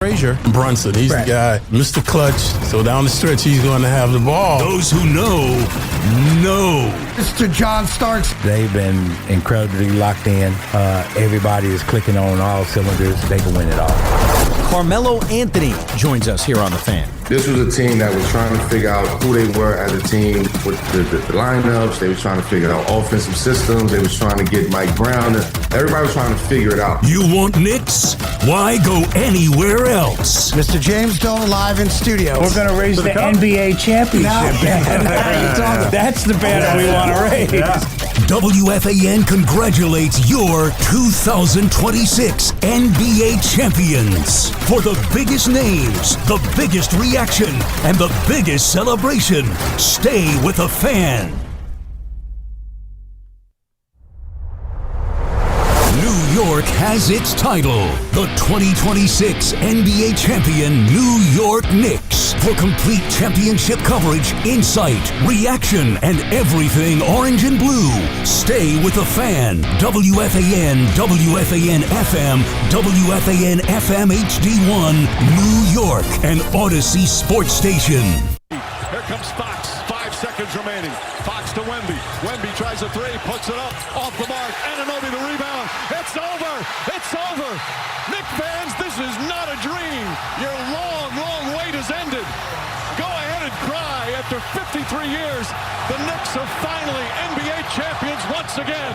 Frazier. Brunson, he's the guy. Mr. Clutch. So down the stretch, he's going to have the ball. Those who know. Mr. John Starks. They've been incredibly locked in. Everybody is clicking on all cylinders. They can win it all. Carmelo Anthony joins us here on The Fan. This was a team that was trying to figure out who they were as a team with the lineups. They were trying to figure out offensive systems. They was trying to get Mike Brown. Everybody was trying to figure it out. You want Knicks? Why go anywhere else? Mr. James Dolan live in studio. We're going to raise the NBA championship banner. That's the banner we want to raise. Yeah. WFAN congratulates your 2026 NBA champions. For the biggest names, the biggest reaction, and the biggest celebration, stay with the Fan. New York has its title. The 2026 NBA champion New York Knicks. For complete championship coverage, insight, reaction, and everything orange and blue, stay with the Fan. WFAN, WFAN FM, WFAN FM HD1, New York, an Odyssey sports station. Here comes Fox. 5 seconds remaining. Fox to Wemby. Wemby tries a three, puts it up, off the mark. Anunoby the rebound. It's over. It's over. Knicks fans, this is not a dream. Your long, long wait has ended. Go ahead and cry. After 53 years, the Knicks are finally NBA champions once again.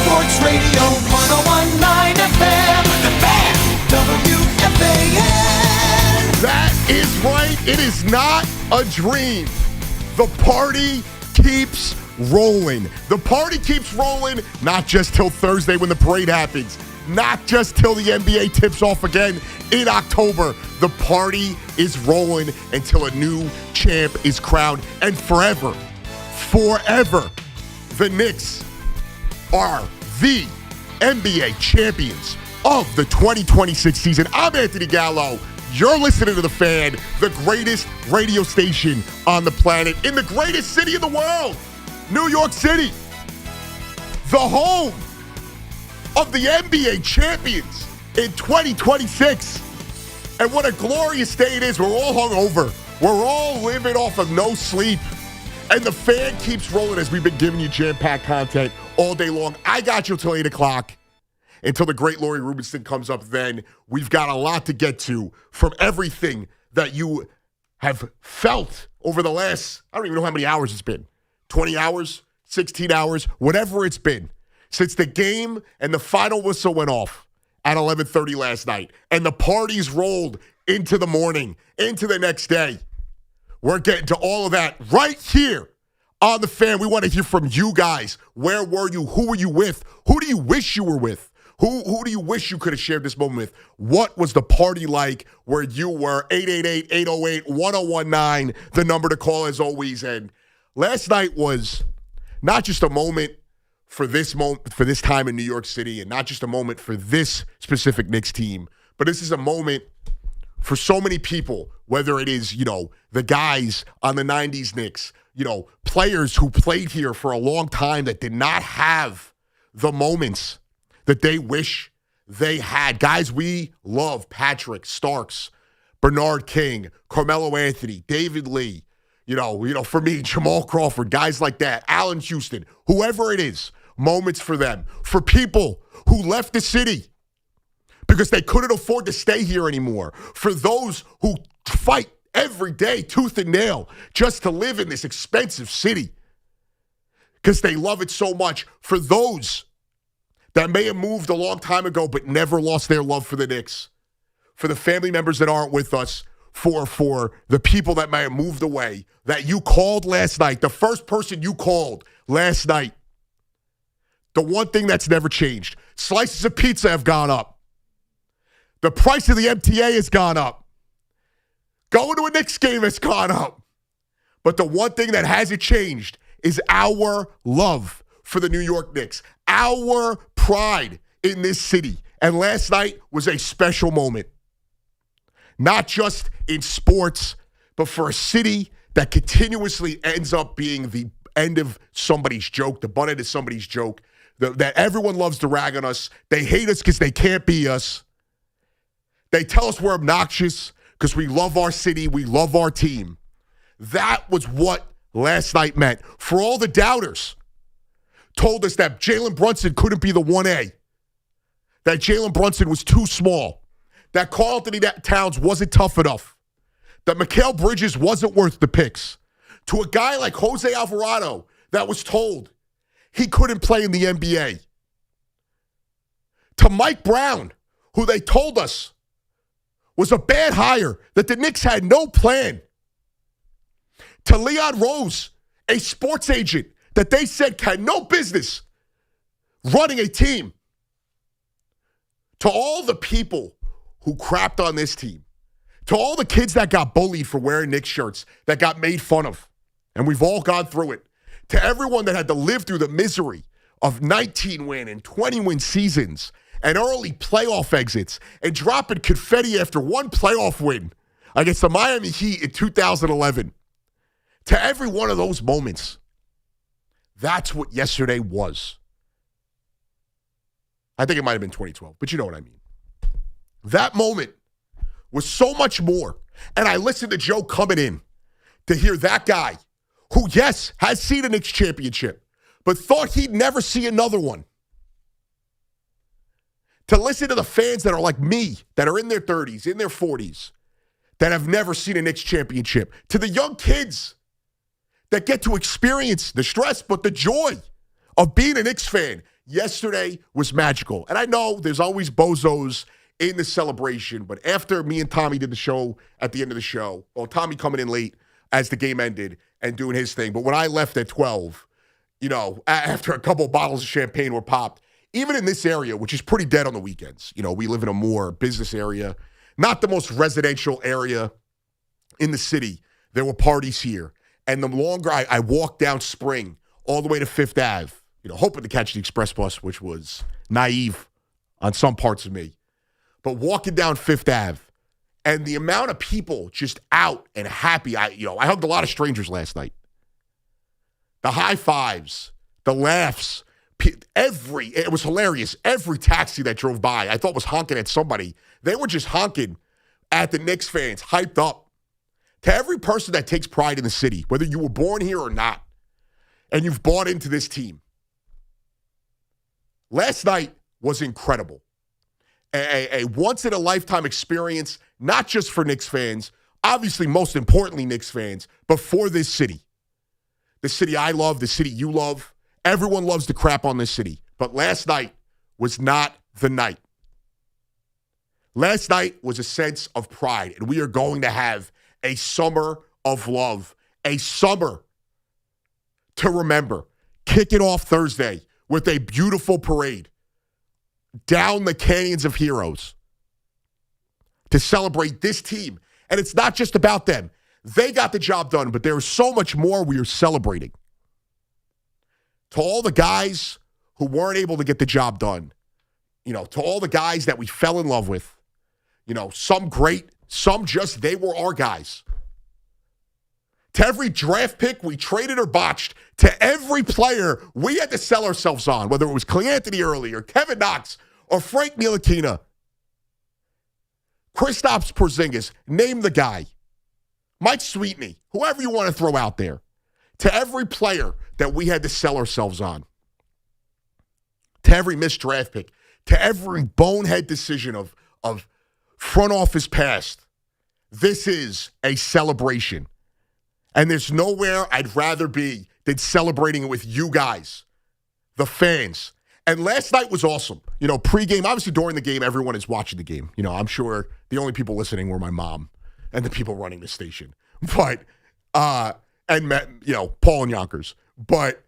Sports Radio 101.9 FM, The Fan, WFAN. That is right. It is not a dream. The party keeps rolling. The party keeps rolling, not just till Thursday when the parade happens, not just till the NBA tips off again in October. The party is rolling until a new champ is crowned. And forever, the Knicks are the NBA champions of the 2026 season. I'm Anthony Gallo. You're listening to The Fan, the greatest radio station on the planet, in the greatest city in the world, New York City, the home of the NBA champions in 2026. And what a glorious day it is. We're all hungover. We're all living off of no sleep. And The Fan keeps rolling as we've been giving you jam-packed content all day long. I got you till 8 o'clock. Until the great Laurie Rubinson comes up then. We've got a lot to get to from everything that you have felt over the last, I don't even know how many hours it's been. 20 hours, 16 hours, whatever it's been. Since the game and the final whistle went off at 11:30 last night. And the parties rolled into the morning, into the next day. We're getting to all of that right here on The Fan. We want to hear from you guys. Where were you? Who were you with? Who do you wish you were with? Who do you wish you could have shared this moment with? What was the party like where you were? 888-808-1019, the number to call as always. And last night was not just a moment for this time in New York City, and not just a moment for this specific Knicks team, but this is a moment for so many people, whether it is, the guys on the 90s Knicks, players who played here for a long time that did not have the moments that they wish they had. Guys we love, Patrick, Starks, Bernard King, Carmelo Anthony, David Lee, for me, Jamal Crawford, guys like that, Allen Houston, whoever it is, moments for them. For people who left the city because they couldn't afford to stay here anymore. For those who fight every day, tooth and nail, just to live in this expensive city because they love it so much. For those that may have moved a long time ago but never lost their love for the Knicks. For the family members that aren't with us. For the people that may have moved away, that you called last night, the first person you called last night. The one thing that's never changed. Slices of pizza have gone up. The price of the MTA has gone up. Going to a Knicks game has gone up. But the one thing that hasn't changed is our love for the New York Knicks. Our pride in this city. And last night was a special moment. Not just in sports, but for a city that continuously ends up being the end of somebody's joke, the butt end of somebody's joke. that everyone loves to rag on us. They hate us because they can't be us. They tell us we're obnoxious because we love our city, we love our team. That was what last night meant. For all the doubters, told us that Jalen Brunson couldn't be the 1A, that Jalen Brunson was too small, that Karl Anthony Towns wasn't tough enough, that Mikal Bridges wasn't worth the picks, to a guy like Jose Alvarado that was told he couldn't play in the NBA, to Mike Brown, who they told us was a bad hire, that the Knicks had no plan, to Leon Rose, a sports agent that they said had no business running a team, to all the people who crapped on this team, to all the kids that got bullied for wearing Knicks shirts, that got made fun of, and we've all gone through it, to everyone that had to live through the misery of 19-win and 20-win seasons and early playoff exits and dropping confetti after one playoff win against the Miami Heat in 2011. To every one of those moments, that's what yesterday was. I think it might have been 2012, but you know what I mean. That moment was so much more. And I listened to Joe coming in to hear that guy who, yes, has seen a Knicks championship, but thought he'd never see another one. To listen to the fans that are like me, that are in their 30s, in their 40s, that have never seen a Knicks championship. To the young kids that get to experience the stress, but the joy of being a Knicks fan. Yesterday was magical. And I know there's always bozos in the celebration, but after me and Tommy did the show at the end of the show, well, Tommy coming in late as the game ended and doing his thing, but when I left at 12, you know, after a couple of bottles of champagne were popped, even in this area, which is pretty dead on the weekends, you know, we live in a more business area, not the most residential area in the city. There were parties here. And the longer I walked down Spring all the way to Fifth Ave, you know, hoping to catch the express bus, which was naive on some parts of me. But walking down Fifth Ave and the amount of people just out and happy. I hugged a lot of strangers last night. The high fives, the laughs, it was hilarious. Every taxi that drove by, I thought was honking at somebody. They were just honking at the Knicks fans, hyped up. To every person that takes pride in the city, whether you were born here or not, and you've bought into this team. Last night was incredible. A once-in-a-lifetime experience, not just for Knicks fans, obviously most importantly Knicks fans, but for this city. The city I love, the city you love. Everyone loves to crap on this city. But last night was not the night. Last night was a sense of pride, and we are going to have a summer of love, a summer to remember. Kick it off Thursday with a beautiful parade down the Canyons of Heroes to celebrate this team. And it's not just about them. They got the job done, but there is so much more we are celebrating. To all the guys who weren't able to get the job done, you know, to all the guys that we fell in love with, you know, some great, some just, they were our guys. To every draft pick we traded or botched, to every player we had to sell ourselves on, whether it was Clay Anthony early or Kevin Knox or Frank Ntilikina, Kristaps Porzingis, name the guy, Mike Sweetney, whoever you want to throw out there, to every player that we had to sell ourselves on, to every missed draft pick, to every bonehead decision of front office past. This is a celebration. And there's nowhere I'd rather be than celebrating it with you guys, the fans. And last night was awesome. You know, pregame, obviously during the game, everyone is watching the game. You know, I'm sure the only people listening were my mom and the people running the station. But, you know, Paul and Yonkers. But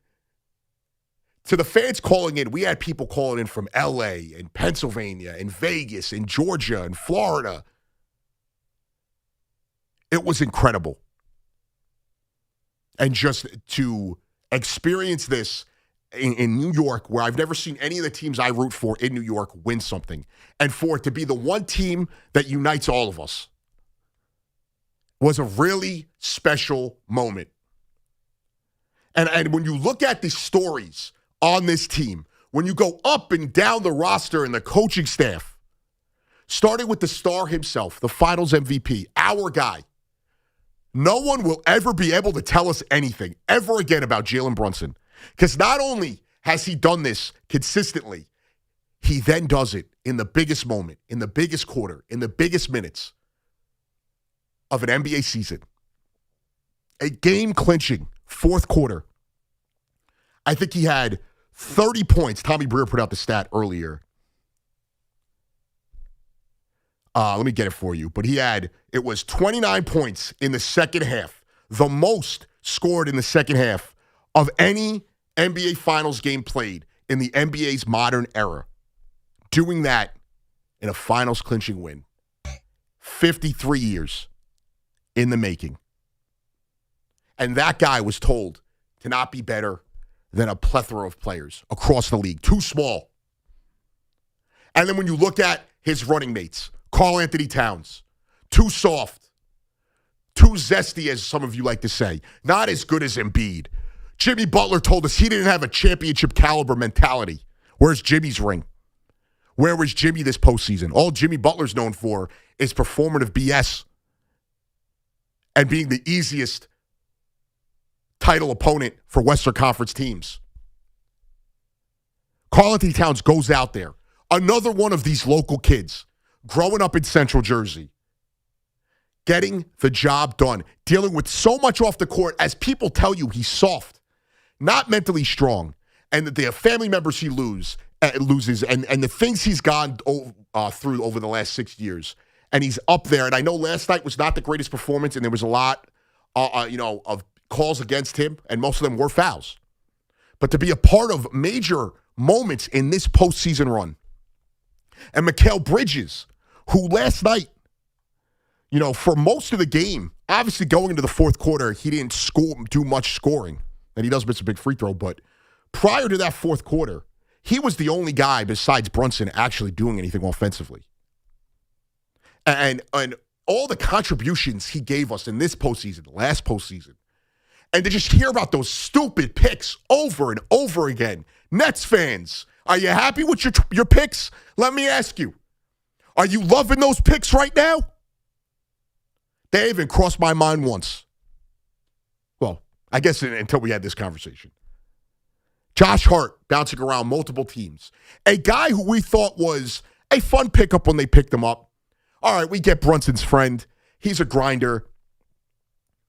to the fans calling in, we had people calling in from L.A. and Pennsylvania and Vegas and Georgia and Florida. It was incredible. And just to experience this in New York, where I've never seen any of the teams I root for in New York win something, and for it to be the one team that unites all of us, was a really special moment. And when you look at the stories on this team, when you go up and down the roster and the coaching staff, starting with the star himself, the finals MVP, our guy, no one will ever be able to tell us anything ever again about Jalen Brunson. Because not only has he done this consistently, he then does it in the biggest moment, in the biggest quarter, in the biggest minutes of an NBA season. A game-clinching fourth quarter. I think he had 30 points. Tommy Breer put out the stat earlier. Let me get it for you. But it was 29 points in the second half. The most scored in the second half of any NBA Finals game played in the NBA's modern era. Doing that in a Finals clinching win. 53 years in the making. And that guy was told to not be better than a plethora of players across the league. Too small. And then when you look at his running mates, Karl Anthony Towns, too soft, too zesty, as some of you like to say, not as good as Embiid. Jimmy Butler told us he didn't have a championship caliber mentality. Where's Jimmy's ring? Where was Jimmy this postseason? All Jimmy Butler's known for is performative BS and being the easiest title opponent for Western Conference teams. Karl Anthony Towns goes out there. Another one of these local kids growing up in Central Jersey, getting the job done, dealing with so much off the court. As people tell you, he's soft, not mentally strong, and that the family members he loses and the things he's gone through over the last 6 years. And he's up there. And I know last night was not the greatest performance, and there was a lot of calls against him, and most of them were fouls. But to be a part of major moments in this postseason run, and Mikal Bridges, who last night, for most of the game, obviously going into the fourth quarter, he didn't do much scoring, and he does miss a big free throw, but prior to that fourth quarter, he was the only guy besides Brunson actually doing anything offensively. And all the contributions he gave us in this postseason, last postseason, and to just hear about those stupid picks over and over again. Nets fans, are you happy with your picks? Let me ask you, are you loving those picks right now? They haven't crossed my mind once. Well, I guess until we had this conversation. Josh Hart bouncing around multiple teams. A guy who we thought was a fun pickup when they picked him up. All right, we get Brunson's friend. He's a grinder.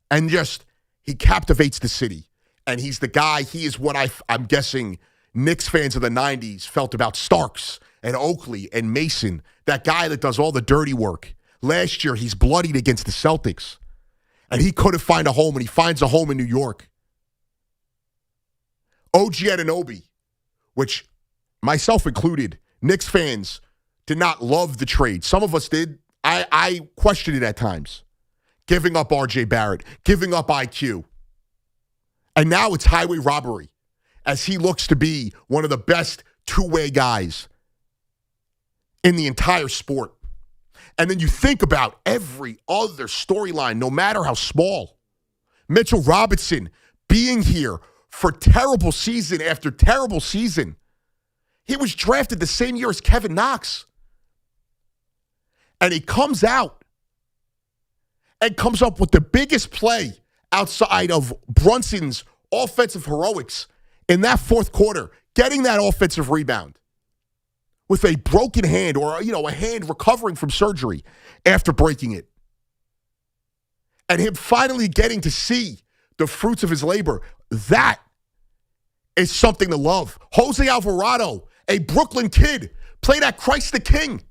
And just, he captivates the city. And he's the guy, he is what I'm guessing Knicks fans of the 90s felt about Starks and Oakley and Mason. That guy that does all the dirty work. Last year, he's bloodied against the Celtics. And he couldn't find a home, and he finds a home in New York. OG Anunoby, which myself included, Knicks fans did not love the trade. Some of us did. I questioned it at times. Giving up R.J. Barrett, giving up IQ. And now it's highway robbery as he looks to be one of the best two-way guys in the entire sport. And then you think about every other storyline, no matter how small. Mitchell Robinson being here for terrible season after terrible season. He was drafted the same year as Kevin Knox. And he comes out and comes up with the biggest play outside of Brunson's offensive heroics in that fourth quarter, getting that offensive rebound with a broken hand or, a hand recovering from surgery after breaking it. And him finally getting to see the fruits of his labor. That is something to love. Jose Alvarado, a Brooklyn kid, played at Christ the King.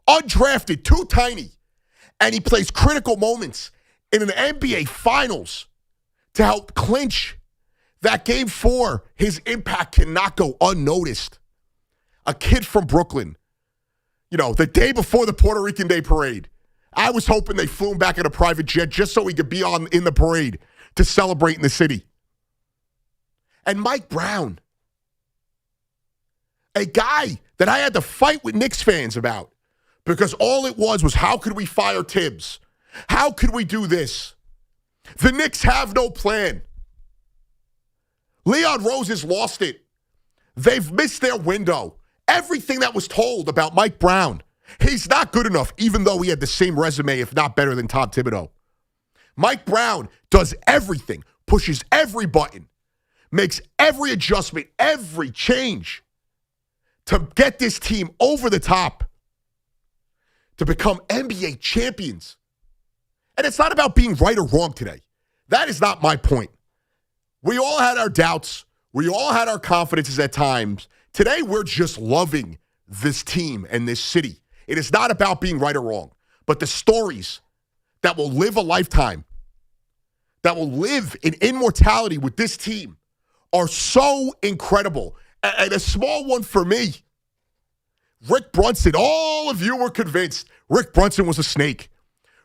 Undrafted, too tiny. And he plays critical moments in an NBA Finals to help clinch that Game 4. His impact cannot go unnoticed. A kid from Brooklyn, the day before the Puerto Rican Day Parade. I was hoping they flew him back in a private jet just so he could be in the parade to celebrate in the city. And Mike Brown, a guy that I had to fight with Knicks fans about because all it was how could we fire Tibbs? How could we do this? The Knicks have no plan. Leon Rose has lost it. They've missed their window. Everything that was told about Mike Brown, he's not good enough, even though he had the same resume, if not better than Tom Thibodeau. Mike Brown does everything, pushes every button, makes every adjustment, every change to get this team over the top, to become NBA champions. And it's not about being right or wrong today. That is not my point. We all had our doubts. We all had our confidences at times. Today, we're just loving this team and this city. It is not about being right or wrong, but the stories that will live a lifetime, that will live in immortality with this team are so incredible. And a small one for me, Rick Brunson. All of you were convinced Rick Brunson was a snake.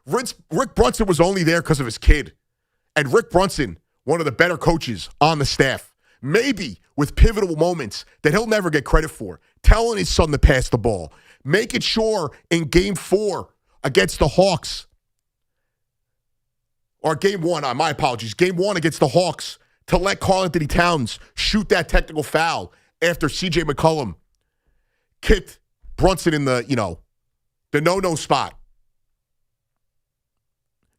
Rick Brunson was only there because of his kid. And Rick Brunson, one of the better coaches on the staff, maybe with pivotal moments that he'll never get credit for, telling his son to pass the ball, making sure in Game 4 against the Hawks, or Game 1, my apologies, Game 1 against the Hawks, to let Karl-Anthony Towns shoot that technical foul after C.J. McCollum kicked Brunson in the no-no spot.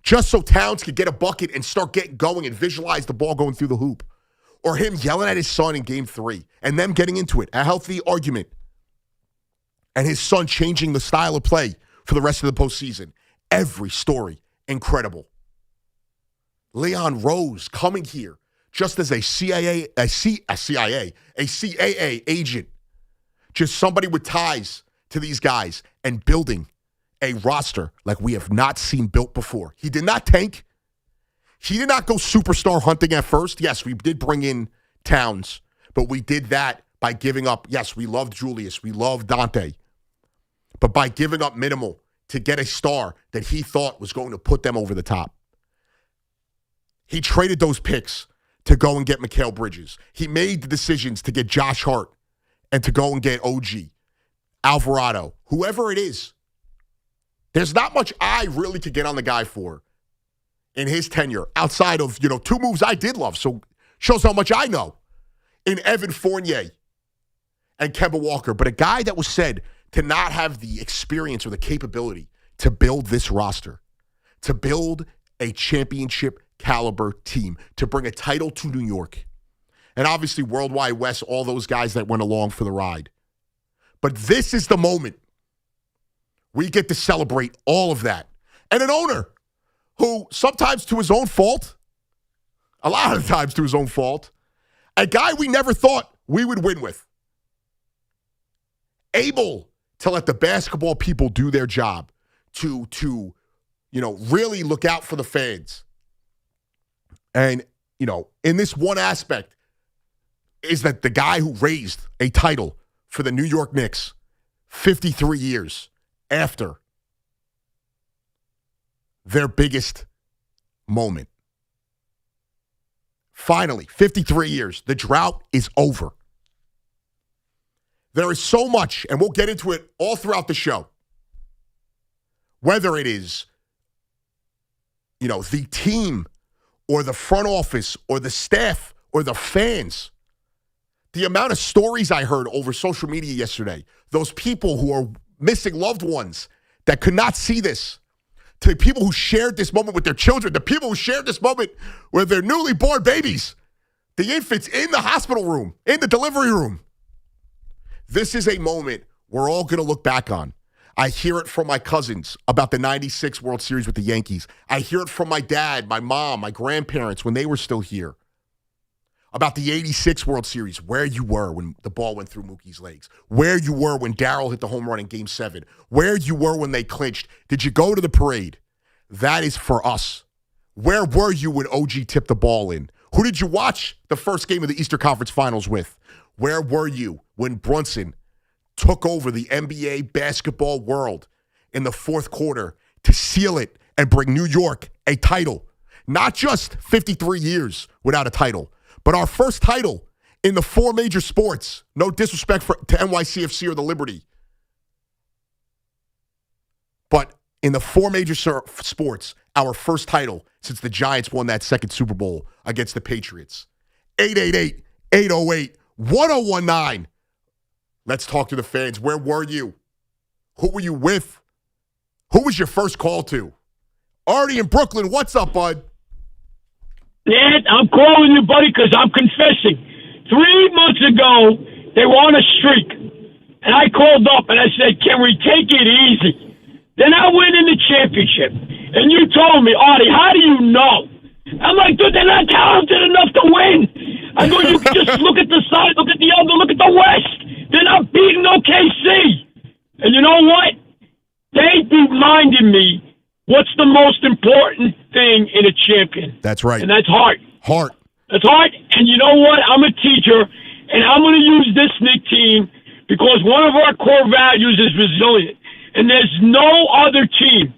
Just so Towns could get a bucket and start getting going and visualize the ball going through the hoop. Or him yelling at his son in Game 3 and them getting into it, a healthy argument. And his son changing the style of play for the rest of the postseason. Every story, incredible. Leon Rose coming here just as a CAA agent. Just somebody with ties to these guys and building a roster like we have not seen built before. He did not tank. He did not go superstar hunting at first. Yes, we did bring in Towns, but we did that by giving up. Yes, we loved Julius. We loved Dante. But by giving up minimal to get a star that he thought was going to put them over the top. He traded those picks to go and get Mikal Bridges. He made the decisions to get Josh Hart and to go and get OG, Alvarado, whoever it is. There's not much I really could get on the guy for in his tenure outside of, two moves I did love. So shows how much I know in Evan Fournier and Kemba Walker. But a guy that was said to not have the experience or the capability to build this roster, to build a championship caliber team, to bring a title to New York. And obviously Worldwide West, all those guys that went along for the ride. But this is the moment we get to celebrate all of that. And an owner who sometimes to his own fault, a lot of times to his own fault, a guy we never thought we would win with, able to let the basketball people do their job, to really look out for the fans. And, in this one aspect is that the guy who raised a title for the New York Knicks 53 years after their biggest moment. Finally, 53 years. The drought is over. There is so much, and we'll get into it all throughout the show. Whether it is, the team or the front office or the staff or the fans. The amount of stories I heard over social media yesterday, those people who are missing loved ones that could not see this, to the people who shared this moment with their children, the people who shared this moment with their newly born babies, the infants in the hospital room, in the delivery room. This is a moment we're all going to look back on. I hear it from my cousins about the 96 World Series with the Yankees. I hear it from my dad, my mom, my grandparents when they were still here. About the 86 World Series, where you were when the ball went through Mookie's legs, where you were when Darryl hit the home run in Game 7, where you were when they clinched. Did you go to the parade? That is for us. Where were you when OG tipped the ball in? Who did you watch the first game of the Eastern Conference Finals with? Where were you when Brunson took over the NBA basketball world in the fourth quarter to seal it and bring New York a title? Not just 53 years without a title, but our first title in the 4 major sports. No disrespect to NYCFC or the Liberty. But in the 4 major sports, our first title since the Giants won that second Super Bowl against the Patriots. 888-808-1037. 1019. Let's talk to the fans. Where were you? Who were you with? Who was your first call to? Artie in Brooklyn, what's up, bud? Dad, I'm calling you, buddy, because I'm confessing. 3 months ago, they were on a streak. And I called up and I said, can we take it easy? Then I went in the championship. And you told me, Artie, how do you know? I'm like, dude, they're not talented enough to win. I go, you can just look at the side, look at the other, look at the West. They're not beating OKC. And you know what? They reminded me what's the most important thing in a champion. That's right. And that's heart. Heart. That's heart. And you know what? I'm a teacher, and I'm going to use this Knicks team because one of our core values is resilient. And there's no other team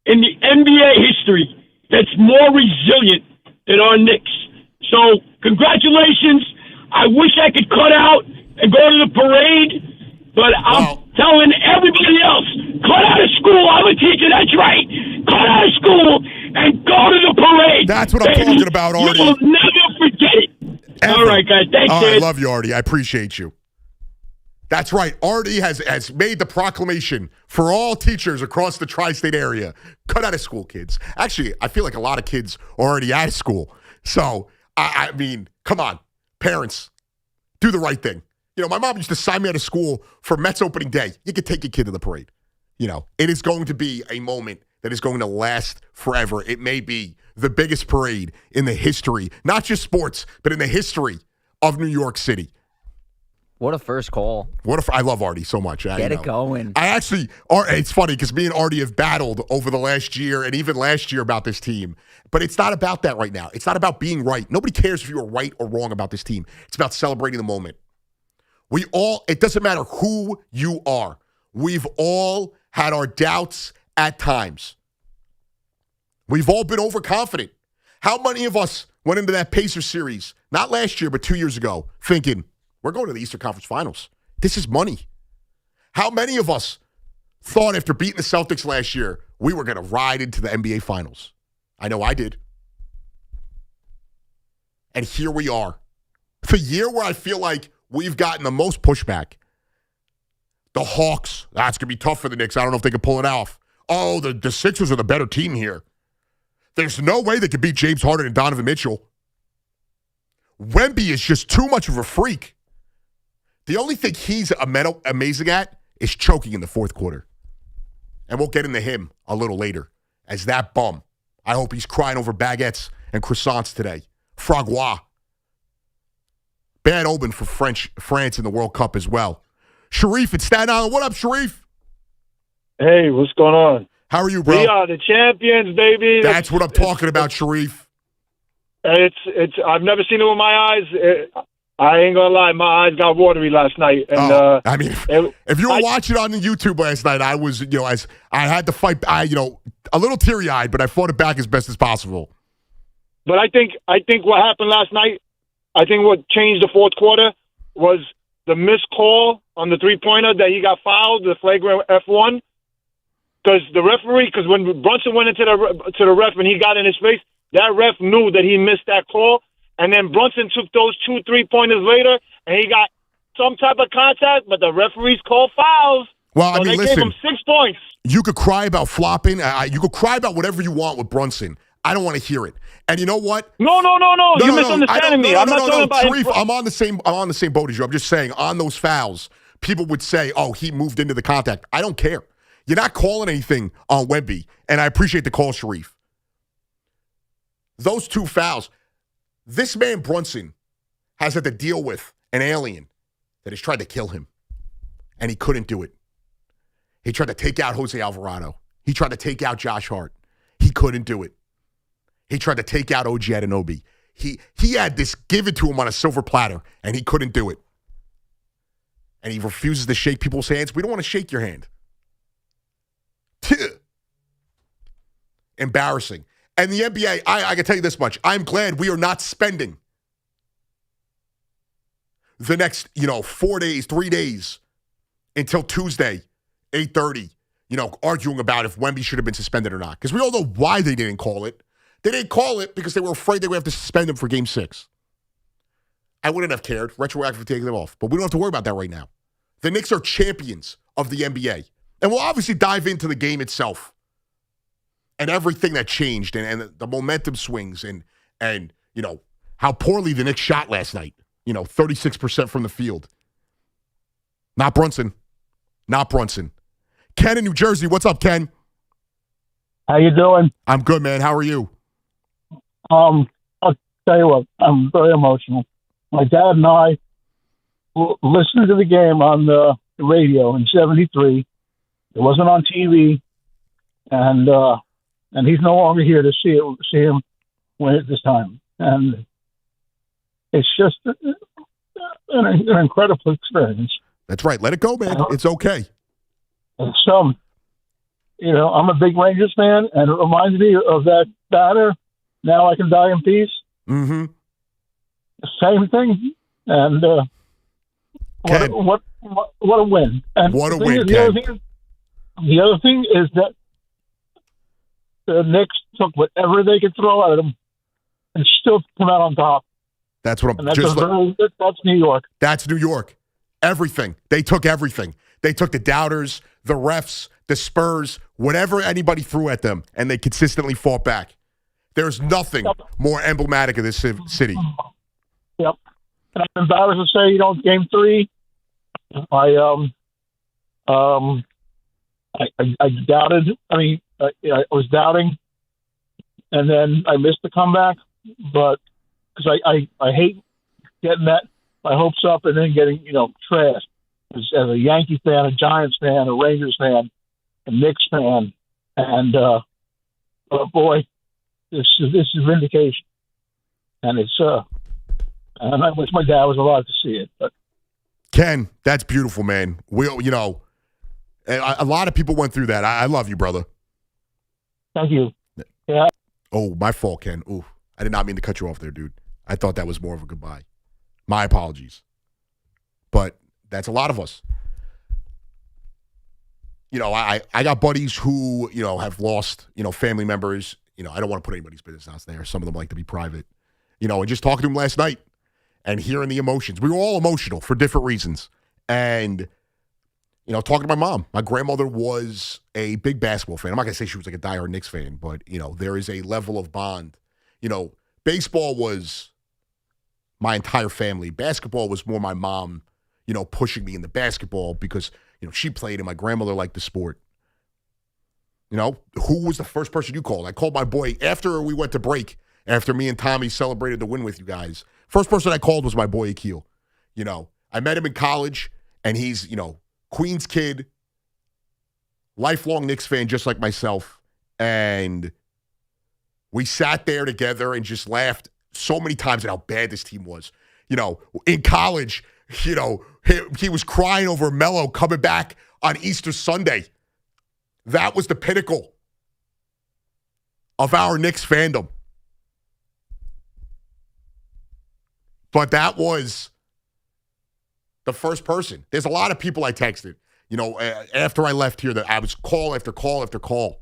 in the NBA history that's more resilient than our Knicks. So, congratulations. I wish I could cut out and go to the parade, but I'm telling everybody else, cut out of school. I'm a teacher, that's right. Cut out of school and go to the parade. That's what I'm talking about, Artie. You will never forget it. All right, guys. Thanks, All right, Dad. love you, Artie. I appreciate you. That's right. Artie has made the proclamation for all teachers across the tri-state area. Cut out of school, kids. Actually, I feel like a lot of kids are already out of school. So, I mean, come on. Parents, do the right thing. You know, my mom used to sign me out of school for Mets opening day. You could take your kid to the parade. You know, it is going to be a moment that is going to last forever. It may be the biggest parade in the history, not just sports, but in the history of New York City. What a first call. I love Artie so much. Get it going. It's funny because me and Artie have battled over the last year and even last year about this team. But it's not about that right now. It's not about being right. Nobody cares if you are right or wrong about this team. It's about celebrating the moment. It doesn't matter who you are. We've all had our doubts at times. We've all been overconfident. How many of us went into that Pacers series, not last year, but 2 years ago, thinking, we're going to the Eastern Conference Finals. This is money. How many of us thought after beating the Celtics last year, we were going to ride into the NBA Finals? I know I did. And here we are. The year where I feel like we've gotten the most pushback. The Hawks, that's going to be tough for the Knicks. I don't know if they can pull it off. Oh, the Sixers are the better team here. There's no way they could beat James Harden and Donovan Mitchell. Wemby is just too much of a freak. The only thing he's amazing at is choking in the fourth quarter. And we'll get into him a little later as that bum. I hope he's crying over baguettes and croissants today. Francois. Bad omen for France in the World Cup as well. Sharif in Staten Island. What up, Sharif? Hey, what's going on? How are you, bro? We are the champions, baby. That's what I'm talking about, Sharif. I've never seen it with my eyes. I ain't gonna lie, my eyes got watery last night. And I mean, if you were watching on the YouTube last night, I was, as I had to fight, a little teary-eyed, but I fought it back as best as possible. But I think what happened last night, I think what changed the fourth quarter was the missed call on the three-pointer that he got fouled, the flagrant F1. Because when Brunson went into the ref and he got in his face, that ref knew that he missed that call. And then Brunson took those 2 3-pointers later, and he got some type of contact, but the referees called fouls. Well, so they gave him 6 points. You could cry about flopping. You could cry about whatever you want with Brunson. I don't want to hear it. And you know what? No. You're misunderstanding me. I'm not talking about Sharif, I'm on the same boat as you. I'm just saying, on those fouls, people would say, oh, he moved into the contact. I don't care. You're not calling anything on Wemby, and I appreciate the call, Sharif. Those 2 fouls. This man, Brunson, has had to deal with an alien that has tried to kill him, and he couldn't do it. He tried to take out Jose Alvarado. He tried to take out Josh Hart. He couldn't do it. He tried to take out OG Anunoby. He had this given to him on a silver platter, and he couldn't do it. And he refuses to shake people's hands. We don't want to shake your hand. Embarrassing. And the NBA, I can tell you this much. I'm glad we are not spending the next, 4 days, 3 days until Tuesday, 8:30, arguing about if Wemby should have been suspended or not. Because we all know why they didn't call it. They didn't call it because they were afraid they would have to suspend him for Game 6. I wouldn't have cared. Retroactively taking them off. But we don't have to worry about that right now. The Knicks are champions of the NBA. And we'll obviously dive into the game itself and everything that changed and the momentum swings and you know, how poorly the Knicks shot last night. 36% from the field. Not Brunson. Ken in New Jersey. What's up, Ken? How you doing? I'm good, man. How are you? I'll tell you what, I'm very emotional. My dad and I listened to the game on the radio in '73. It wasn't on TV, and he's no longer here to see him win it this time. And it's just an incredible experience. That's right. Let it go, man. It's okay. It's I'm a big Rangers fan, and it reminds me of that batter. Now I can die in peace. Mm-hmm. Same thing, and what a win! And what a win, Ken. The other thing is that the Knicks took whatever they could throw at them and still come out on top. That's what I'm. And that's New York. That's New York. Everything. They took everything. They took the doubters, the refs, the Spurs, whatever anybody threw at them, and they consistently fought back. There's nothing more emblematic of this city. Yep. And I'm embarrassed to say, Game 3, I doubted. I was doubting, and then I missed the comeback. But because I hate getting my hopes up and then getting trashed. As a Yankee fan, a Giants fan, a Rangers fan, a Knicks fan, and boy, this is vindication, and it's and I wish my dad was alive to see it. But Ken, that's beautiful, man. A lot of people went through that. I love you, brother. Thank you. Yeah. Oh, my fault, Ken. Ooh, I did not mean to cut you off there, dude. I thought that was more of a goodbye. My apologies. But that's a lot of us. I got buddies who, have lost, family members. I don't want to put anybody's business out there. Some of them like to be private. And just talking to them last night and hearing the emotions. We were all emotional for different reasons. And, talking to my mom. My grandmother was a big basketball fan. I'm not going to say she was like a diehard Knicks fan, but, there is a level of bond. Baseball was my entire family. Basketball was more my mom, pushing me into basketball because, she played and my grandmother liked the sport. Who was the first person you called? I called my boy after we went to break, after me and Tommy celebrated the win with you guys. First person I called was my boy Akil. I met him in college, and he's, Queens kid, lifelong Knicks fan just like myself. And we sat there together and just laughed so many times at how bad this team was. In college, he was crying over Melo coming back on Easter Sunday. That was the pinnacle of our Knicks fandom. But that was the first person. There's a lot of people I texted, after I left here that I was call after call after call.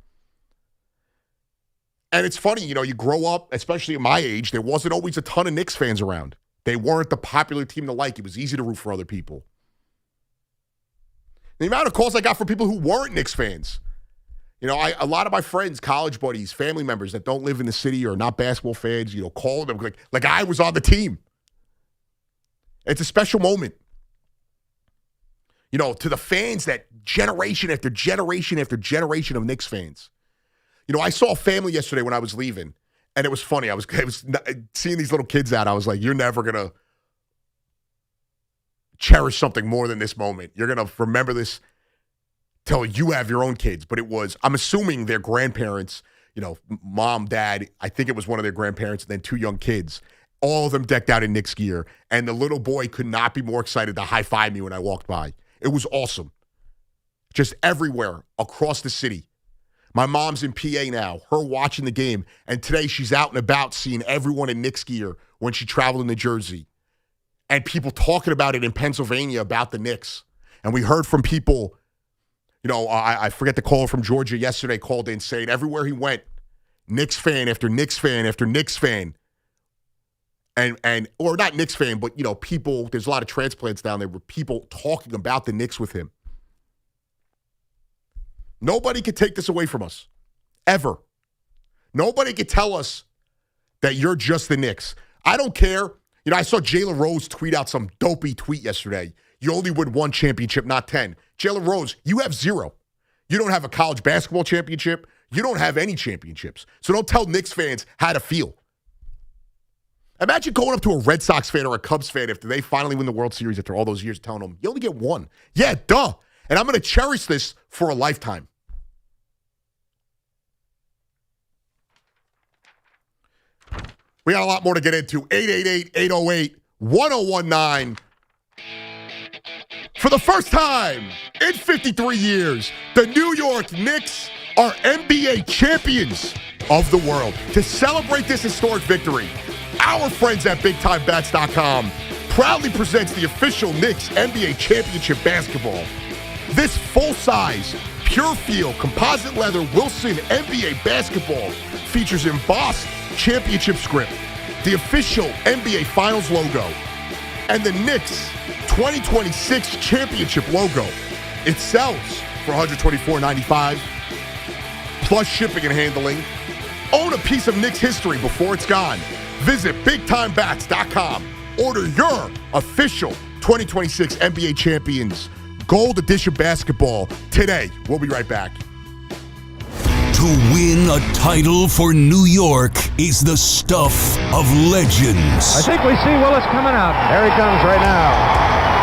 And it's funny, you grow up, especially at my age, there wasn't always a ton of Knicks fans around. They weren't the popular team to like. It was easy to root for other people. The amount of calls I got from people who weren't Knicks fans. A lot of my friends, college buddies, family members that don't live in the city or not basketball fans, calling them like I was on the team. It's a special moment. To the fans that generation after generation after generation of Knicks fans. I saw a family yesterday when I was leaving, and it was funny. I was seeing these little kids out. I was like, you're never going to cherish something more than this moment. You're going to remember this till you have your own kids. But I'm assuming their grandparents, mom, dad, I think it was one of their grandparents, and then two young kids, all of them decked out in Knicks gear. And the little boy could not be more excited to high-five me when I walked by. It was awesome. Just everywhere across the city. My mom's in PA now, her watching the game, and today she's out and about seeing everyone in Knicks gear when she traveled in New Jersey. And people talking about it in Pennsylvania about the Knicks. And we heard from people, I forget the caller from Georgia yesterday called in saying everywhere he went, Knicks fan after Knicks fan after Knicks fan. or not Knicks fan, but, people, there's a lot of transplants down there with people talking about the Knicks with him. Nobody can take this away from us. Ever. Nobody can tell us that you're just the Knicks. I don't care. I saw Jalen Rose tweet out some dopey tweet yesterday. You only win 1 championship, not 10. Jalen Rose, you have 0. You don't have a college basketball championship. You don't have any championships. So don't tell Knicks fans how to feel. Imagine going up to a Red Sox fan or a Cubs fan after they finally win the World Series after all those years, telling them, you only get 1. Yeah, duh. And I'm going to cherish this for a lifetime. We got a lot more to get into. 888-808-1019. For the first time in 53 years, the New York Knicks are NBA champions of the world. To celebrate this historic victory, our friends at BigTimeBats.com proudly presents the official Knicks NBA Championship basketball. This full-size, pure-feel, composite leather Wilson NBA basketball features embossed championship script, the official NBA Finals logo, and the Knicks 2026 championship logo. It sells for $124.95 plus shipping and handling. Own a piece of Knicks history before it's gone. Visit BigTimeBats.com. Order your official 2026 NBA Champions Gold Edition basketball today. We'll be right back. To win a title for New York is the stuff of legends. I think we see Willis coming out. There he comes right now.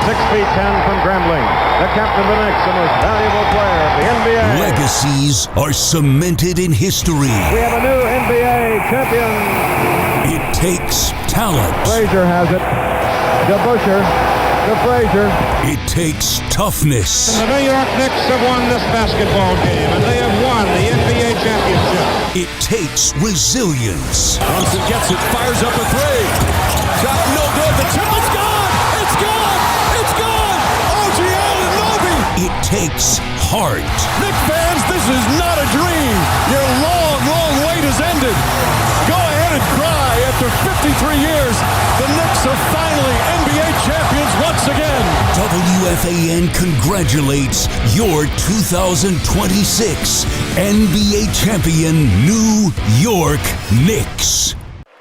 6'10" from Grambling. The captain of the Knicks, the most valuable player of the NBA. Legacies are cemented in history. We have a new NBA champion. It takes talent. Frazier has it. To Busher. To Frazier. It takes toughness. And the New York Knicks have won this basketball game, and they have won the NBA championship. It takes resilience. Brunson gets it, fires up a 3. Shot no good. The tip is gone. It's gone. It's gone. OG Anunoby. It takes heart. Knicks fans, this is not a dream. Your long, long wait has ended. Go ahead and cry. After 53 years, the Knicks are finally NBA champions once again. WFAN congratulates your 2026 NBA champion New York Knicks.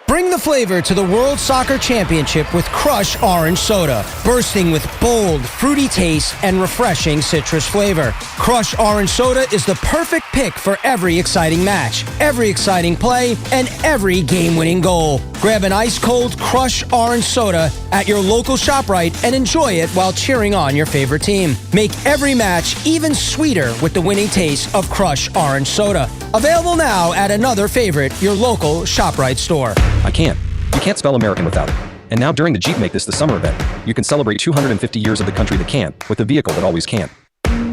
Bring the flavor to the World Soccer Championship with Crush Orange Soda, bursting with bold, fruity taste and refreshing citrus flavor. Crush Orange Soda is the perfect pick for every exciting match, every exciting play, and every game-winning goal. Grab an ice-cold Crush Orange Soda at your local ShopRite and enjoy it while cheering on your favorite team. Make every match even sweeter with the winning taste of Crush Orange Soda. Available now at another favorite, your local ShopRite store. I can't. You can't spell American without it. And now during the Jeep Make This the Summer event, you can celebrate 250 years of the country that can, with a vehicle that always can.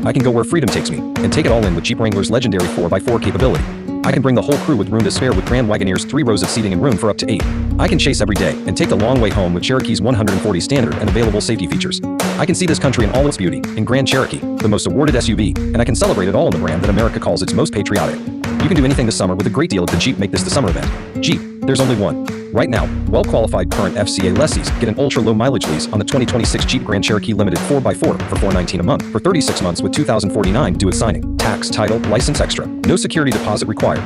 I can go where freedom takes me, and take it all in with Jeep Wrangler's legendary 4x4 capability. I can bring the whole crew with room to spare with Grand Wagoneer's 3 rows of seating and room for up to 8. I can chase every day and take the long way home with Cherokee's 140 standard and available safety features. I can see this country in all its beauty in Grand Cherokee, the most awarded SUV, and I can celebrate it all in the brand that America calls its most patriotic. You can do anything this summer with a great deal at the Jeep Make This the Summer event. Jeep, there's only one. Right now, well-qualified current FCA lessees get an ultra-low mileage lease on the 2026 Jeep Grand Cherokee Limited 4x4 for $419 a month for 36 months with $2,049 due at signing. Tax, title, license extra. No security deposit required.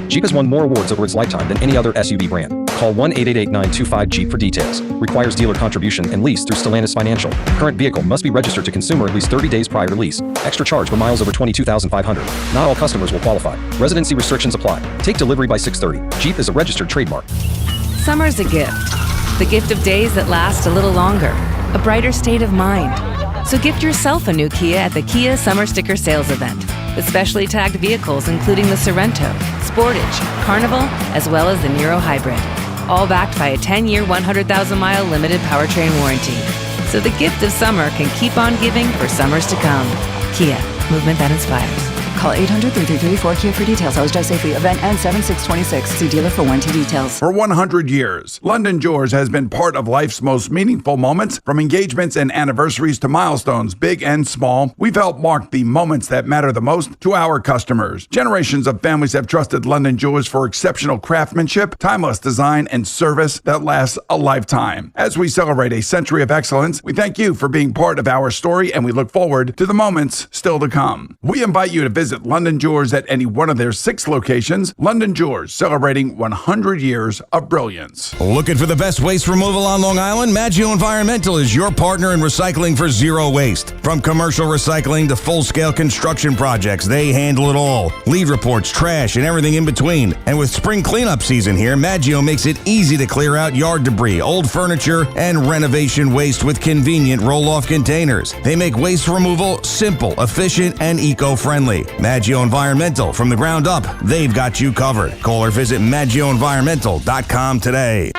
Jeep has won more awards over its lifetime than any other SUV brand. Call 1-888-925-JEEP for details. Requires dealer contribution and lease through Stellantis Financial. Current vehicle must be registered to consumer at least 30 days prior to lease. Extra charge for miles over 22,500. Not all customers will qualify. Residency restrictions apply. Take delivery by 6/30. Jeep is a registered trademark. Summer's a gift. The gift of days that last a little longer. A brighter state of mind. So gift yourself a new Kia at the Kia Summer Sticker Sales Event. With specially tagged vehicles including the Sorrento, Sportage, Carnival, as well as the Niro Hybrid. All backed by a 10-year, 100,000-mile limited powertrain warranty. So the gift of summer can keep on giving for summers to come. Kia, movement that inspires. Call 800-333-4KIA for details. Hosted by Safely. Event ends 7/6/26. See dealer for warranty details. For 100 years, London Jewelers has been part of life's most meaningful moments, from engagements and anniversaries to milestones, big and small. We've helped mark the moments that matter the most to our customers. Generations of families have trusted London Jewelers for exceptional craftsmanship, timeless design, and service that lasts a lifetime. As we celebrate a century of excellence, we thank you for being part of our story, and we look forward to the moments still to come. We invite you to visit London Jewelers at any one of their 6 locations. London Jewelers, celebrating 100 years of brilliance. Looking for the best waste removal on Long Island? Maggio Environmental is your partner in recycling for zero waste. From commercial recycling to full-scale construction projects, they handle it all. Lead reports, trash, and everything in between. And with spring cleanup season here, Maggio makes it easy to clear out yard debris, old furniture, and renovation waste with convenient roll-off containers. They make waste removal simple, efficient, and eco-friendly. Maggio Environmental, from the ground up, they've got you covered. Call or visit MaggioEnvironmental.com today.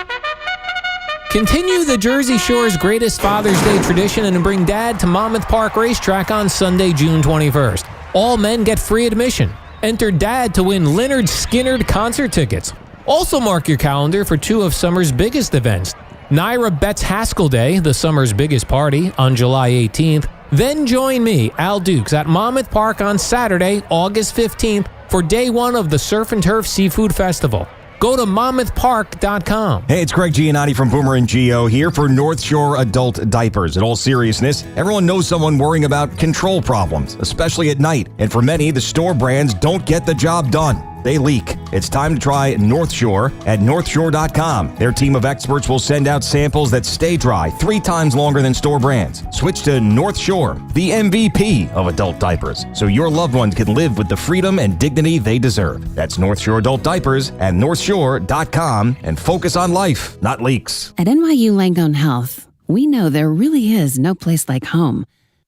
Continue the Jersey Shore's greatest Father's Day tradition and bring Dad to Monmouth Park Racetrack on Sunday, June 21st. All men get free admission. Enter Dad to win Lynyrd Skynyrd concert tickets. Also mark your calendar for 2 of summer's biggest events. Naira Betts Haskell Day, the summer's biggest party, on July 18th. Then join me, Al Dukes, at Monmouth Park on Saturday, August 15th, for day 1 of the Surf and Turf Seafood Festival. Go to monmouthpark.com. Hey, it's Greg Giannotti from Boomer and Geo here for North Shore Adult Diapers. In all seriousness, everyone knows someone worrying about control problems, especially at night. And for many, the store brands don't get the job done. They leak. It's time to try North Shore at northshore.com. Their team of experts will send out samples that stay dry 3 times longer than store brands. Switch to North Shore, the MVP of adult diapers, so your loved ones can live with the freedom and dignity they deserve. That's North Shore Adult Diapers at northshore.com, and focus on life, not leaks. At NYU Langone Health, we know there really is no place like home.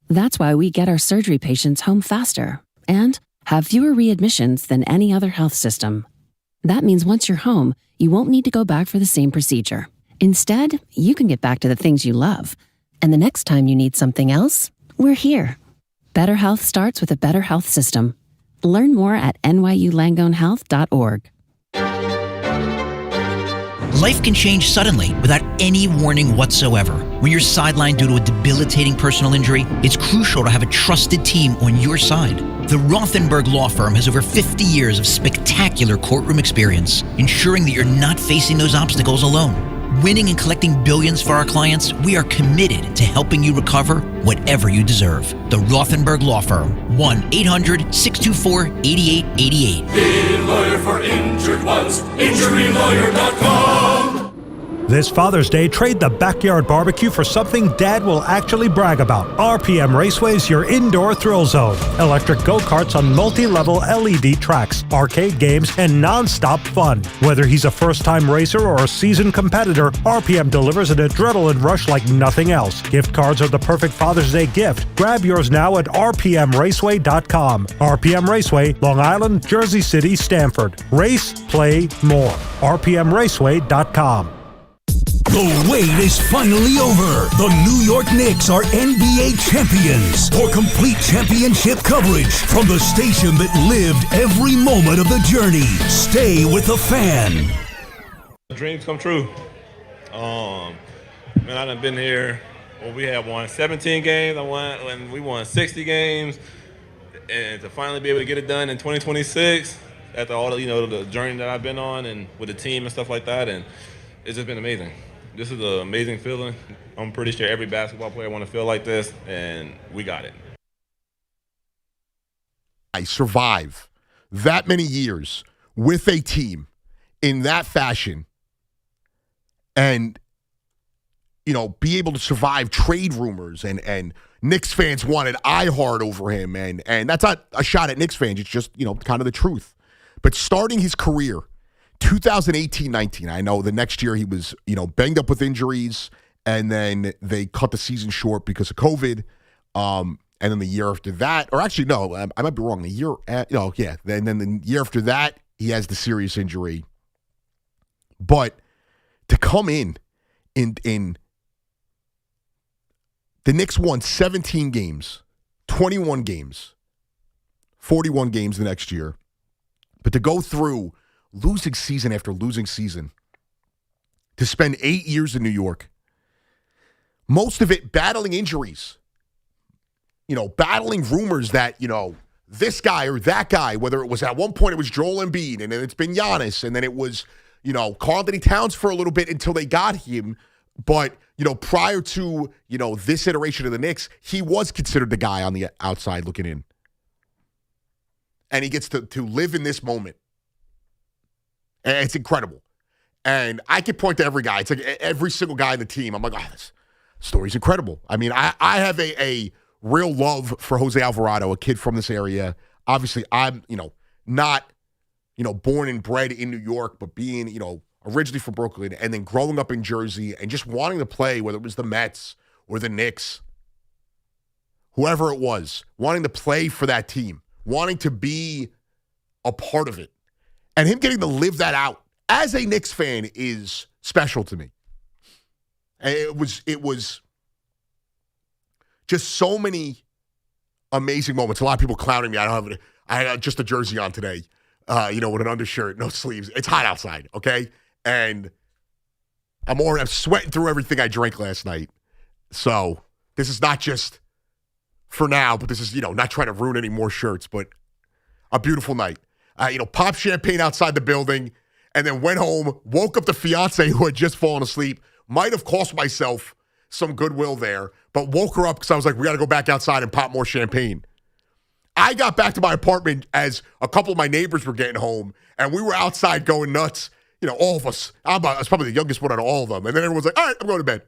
That's why we get our surgery patients home faster and have fewer readmissions than any other health system. That means once you're home, you won't need to go back for the same procedure. Instead, you can get back to the things you love. And the next time you need something else, we're here. Better health starts with a better health system. Learn more at nyulangonehealth.org. Life can change suddenly without any warning whatsoever. When you're sidelined due to a debilitating personal injury, it's crucial to have a trusted team on your side. The Rothenberg Law Firm has over 50 years of spectacular courtroom experience, ensuring that you're not facing those obstacles alone. Winning and collecting billions for our clients, we are committed to helping you recover whatever you deserve. The Rothenberg Law Firm, 1-800-624-8888. Be a lawyer for injured ones, injurylawyer.com. This Father's Day, trade the backyard barbecue for something Dad will actually brag about. RPM Raceway's your indoor thrill zone. Electric go-karts on multi-level LED tracks, arcade games, and non-stop fun. Whether he's a first-time racer or a seasoned competitor, RPM delivers an adrenaline rush like nothing else. Gift cards are the perfect Father's Day gift. Grab yours now at rpmraceway.com. RPM Raceway, Long Island, Jersey City, Stamford. Race, play, more. rpmraceway.com. The wait is finally over. The New York Knicks are NBA champions. For complete championship coverage from the station that lived every moment of the journey, stay with the Fan. Dreams come true. Man, I done been here. Well, we have won 17 games. We won 60 games, and to finally be able to get it done in 2026, after all the journey that I've been on and with the team and stuff like that, and it's just been amazing. This is an amazing feeling. I'm pretty sure every basketball player want to feel like this, and we got it. I survive that many years with a team in that fashion and, be able to survive trade rumors and Knicks fans wanted iHeart over him. And that's not a shot at Knicks fans. It's just, kind of the truth. But starting his career 2018-19, I know the next year he was, banged up with injuries, and then they cut the season short because of COVID. And then the year after that, or actually, no, I might be wrong. The year, then the year after that, he has the serious injury. But to come in the Knicks won 17 games, 21 games, 41 games the next year. But to go through losing season after losing season, to spend 8 years in New York, most of it battling injuries, battling rumors that, this guy or that guy, whether it was at one point it was Joel Embiid, and then it's been Giannis, and then it was, Karl Anthony Towns for a little bit until they got him. But, prior to, this iteration of the Knicks, he was considered the guy on the outside looking in. And he gets to live in this moment. And it's incredible. And I could point to every guy. It's like every single guy in the team. I'm like, this story's incredible. I mean, I have a real love for Jose Alvarado, a kid from this area. Obviously, I'm, not, born and bred in New York, but being, originally from Brooklyn and then growing up in Jersey and just wanting to play, whether it was the Mets or the Knicks, whoever it was, wanting to play for that team, wanting to be a part of it. And him getting to live that out as a Knicks fan is special to me. And it was just so many amazing moments. A lot of people clowning me. I had just a jersey on today, with an undershirt, no sleeves. It's hot outside, okay? And I'm sweating through everything I drank last night. So this is not just for now, but this is, not trying to ruin any more shirts, but a beautiful night. Popped champagne outside the building and then went home, woke up the fiance who had just fallen asleep. Might have cost myself some goodwill there, but woke her up because I was like, we got to go back outside and pop more champagne. I got back to my apartment as a couple of my neighbors were getting home, and we were outside going nuts. All of us. I was probably the youngest one out of all of them. And then everyone's like, all right, I'm going to bed.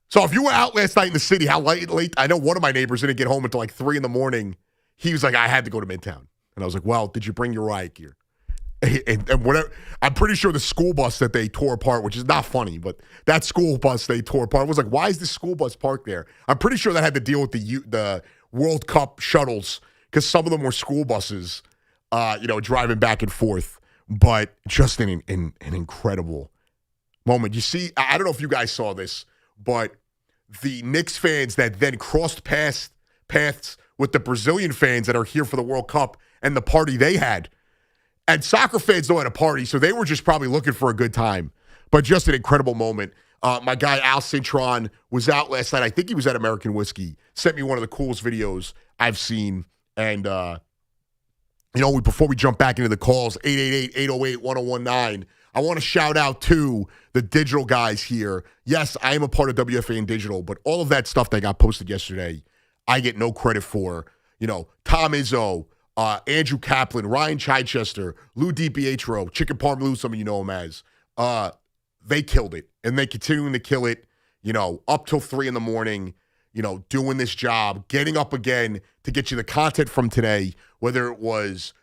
So if you were out last night in the city, how late? I know one of my neighbors didn't get home until like 3 a.m. He was like, I had to go to Midtown. And I was like, well, did you bring your riot gear? And whatever. I'm pretty sure the school bus that they tore apart, which is not funny, but that school bus they tore apart, was like, why is this school bus parked there? I'm pretty sure that had to deal with the World Cup shuttles because some of them were school buses, driving back and forth. But just an incredible moment. You see, I don't know if you guys saw this, but the Knicks fans that then crossed paths with the Brazilian fans that are here for the World Cup and the party they had. And soccer fans don't have a party, so they were just probably looking for a good time. But just an incredible moment. My guy Al Cintron was out last night. I think he was at American Whiskey. Sent me one of the coolest videos I've seen. And, before we jump back into the calls, 888-808-1019, I want to shout out to the digital guys here. Yes, I am a part of WFAN Digital, but all of that stuff that got posted yesterday, I get no credit for. Tom Izzo, Andrew Kaplan, Ryan Chichester, Lou DiPietro, Chicken Parm Lou, some of you know him as. They killed it, and they continuing to kill it, up till 3 a.m, doing this job, getting up again to get you the content from today, whether it was,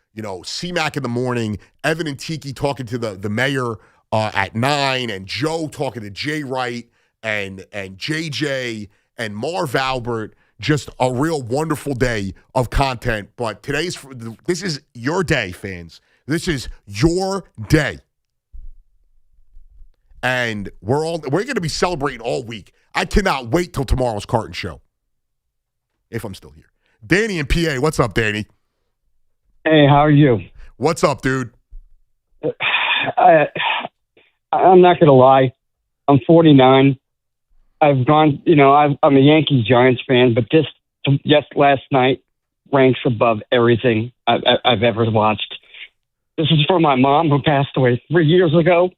C-Mac in the morning, Evan and Tiki talking to the mayor at 9, and Joe talking to Jay Wright and JJ and Marv Albert. Just a real wonderful day of content. But this is your day, fans. This is your day. And we're going to be celebrating all week. I cannot wait till tomorrow's Carton Show. If I'm still here. Danny in PA. What's up, Danny? Hey, how are you? What's up, dude? I'm not going to lie. I'm 49. I've gone, I'm a Yankees Giants fan, but just last night ranks above everything I've ever watched. This is for my mom who passed away 3 years ago.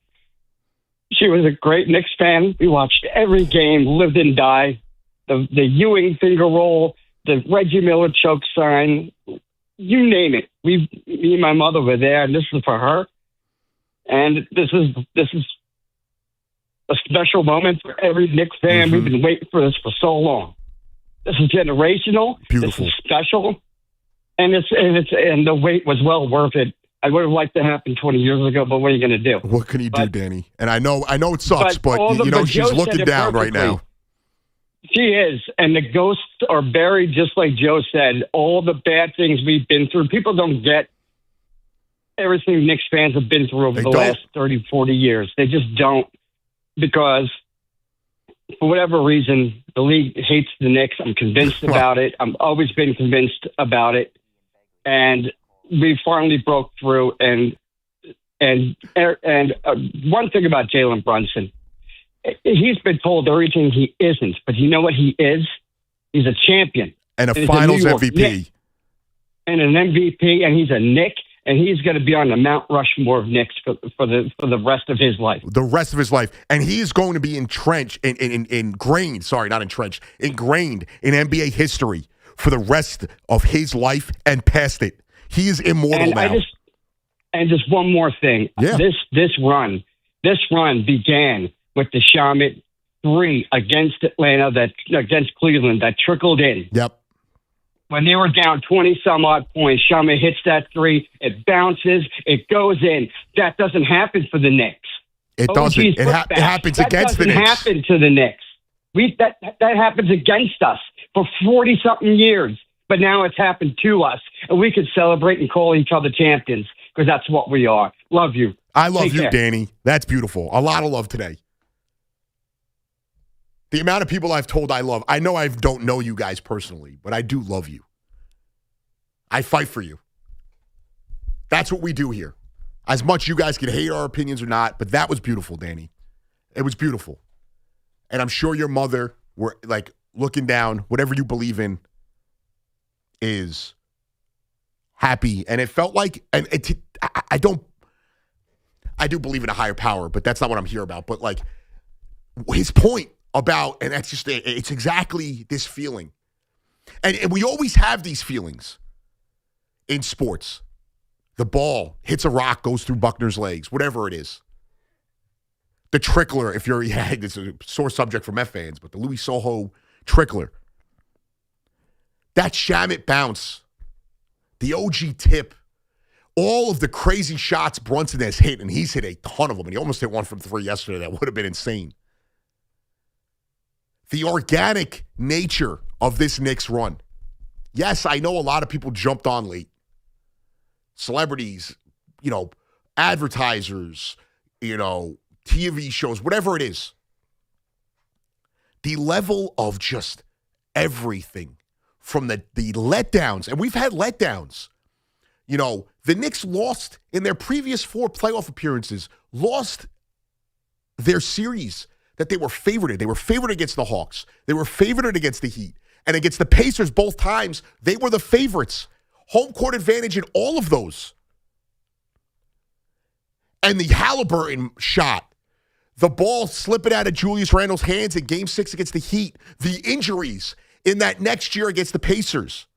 She was a great Knicks fan. We watched every game, lived and died. The Ewing finger roll, the Reggie Miller choke sign, you name it. Me and my mother were there, and this is for her. And this is a special moment for every Knicks fan. Mm-hmm. We've been waiting for this for so long. This is generational. Beautiful. This is special, and the wait was well worth it. I would have liked to happen 20 years ago, but what are you going to do? What can you do, Danny? And I know it sucks, but she's looking down right now. She is, and the ghosts are buried, just like Joe said. All the bad things we've been through. People don't get everything Knicks fans have been through over the last 30, 40 years. They just don't, because for whatever reason, the league hates the Knicks. I'm convinced about it. I've always been convinced about it. And we finally broke through. And one thing about Jalen Brunson, he's been told everything he isn't. But you know what he is? He's a champion. And a finals MVP. Knick, and an MVP, and he's a Knick. And he's going to be on the Mount Rushmore of Knicks for the rest of his life. The rest of his life. And he is going to be ingrained in NBA history for the rest of his life and past it. He is immortal now. And just one more thing. Yeah. This run began with the Shamet 3 against against Cleveland that trickled in. Yep. When they were down 20-some-odd points, Shamet hits that 3. It bounces. It goes in. That doesn't happen for the Knicks. It doesn't. It happens against the Knicks. That doesn't happen to the Knicks. That happens against us for 40-something years. But now it's happened to us. And we can celebrate and call each other champions because that's what we are. Love you. I love Take you, care. Danny. That's beautiful. A lot of love today. The amount of people I've told I love. I know I don't know you guys personally, but I do love you. I fight for you. That's what we do here. As much you guys can hate our opinions or not, but that was beautiful, Danny. It was beautiful. And I'm sure your mother, were like looking down, whatever you believe in, is happy. And it felt like, and I do believe in a higher power, but that's not what I'm here about. But like his point about, and that's just, it's exactly this feeling. And we always have these feelings in sports. The ball hits a rock, goes through Buckner's legs, whatever it is. The trickler, if you're, it's a sore subject for Met fans, but the Louis Soho trickler. That Shamet bounce, the OG tip, all of the crazy shots Brunson has hit, and he's hit a ton of them, and he almost hit one from 3 yesterday. That would have been insane. The organic nature of this Knicks run. Yes, I know a lot of people jumped on late. Celebrities, advertisers, TV shows, whatever it is. The level of just everything from the letdowns, and we've had letdowns. The Knicks lost in their previous 4 playoff appearances, lost their series that they were favored in. They were favored against the Hawks. They were favored against the Heat. And against the Pacers both times, they were the favorites. Home court advantage in all of those. And the Halliburton shot, the ball slipping out of Julius Randle's hands in Game 6 against the Heat, the injuries in that next year against the Pacers,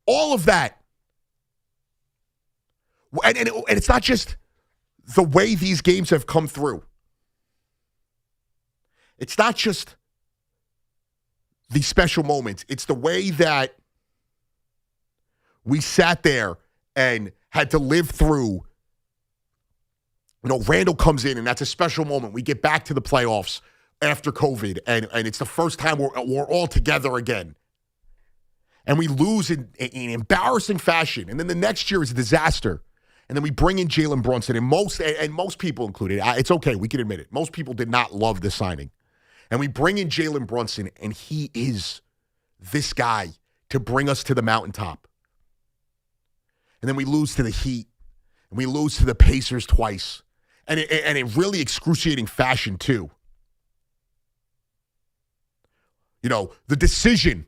all of that. And it's not just the way these games have come through. It's not just these special moments. It's the way that we sat there and had to live through. Randle comes in, and that's a special moment. We get back to the playoffs after COVID, and it's the first time we're all together again. And we lose in embarrassing fashion. And then the next year is a disaster. And then we bring in Jalen Brunson, and most people included, it's okay, we can admit it. Most people did not love this signing. And we bring in Jalen Brunson, and he is this guy to bring us to the mountaintop. And then we lose to the Heat, and we lose to the Pacers twice. And in really excruciating fashion, too. The decision.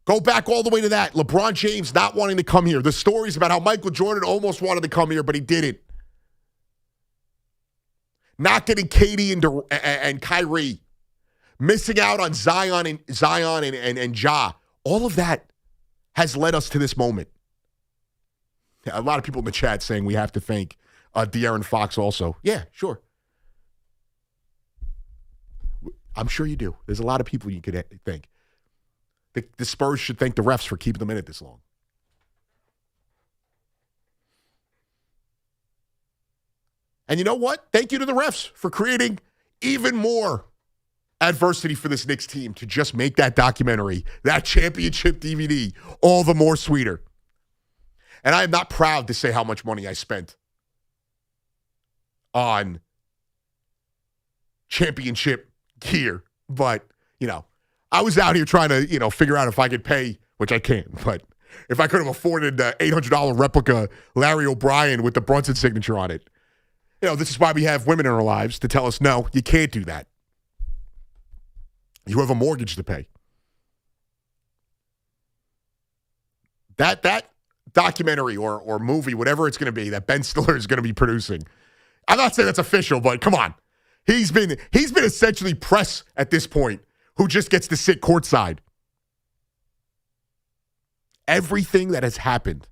Go back all the way to that. LeBron James not wanting to come here. The stories about how Michael Jordan almost wanted to come here, but he didn't. Not getting Katie and Kyrie. Missing out on Zion and Ja. All of that has led us to this moment. A lot of people in the chat saying we have to thank De'Aaron Fox also. Yeah, sure. I'm sure you do. There's a lot of people you could thank. The Spurs should thank the refs for keeping them in it this long. And you know what? Thank you to the refs for creating even more adversity for this Knicks team to just make that documentary, that championship DVD, all the more sweeter. And I am not proud to say how much money I spent on championship gear But, I was out here trying to, figure out if I could pay, which I can't, but if I could have afforded the $800 replica Larry O'Brien with the Brunson signature on it. This is why we have women in our lives to tell us, no, you can't do that. You have a mortgage to pay. That documentary or movie, whatever it's going to be, that Ben Stiller is going to be producing. I'm not saying that's official, but come on. He's been essentially press at this point who just gets to sit courtside. Everything that has happened,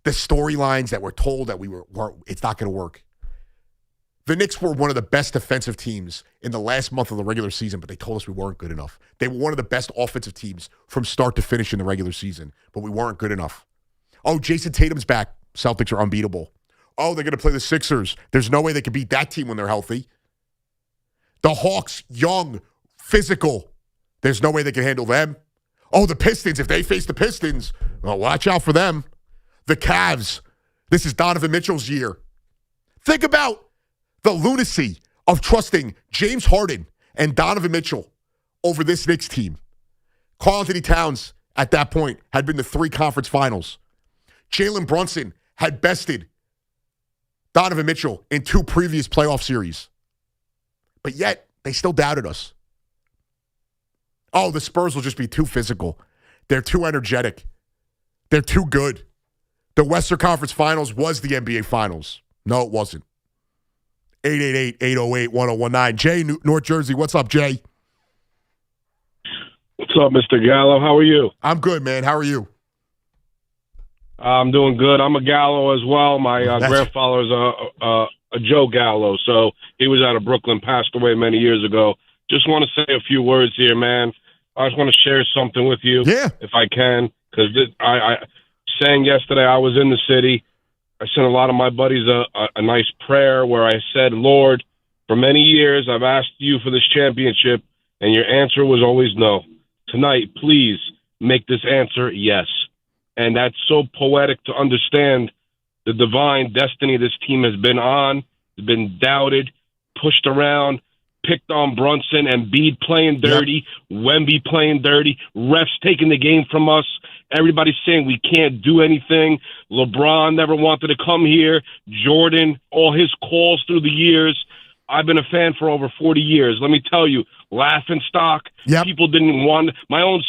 the storylines that were told that it's not going to work. The Knicks were one of the best defensive teams in the last month of the regular season, but they told us we weren't good enough. They were one of the best offensive teams from start to finish in the regular season, but we weren't good enough. Oh, Jason Tatum's back. Celtics are unbeatable. Oh, they're going to play the Sixers. There's no way they could beat that team when they're healthy. The Hawks, young, physical. There's no way they can handle them. Oh, the Pistons, if they face the Pistons, well, watch out for them. The Cavs, this is Donovan Mitchell's year. Think about the lunacy of trusting James Harden and Donovan Mitchell over this Knicks team. Karl Anthony Towns, at that point, had been to 3 conference finals. Jalen Brunson had bested Donovan Mitchell in 2 previous playoff series. But yet, they still doubted us. Oh, the Spurs will just be too physical. They're too energetic. They're too good. The Western Conference Finals was the NBA Finals. No, it wasn't. 888-808-1019. Jay, North Jersey. What's up, Jay? What's up, Mr. Gallo? How are you? I'm good, man. How are you? I'm doing good. I'm a Gallo as well. My grandfather's a Joe Gallo, so he was out of Brooklyn, passed away many years ago. Just want to say a few words here, man. I just want to share something with you, if I can, because I saying yesterday I was in the city. I sent a lot of my buddies a nice prayer where I said, Lord, for many years I've asked you for this championship, and your answer was always no. Tonight, please make this answer yes. And that's so poetic to understand the divine destiny this team has been on, been doubted, pushed around, picked on Brunson, Embiid playing dirty, Wemby playing dirty, refs taking the game from us. Everybody's saying we can't do anything. LeBron never wanted to come here. Jordan, all his calls through the years. I've been a fan for over 40 years. Let me tell you, laughing stock. People didn't want. My own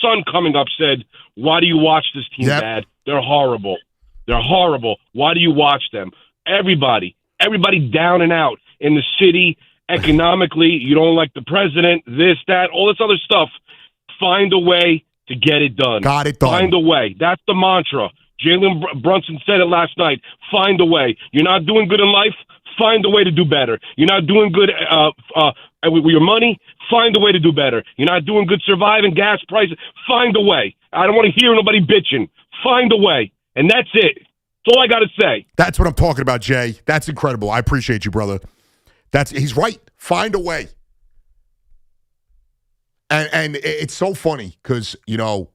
son coming up said, "Why do you watch this team, Dad? They're horrible. They're horrible. Why do you watch them?" Everybody down and out in the city. Economically, you don't like the president, this, that, all this other stuff. Find a way to get it done. Got it done. Find a way. That's the mantra. Jalen Brunson said it last night. Find a way. You're not doing good in life? Find a way to do better. You're not doing good with your money? Find a way to do better. You're not doing good surviving gas prices? Find a way. I don't want to hear nobody bitching. Find a way. And that's it. That's all I got to say. That's what I'm talking about, Jay. That's incredible. I appreciate you, brother. He's right. Find a way. And it's so funny because, you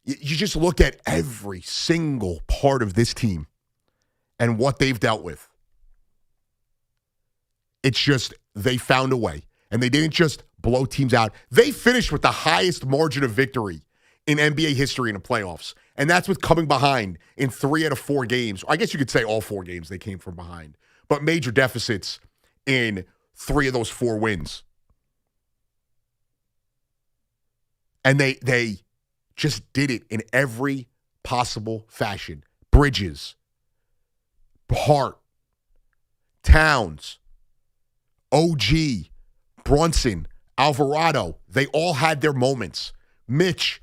just look at every single part of this team and what they've dealt with. It's just they found a way. And they didn't just blow teams out. They finished with the highest margin of victory in NBA history in the playoffs. And that's with coming behind in 3 out of 4 games. I guess you could say all 4 games they came from behind. But major deficits in 3 of those 4 wins. And they just did it in every possible fashion. Bridges, Hart, Towns, OG, Brunson, Alvarado. They all had their moments. Mitch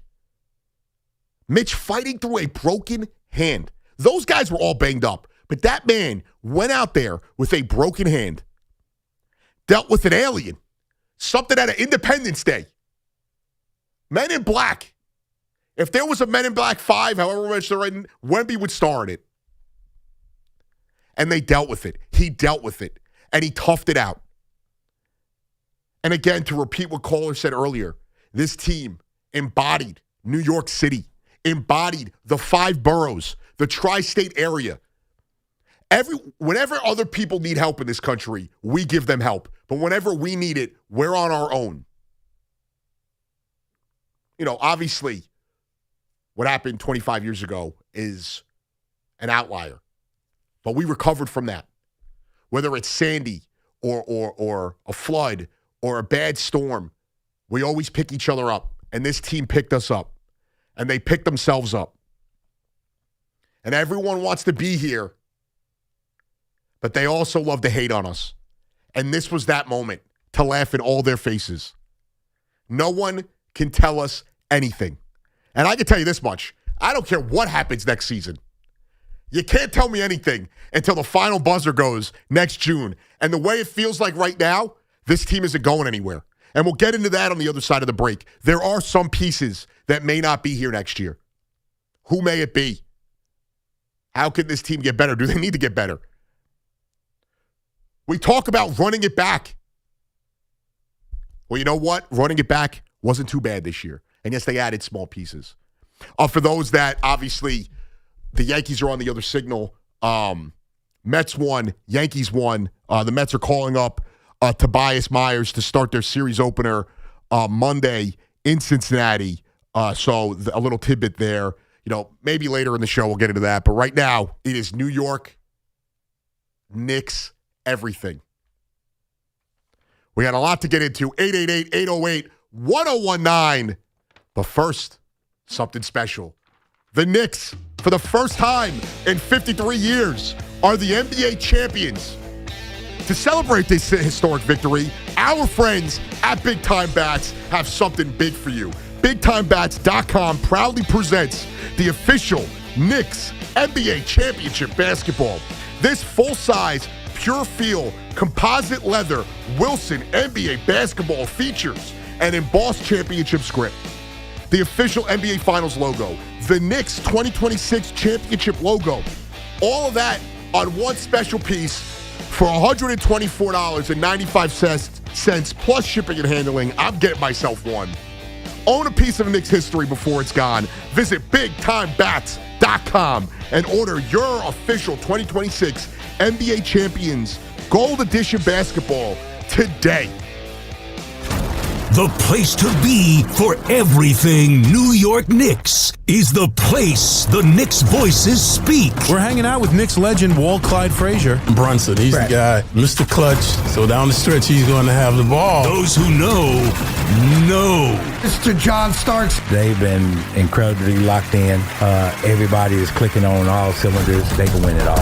fighting through a broken hand. Those guys were all banged up. But that man went out there with a broken hand, dealt with an alien, something out of Independence Day. Men in Black. If there was a Men in Black 5, however much they're in, Wemby would star in it. And they dealt with it. He dealt with it. And he toughed it out. And again, to repeat what Caller said earlier, this team embodied New York City, embodied the 5 boroughs, the tri-state area. Whenever other people need help in this country, we give them help. But whenever we need it, we're on our own. Obviously, what happened 25 years ago is an outlier. But we recovered from that. Whether it's Sandy or a flood or a bad storm, we always pick each other up. And this team picked us up. And they picked themselves up. And everyone wants to be here. But they also love to hate on us. And this was that moment to laugh in all their faces. No one can tell us anything. And I can tell you this much. I don't care what happens next season. You can't tell me anything until the final buzzer goes next June. And the way it feels like right now, this team isn't going anywhere. And we'll get into that on the other side of the break. There are some pieces that may not be here next year. Who may it be? How can this team get better? Do they need to get better? We talk about running it back. Well, you know what? Running it back wasn't too bad this year. And yes, they added small pieces. For those that obviously the Yankees are on the other signal. Mets won. Yankees won. The Mets are calling up Tobias Myers to start their series opener Monday in Cincinnati. So a little tidbit there. Maybe later in the show we'll get into that. But right now, it is New York, Knicks, everything. We got a lot to get into. 888-808-1019. But first, something special. The Knicks, for the first time in 53 years, are the NBA champions. To celebrate this historic victory, our friends at Big Time Bats have something big for you. BigTimeBats.com proudly presents the official Knicks NBA Championship basketball. This full-size, pure-feel, composite leather Wilson NBA basketball features an embossed championship script, the official NBA Finals logo, the Knicks 2026 championship logo, all of that on one special piece for $124.95 plus shipping and handling. I'm getting myself one. Own a piece of Knicks history before it's gone. Visit BigTimeBats.com and order your official 2026 NBA Champions Gold Edition basketball today. The place to be for everything New York Knicks is the place the Knicks voices speak. We're hanging out with Knicks legend Walt Clyde Frazier. Brunson, he's the guy, Mr. Clutch. So down the stretch, he's going to have the ball. Those who know. Mr. John Starks. They've been incredibly locked in. Everybody is clicking on all cylinders. They can win it all.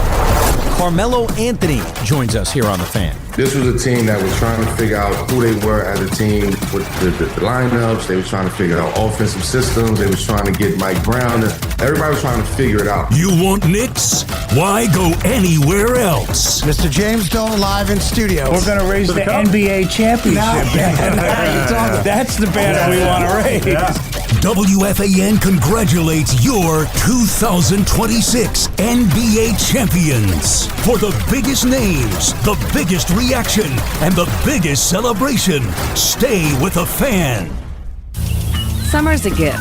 Carmelo Anthony joins us here on The Fan. This was a team that was trying to figure out who they were as a team with the lineups. They were trying to figure out offensive systems. They was trying to get Mike Brown. Everybody was trying to figure it out. You want Knicks? Why go anywhere else? Mr. James Dolan live in studio. We're going to raise the NBA championship. That's the banner we want to raise. Yeah. WFAN congratulates your 2026 NBA champions. For the biggest names, the biggest reaction, and the biggest celebration, stay with the Fan. Summer's a gift.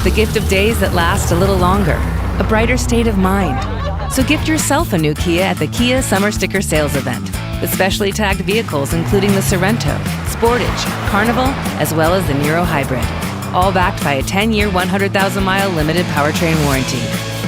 The gift of days that last a little longer. A brighter state of mind. So gift yourself a new Kia at the Kia Summer Sticker Sales Event. With specially tagged vehicles including the Sorrento, Sportage, Carnival, as well as the Niro Hybrid. All backed by a 10-year, 100,000-mile limited powertrain warranty.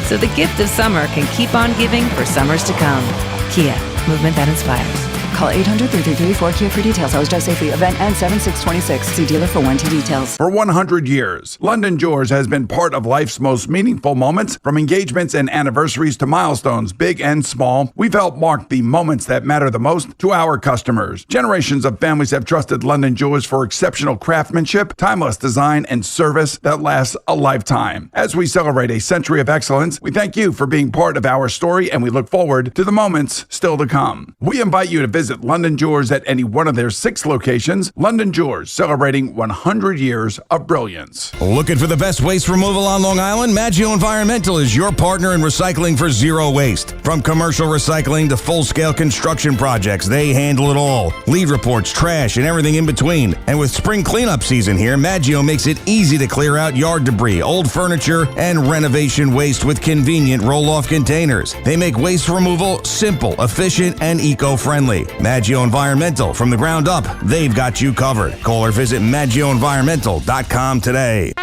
So the gift of summer can keep on giving for summers to come. Kia, movement that inspires. Call 800-333-4KIA for details. I was just safely. Event ends 7/6/26. See dealer for warranty details. For 100 years, London Jewelers has been part of life's most meaningful moments, from engagements and anniversaries to milestones, big and small. We've helped mark the moments that matter the most to our customers. Generations of families have trusted London Jewelers for exceptional craftsmanship, timeless design, and service that lasts a lifetime. As we celebrate a century of excellence, we thank you for being part of our story, and we look forward to the moments still to come. We invite you to visit Visit London Jewelers at any one of their 6 locations. London Jewelers, celebrating 100 years of brilliance. Looking for the best waste removal on Long Island? Maggio Environmental is your partner in recycling for zero waste. From commercial recycling to full-scale construction projects, they handle it all. Lead reports, trash, and everything in between. And with spring cleanup season here, Maggio makes it easy to clear out yard debris, old furniture, and renovation waste with convenient roll-off containers. They make waste removal simple, efficient, and eco-friendly. Maggio Environmental, from the ground up, they've got you covered. Call or visit MaggioEnvironmental.com today.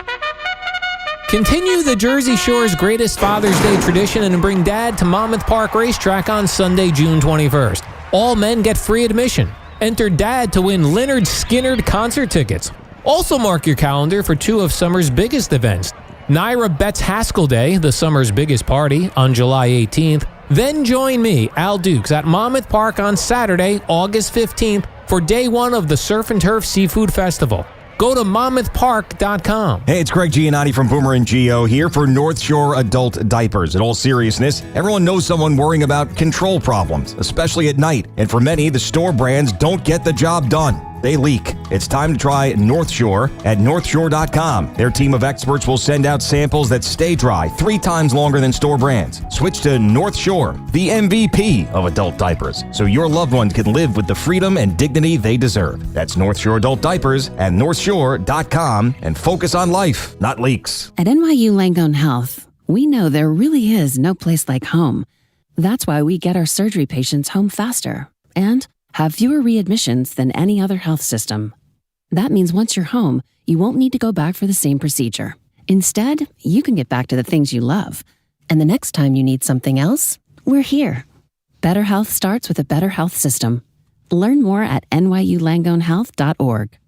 Continue the Jersey Shore's greatest Father's Day tradition and bring Dad to Monmouth Park Racetrack on Sunday, June 21st. All men get free admission. Enter Dad to win Lynyrd Skynyrd concert tickets. Also mark your calendar for 2 of summer's biggest events. Naira Betts Haskell Day, the summer's biggest party, on July 18th. Then join me, Al Dukes, at Monmouth Park on Saturday, August 15th for day 1 of the Surf and Turf Seafood Festival. Go to monmouthpark.com. Hey, it's Greg Giannotti from Boomer and Geo here for North Shore Adult Diapers. In all seriousness, everyone knows someone worrying about control problems, especially at night. And for many, the store brands don't get the job done. They leak. It's time to try North Shore at northshore.com. Their team of experts will send out samples that stay dry 3 times longer than store brands. Switch to North Shore, the MVP of adult diapers, so your loved ones can live with the freedom and dignity they deserve. That's North Shore Adult Diapers at northshore.com, and focus on life, not leaks. At NYU Langone Health, we know there really is no place like home. That's why we get our surgery patients home faster and have fewer readmissions than any other health system. That means once you're home, you won't need to go back for the same procedure. Instead, you can get back to the things you love. And the next time you need something else, we're here. Better health starts with a better health system. Learn more at nyulangonehealth.org.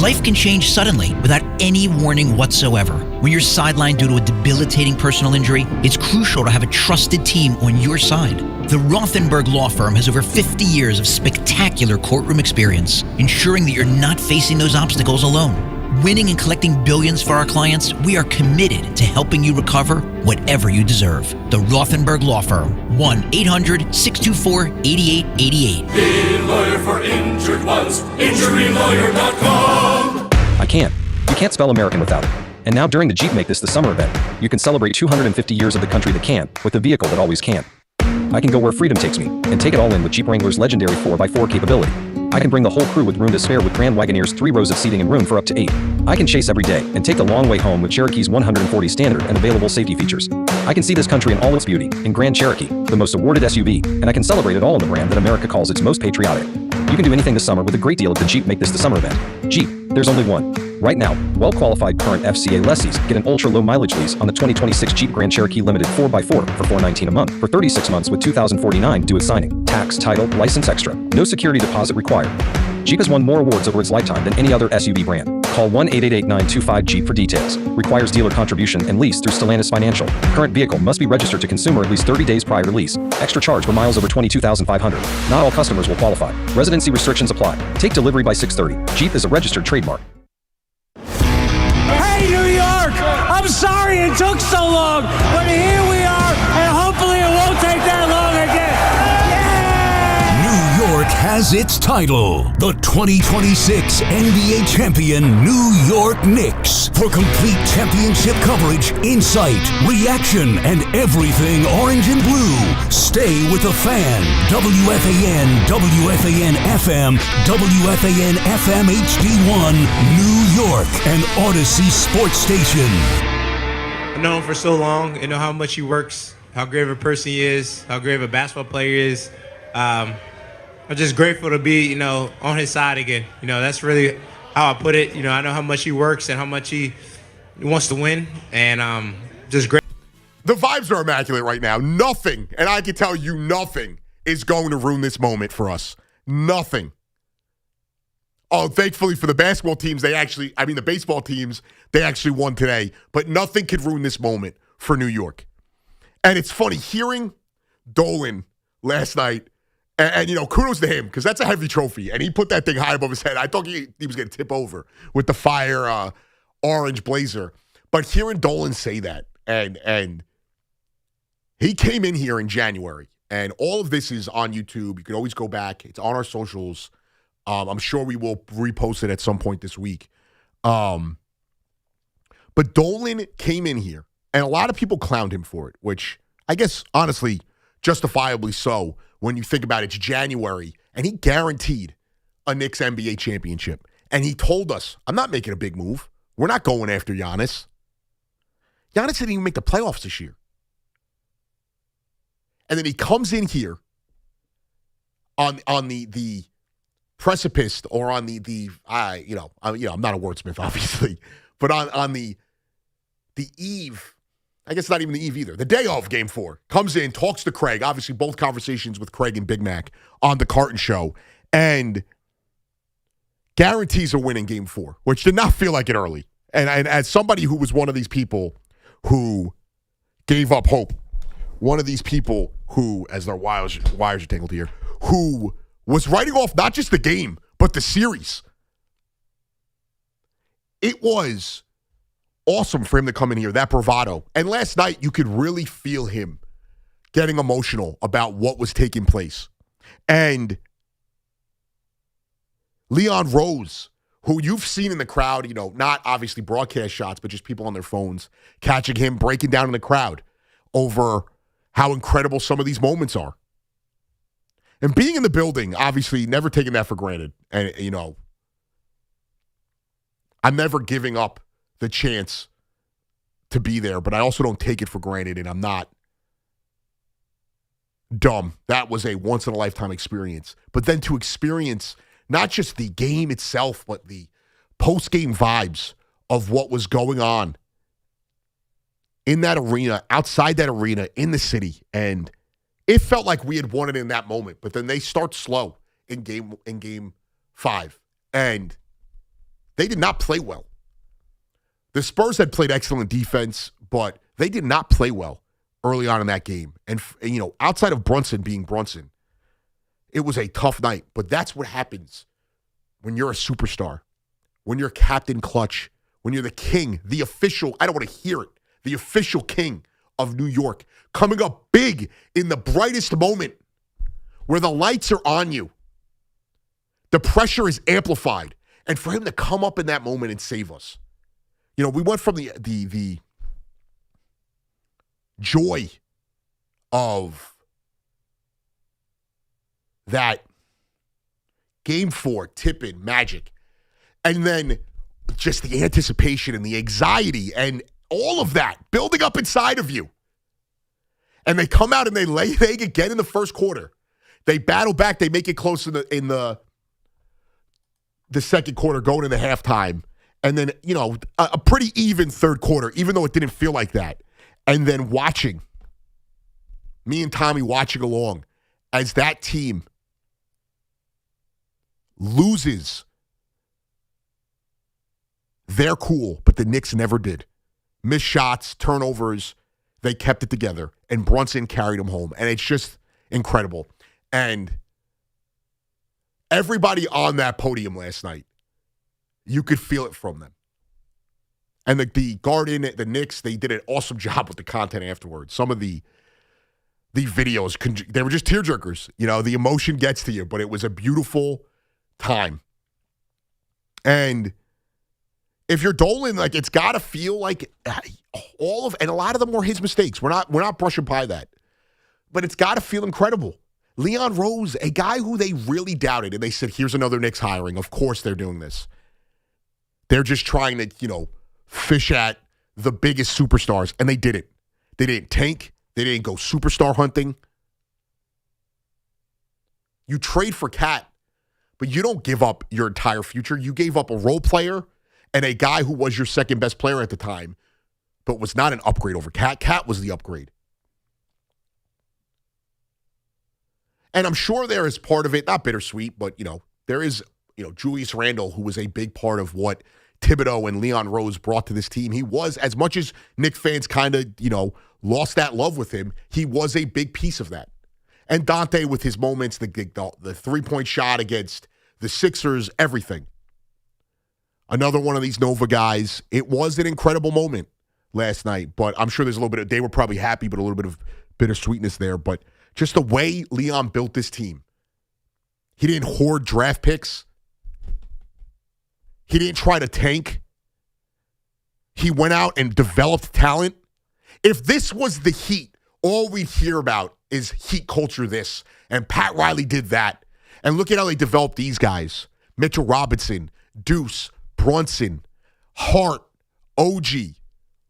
Life can change suddenly without any warning whatsoever. When you're sidelined due to a debilitating personal injury, it's crucial to have a trusted team on your side. The Rothenberg Law Firm has over 50 years of spectacular courtroom experience, ensuring that you're not facing those obstacles alone. Winning and collecting billions for our clients, we are committed to helping you recover whatever you deserve. The Rothenberg Law Firm, 1-800-624-8888. Be a lawyer for injured ones. InjuryLawyer.com. I can't. You can't spell American without it. And now during the Jeep Make This the Summer event, you can celebrate 250 years of the country that can with a vehicle that always can. I can go where freedom takes me and take it all in with Jeep Wrangler's legendary 4x4 capability. I can bring the whole crew with room to spare with Grand Wagoneer's 3 rows of seating and room for up to 8. I can chase every day and take the long way home with Cherokee's 140 standard and available safety features. I can see this country in all its beauty in Grand Cherokee, the most awarded SUV, and I can celebrate it all in the brand that America calls its most patriotic. You can do anything this summer with a great deal at the Jeep Make This the Summer event. Jeep, there's only one. Right now, well-qualified current FCA lessees get an ultra-low mileage lease on the 2026 Jeep Grand Cherokee Limited 4x4 for $419 a month for 36 months with $2,049 due at signing. Tax, title, license extra. No security deposit required. Jeep has won more awards over its lifetime than any other SUV brand. Call 1-888-925-JEEP for details. Requires dealer contribution and lease through Stellantis Financial. Current vehicle must be registered to consumer at least 30 days prior to lease. Extra charge for miles over 22,500. Not all customers will qualify. Residency restrictions apply. Take delivery by 6/30. Jeep is a registered trademark. Hey, New York! I'm sorry it took so long, but here we are, and hopefully it won't take that long again. New York has its title. The 2026 NBA champion New York Knicks. For complete championship coverage, insight, reaction, and everything orange and blue, stay with the Fan. WFAN, WFAN FM, WFAN FM HD1, New York, and Odyssey Sports Station. I've known him for so long and know how much he works, how great of a person he is, how great of a basketball player he is. I'm just grateful to be, on his side again. That's really how I put it. I know how much he works and how much he wants to win, and just great. The vibes are immaculate right now. Nothing, and I can tell you nothing, is going to ruin this moment for us. Nothing. Oh, thankfully for the basketball teams, the baseball teams, they actually won today. But nothing could ruin this moment for New York. And it's funny, hearing Dolan last night, and kudos to him, because that's a heavy trophy. And he put that thing high above his head. I thought he was going to tip over with the fire orange blazer. But hearing Dolan say that, and he came in here in January, And all of this is on YouTube. You can always go back. It's on our socials. I'm sure we will repost it at some point this week. But Dolan came in here, and a lot of people clowned him for it, which I guess, honestly, justifiably so when you think about it. It's January, and he guaranteed a Knicks NBA championship. And he told us, I'm not making a big move. We're not going after Giannis. Giannis didn't even make the playoffs this year. And then he comes in here on the precipice, or on I'm not a wordsmith, obviously, but on the eve, I guess not even the eve either, the day of Game 4, comes in, talks to Craig, obviously both conversations with Craig and Big Mac on the Carton Show, and guarantees a win in Game 4, which did not feel like it early. And as somebody who was one of these people who gave up hope, one of these people who, as their wires are tangled here, who was writing off not just the game, but the series. It was awesome for him to come in here, that bravado. And last night, you could really feel him getting emotional about what was taking place. And Leon Rose, who you've seen in the crowd, not obviously broadcast shots, but just people on their phones, catching him, breaking down in the crowd over how incredible some of these moments are. And being in the building, obviously, never taking that for granted. And, I'm never giving up the chance to be there, but I also don't take it for granted, and I'm not dumb. That was a once-in-a-lifetime experience. But then to experience not just the game itself, but the post-game vibes of what was going on in that arena, outside that arena, in the city. And it felt like we had won it in that moment. But then they start slow in game 5. And they did not play well. The Spurs had played excellent defense, but they did not play well early on in that game. And outside of Brunson being Brunson, it was a tough night. But that's what happens when you're a superstar, when you're Captain Clutch, when you're the king, the official, I don't want to hear it, the official king of New York, coming up big in the brightest moment where the lights are on you. The pressure is amplified. And for him to come up in that moment and save us. We went from the joy of that Game 4, tip-in, magic, and then just the anticipation and the anxiety and all of that building up inside of you. And they come out and they lay an egg again in the first quarter. They battle back. They make it close in the second quarter, going into halftime. And then, a pretty even third quarter, even though it didn't feel like that. And then watching, me and Tommy watching along as that team loses their cool, but the Knicks never did. Missed shots, turnovers, they kept it together. And Brunson carried them home. And it's just incredible. And everybody on that podium last night, you could feel it from them. And the Garden, the Knicks, they did an awesome job with the content afterwards. Some of the videos, they were just tearjerkers. The emotion gets to you, but it was a beautiful time. And if you're Dolan, it's got to feel like and a lot of them were his mistakes. We're not brushing by that. But it's got to feel incredible. Leon Rose, a guy who they really doubted, and they said, here's another Knicks hiring. Of course they're doing this. They're just trying to, fish at the biggest superstars, and they did it. They didn't tank. They didn't go superstar hunting. You trade for Cat, but you don't give up your entire future. You gave up a role player and a guy who was your second best player at the time, but was not an upgrade over Cat. Cat was the upgrade. And I'm sure there is part of it, not bittersweet, but, there is, Julius Randle, who was a big part of what Thibodeau and Leon Rose brought to this team. He was, as much as Knicks fans kind of, lost that love with him, he was a big piece of that. And Dante with his moments, the three-point shot against the Sixers, everything. Another one of these Nova guys. It was an incredible moment last night, but I'm sure there's a little bit of, they were probably happy, but a little bit of bittersweetness there. But Just the way Leon built this team. He didn't hoard draft picks. He didn't try to tank. He went out and developed talent. If this was the Heat, all we hear about is Heat culture this, and Pat Riley did that. And look at how they developed these guys. Mitchell Robinson, Deuce, Brunson, Hart, OG.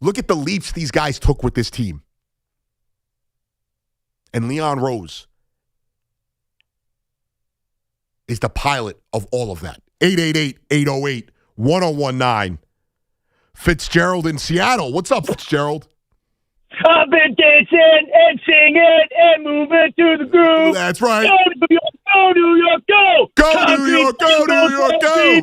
Look at the leaps these guys took with this team. And Leon Rose is the pilot of all of that. 888-808-1019. Fitzgerald in Seattle. What's up, Fitzgerald? I've been dancing and singing and moving to the groove. That's right. Go New York, go New York, go! Go New York, go New York, go!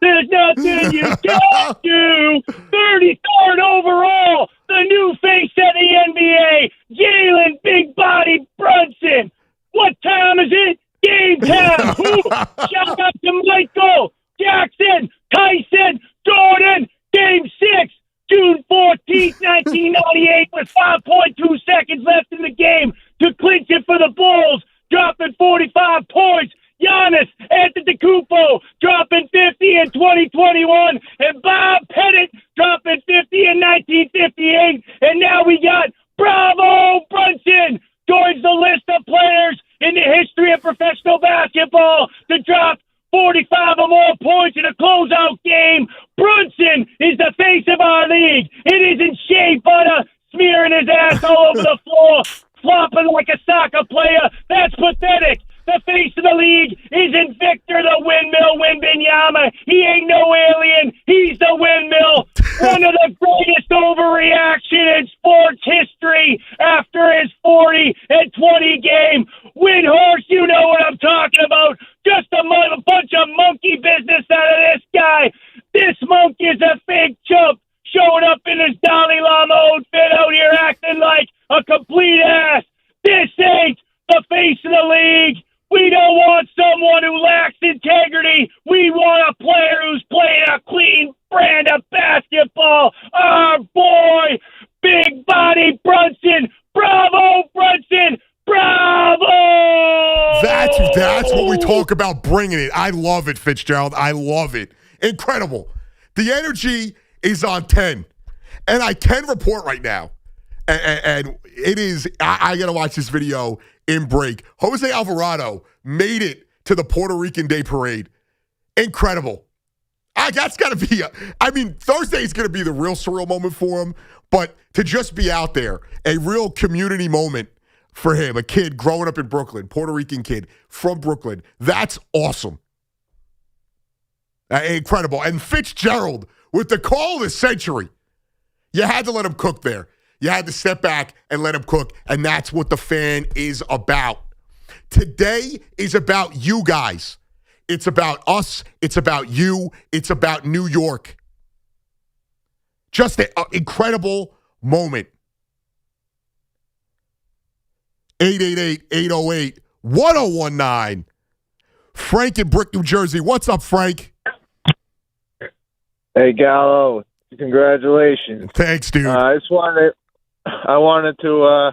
There's nothing you can't do. 33rd overall, the new face of the NBA, Jalen Big Body Brunson. What time is it? Game time. Shout out to Michael, Jackson, Tyson, Jordan. Game 6, June 14th, 1998, with 5.2 seconds left in the game to clinch it for the Bulls, dropping 45 points. Giannis Antetokounmpo dropping 50 in 2021, and Bob Pettit dropping 50 in 1958. And now we got Bravo Brunson joins the list of players in the history of professional basketball to drop 45 or more points in a closeout game. Brunson is the face of our league. It isn't Shea Butter smearing his ass all over the floor, flopping like a soccer player. That's pathetic. The face of the league isn't Victor the Windmill Wembanyama. He ain't no alien. He's the windmill. One of the greatest overreaction in sports history after his 40 and 20 game. Windhorse, you know what I'm talking about. Just a bunch of monkey business out of this guy. This monkey is a fake chump showing up in his Dalai Lama outfit out here acting like a complete ass. This ain't the face of the league. We don't want someone who lacks integrity. We want a player who's playing a clean brand of basketball. Our boy, Big Body Brunson. Bravo, Brunson. Bravo! That's what we talk about, bringing it. I love it, Fitzgerald. I love it. Incredible. The energy is on 10. And I can report right now, and it is, I got to watch this video in break. Jose Alvarado made it to the Puerto Rican Day Parade. Incredible. That's got to be, Thursday is going to be the real surreal moment for him, but to just be out there, a real community moment for him, a kid growing up in Brooklyn, Puerto Rican kid from Brooklyn, that's awesome. Incredible. And Fitzgerald with the call of the century. You had to let him cook there. You had to step back and let him cook, and that's what the fan is about. Today is about you guys. It's about us. It's about you. It's about New York. Just an incredible moment. 888-808-1019. Frank in Brick, New Jersey. What's up, Frank? Hey, Gallo. Congratulations. Thanks, dude. I wanted to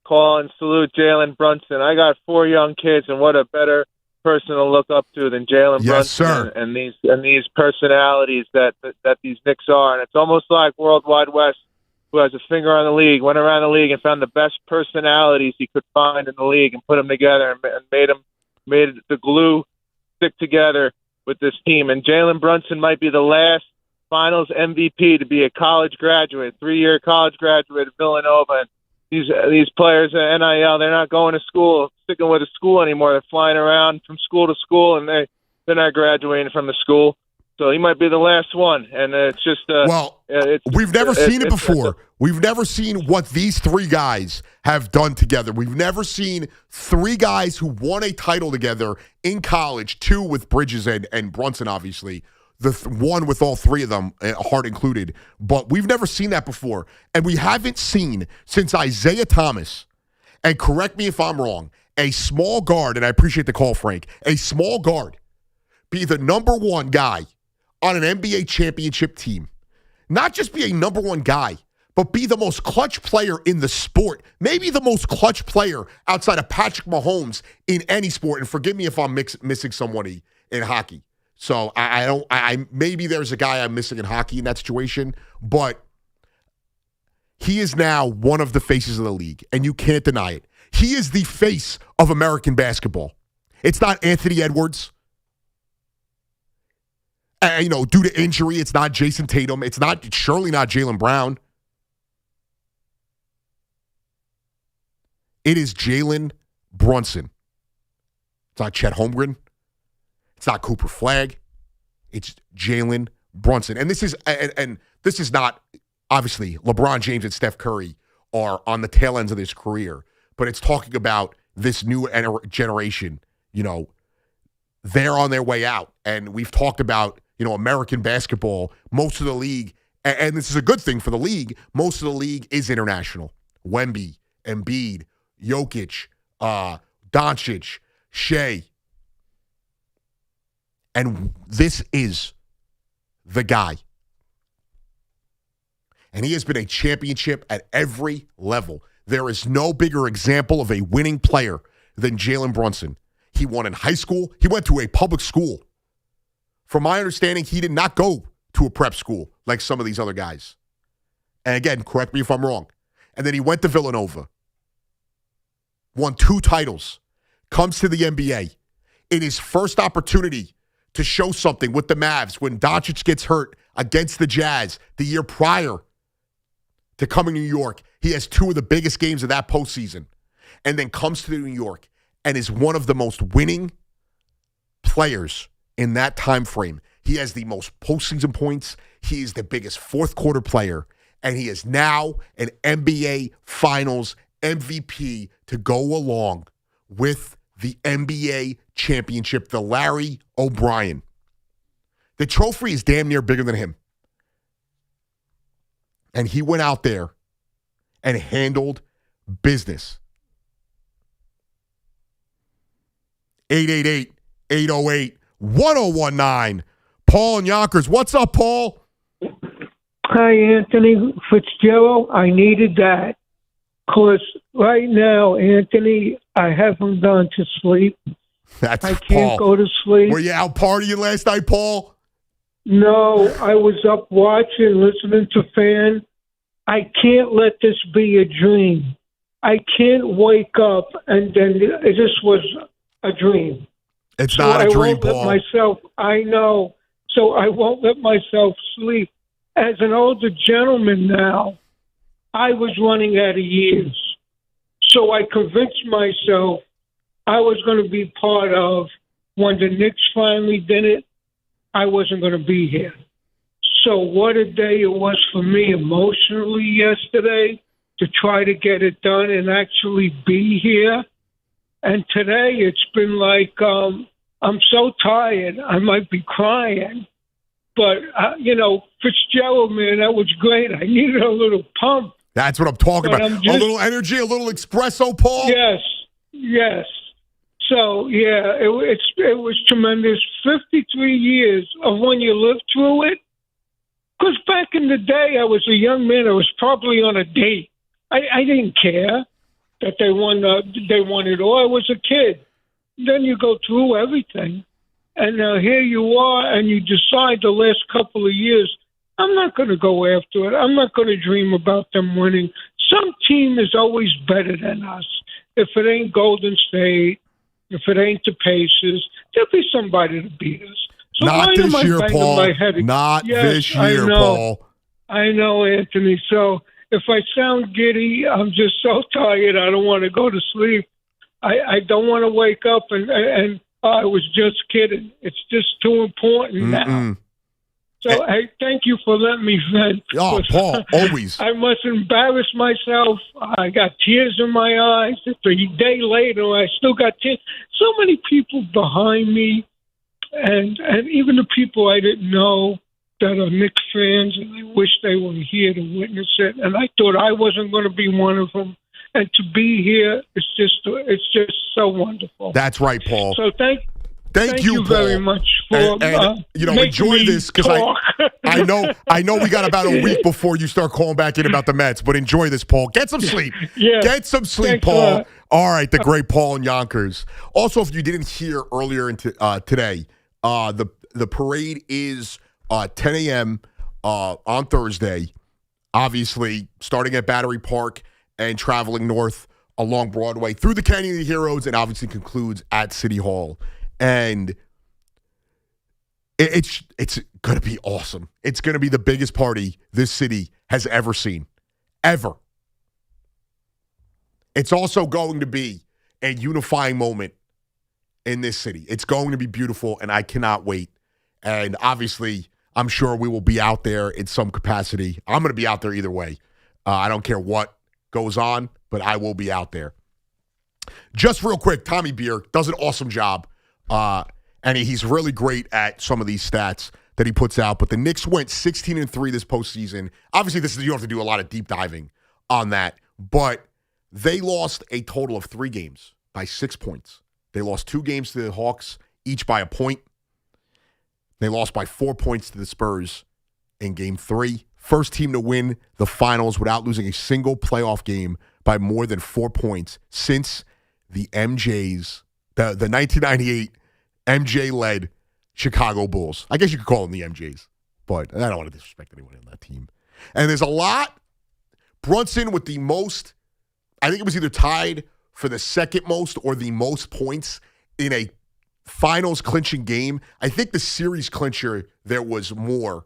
call and salute Jalen Brunson. I got 4 young kids, and what a better person to look up to than Jalen Brunson sir. and these personalities that these Knicks are. And it's almost like World Wide West, who has a finger on the league, went around the league and found the best personalities he could find in the league and put them together and made the glue stick together with this team. And Jalen Brunson might be the last Finals MVP to be a college graduate, 3-year college graduate at Villanova. And these players at NIL, they're not going to school, sticking with a school anymore. They're flying around from school to school, and they're not graduating from the school. So he might be the last one. And it's just we've never seen it before. We've never seen what these 3 guys have done together. We've never seen 3 guys who won a title together in college, 2 with Bridges and Brunson, obviously. The one with all 3 of them, Hart included. But we've never seen that before. And we haven't seen since Isaiah Thomas, and correct me if I'm wrong, a small guard, and I appreciate the call, Frank, a small guard be the number 1 guy on an NBA championship team. Not just be a number 1 guy, but be the most clutch player in the sport. Maybe the most clutch player outside of Patrick Mahomes in any sport. And forgive me if I'm missing somebody in hockey. So I maybe there's a guy I'm missing in hockey in that situation, but he is now one of the faces of the league, and you can't deny it. He is the face of American basketball. It's not Anthony Edwards. Due to injury, it's not Jason Tatum. It's surely not Jalen Brown. It is Jalen Brunson. It's not Chet Holmgren. It's not Cooper Flagg. It's Jalen Brunson. And this is not, obviously, LeBron James and Steph Curry are on the tail ends of this career, but it's talking about this new generation. They're on their way out. And we've talked about, American basketball, most of the league, and this is a good thing for the league, most of the league is international. Wemby, Embiid, Jokic, Doncic, Shea. And this is the guy. And he has been a championship at every level. There is no bigger example of a winning player than Jalen Brunson. He won in high school. He went to a public school. From my understanding, he did not go to a prep school like some of these other guys. And again, correct me if I'm wrong. And then he went to Villanova. Won 2 titles. Comes to the NBA. In his first opportunity to show something with the Mavs when Doncic gets hurt against the Jazz the year prior to coming to New York. He has 2 of the biggest games of that postseason. And then comes to New York and is one of the most winning players in that time frame. He has the most postseason points. He is the biggest fourth quarter player. And he is now an NBA Finals MVP to go along with the NBA championship, the Larry O'Brien. The trophy is damn near bigger than him. And he went out there and handled business. 888-808-1019. Paul and Yonkers. What's up, Paul? Hi, Anthony Fitzgerald. I needed that. Because right now, Anthony, I haven't gone to sleep. I can't go to sleep. Were you out partying last night, Paul? No, I was up watching, listening to Fan. I can't let this be a dream. I can't wake up and then this was a dream. It's not a dream, Paul. I know. So I won't let myself sleep. As an older gentleman now, I was running out of years. So I convinced myself I was going to be part of when the Knicks finally did it. I wasn't going to be here. So what a day it was for me emotionally yesterday to try to get it done and actually be here. And today it's been like, I'm so tired. I might be crying. But, Fitzgerald, man, that was great. I needed a little pump. That's what I'm talking about. A little energy, a little espresso, Paul? Yes. So, yeah, it was tremendous. 53 years of when you lived through it. Because back in the day, I was a young man. I was probably on a date. I didn't care that they won it all. I was a kid. Then you go through everything. And now here you are, and you decide the last couple of years, I'm not going to go after it. I'm not going to dream about them winning. Some team is always better than us. If it ain't Golden State, if it ain't the Pacers, there'll be somebody to beat us. So not this year, Paul. Not this year, Paul. I know, Anthony. So if I sound giddy, I'm just so tired. I don't want to go to sleep. I don't want to wake up and I was just kidding. It's just too important now. So, hey, thank you for letting me vent. Oh, Paul, always. I must embarrass myself. I got tears in my eyes. It's a day later. I still got tears. So many people behind me, and even the people I didn't know that are Knicks fans, and I wish they were here to witness it. And I thought I wasn't going to be one of them. And to be here, it's just so wonderful. That's right, Paul. So Thank you, Paul. very much for enjoy this because I know we got about a week before you start calling back in about the Mets, but enjoy this, Paul. Get some sleep. Get some sleep, Paul. All right, the great Paul in Yonkers. Also, if you didn't hear earlier today, the parade is 10 a.m. On Thursday. Obviously, starting at Battery Park and traveling north along Broadway through the Canyon of the Heroes, and obviously concludes at City Hall. And it's going to be awesome. It's going to be the biggest party this city has ever seen. Ever. It's also going to be a unifying moment in this city. It's going to be beautiful, and I cannot wait. And obviously, I'm sure we will be out there in some capacity. I'm going to be out there either way. I don't care what goes on, but I will be out there. Just real quick, Tommy Beer does an awesome job. And he's really great at some of these stats that he puts out. But the Knicks went 16-3 this postseason. Obviously, you don't have to do a lot of deep diving on that. But they lost a total of 3 games by 6 points. They lost 2 games to the Hawks, each by a point. They lost by 4 points to the Spurs in Game 3. First team to win the finals without losing a single playoff game by more than 4 points since the MJs, the 1998 MJ-led Chicago Bulls. I guess you could call them the MJs, but I don't want to disrespect anyone in that team. And there's a lot. Brunson with the most, I think it was either tied for the second most or the most points in a finals clinching game. I think the series clincher, there was more.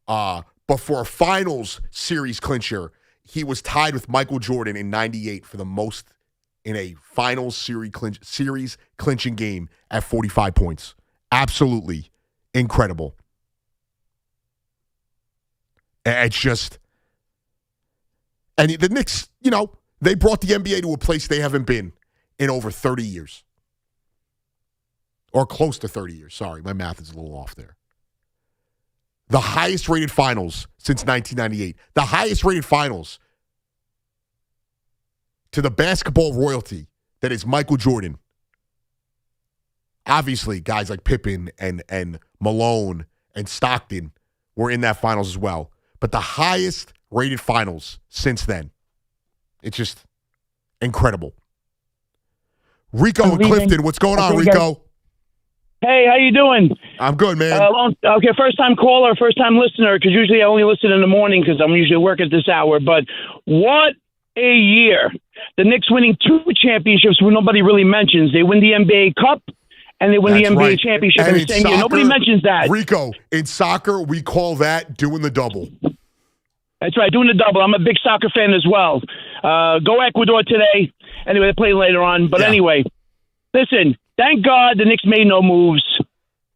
But for a finals series clincher, he was tied with Michael Jordan in 98 for the most in a finals series clinching game at 45 points. Absolutely incredible. It's just, and the Knicks, they brought the NBA to a place they haven't been in over 30 years. Or close to 30 years. Sorry, my math is a little off there. The highest rated finals since 1998. The highest rated finals to the basketball royalty that is Michael Jordan. Obviously, guys like Pippen and Malone and Stockton were in that finals as well. But the highest rated finals since then. It's just incredible. Rico and Clifton, what's going on, Rico? Hey, how you doing? I'm good, man. Okay, first-time caller, first-time listener, because usually I only listen in the morning because I'm usually working at this hour. But what a year. The Knicks winning 2 championships where nobody really mentions. They win the NBA Cup, and they win the NBA championship in the same year. Nobody mentions that. Rico, in soccer, we call that doing the double. That's right, doing the double. I'm a big soccer fan as well. Go Ecuador today. Anyway, they play later on. But anyway, listen, thank God the Knicks made no moves.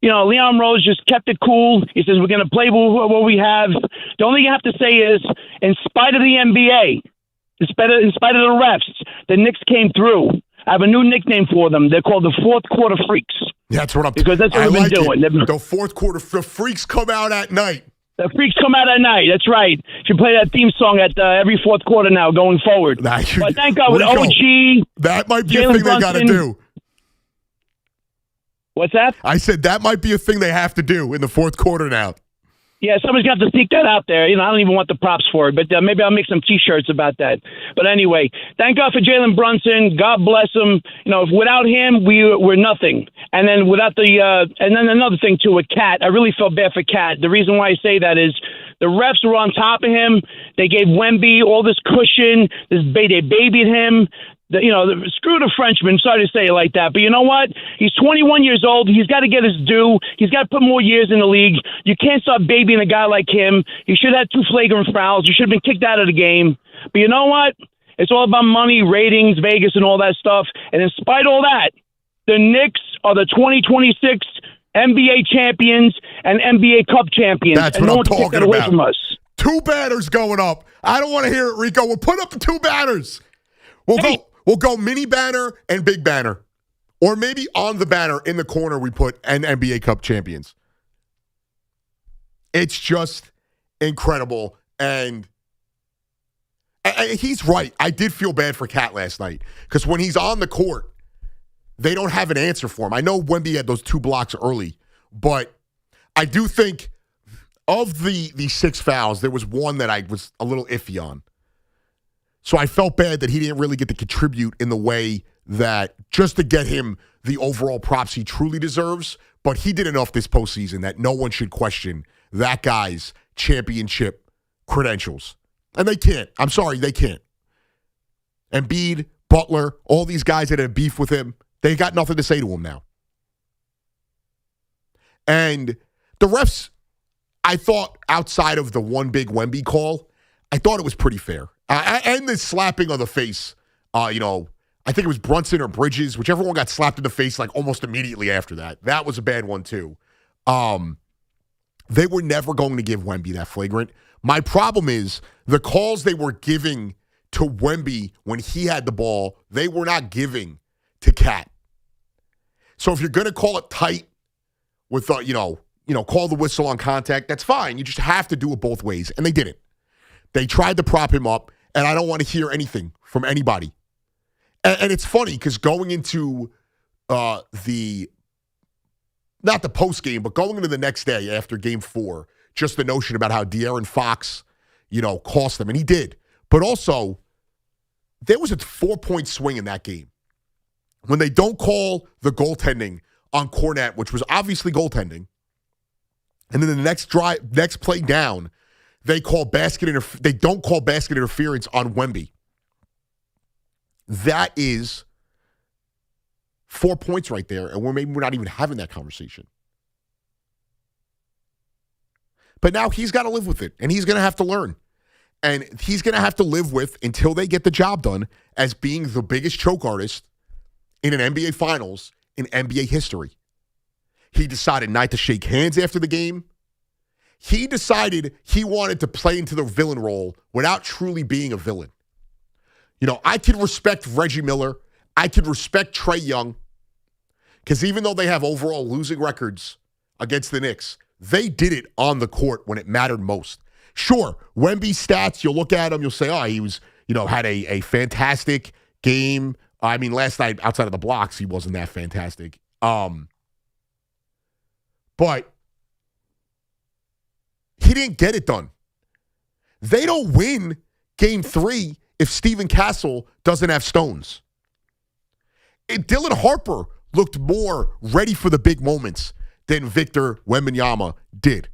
Leon Rose just kept it cool. He says, we're going to play what we have. The only thing you have to say is, in spite of the NBA, in spite of the refs, the Knicks came through. I have a new nickname for them. They're called the fourth quarter freaks. That's what I'm because that's what they've been doing. The fourth quarter, the freaks come out at night. The freaks come out at night. That's right. Should play that theme song at every fourth quarter now going forward. But thank God with Rico, OG. That might be Jalen a thing they got to do. What's that? I said that might be a thing they have to do in the fourth quarter now. Yeah, somebody's got to sneak that out there. I don't even want the props for it, but maybe I'll make some T-shirts about that. But anyway, thank God for Jalen Brunson. God bless him. Without him, we're nothing. And then and then another thing too with Cat. I really felt bad for Cat. The reason why I say that is the refs were on top of him. They gave Wemby all this cushion. They babied him. Screw the Frenchman. Sorry to say it like that. But you know what? He's 21 years old. He's got to get his due. He's got to put more years in the league. You can't start babying a guy like him. He should have had 2 flagrant fouls. You should have been kicked out of the game. But you know what? It's all about money, ratings, Vegas, and all that stuff. And in spite of all that, the Knicks are the 2026 NBA champions and NBA Cup champions. That's and what no I'm talking away about. From us. 2 banners going up. I don't want to hear it, Rico. We'll put up the 2 banners. We'll go mini banner and big banner. Or maybe on the banner in the corner we put an NBA Cup champions. It's just incredible. And he's right. I did feel bad for Cat last night. Because when he's on the court, they don't have an answer for him. I know Wemby had those 2 blocks early, but I do think of the 6 fouls, there was one that I was a little iffy on. So I felt bad that he didn't really get to contribute in the way that just to get him the overall props he truly deserves. But he did enough this postseason that no one should question that guy's championship credentials. And they can't. I'm sorry, they can't. Embiid, Butler, all these guys that had beef with him, they got nothing to say to him now. And the refs, I thought outside of the one big Wemby call, I thought it was pretty fair. And the slapping on the face, I think it was Brunson or Bridges, whichever one got slapped in the face like almost immediately after that. That was a bad one too. They were never going to give Wemby that flagrant. My problem is the calls they were giving to Wemby when he had the ball, they were not giving to Cat. So if you're going to call it tight with, call the whistle on contact, that's fine. You just have to do it both ways. And they didn't. They tried to prop him up, and I don't want to hear anything from anybody. And it's funny because going into not the post game, but going into the next day after game 4, just the notion about how De'Aaron Fox, cost them, and he did. But also, there was a 4-point swing in that game. When they don't call the goaltending on Cornette, which was obviously goaltending, and then the next play down, they don't call basket interference on Wemby. That is 4 points right there, and maybe we're not even having that conversation. But now he's got to live with it, and he's going to have to learn. And he's going to have to live with, until they get the job done, as being the biggest choke artist in an NBA Finals in NBA history. He decided not to shake hands after the game. He decided he wanted to play into the villain role without truly being a villain. I could respect Reggie Miller. I could respect Trae Young. Because even though they have overall losing records against the Knicks, they did it on the court when it mattered most. Sure, Wemby's stats, you'll look at him, you'll say, he was, had a fantastic game. I mean, last night, outside of the blocks, he wasn't that fantastic. But he didn't get it done. They don't win game 3 if Stephen Castle doesn't have stones. Dylan Harper looked more ready for the big moments than Victor Wembanyama did.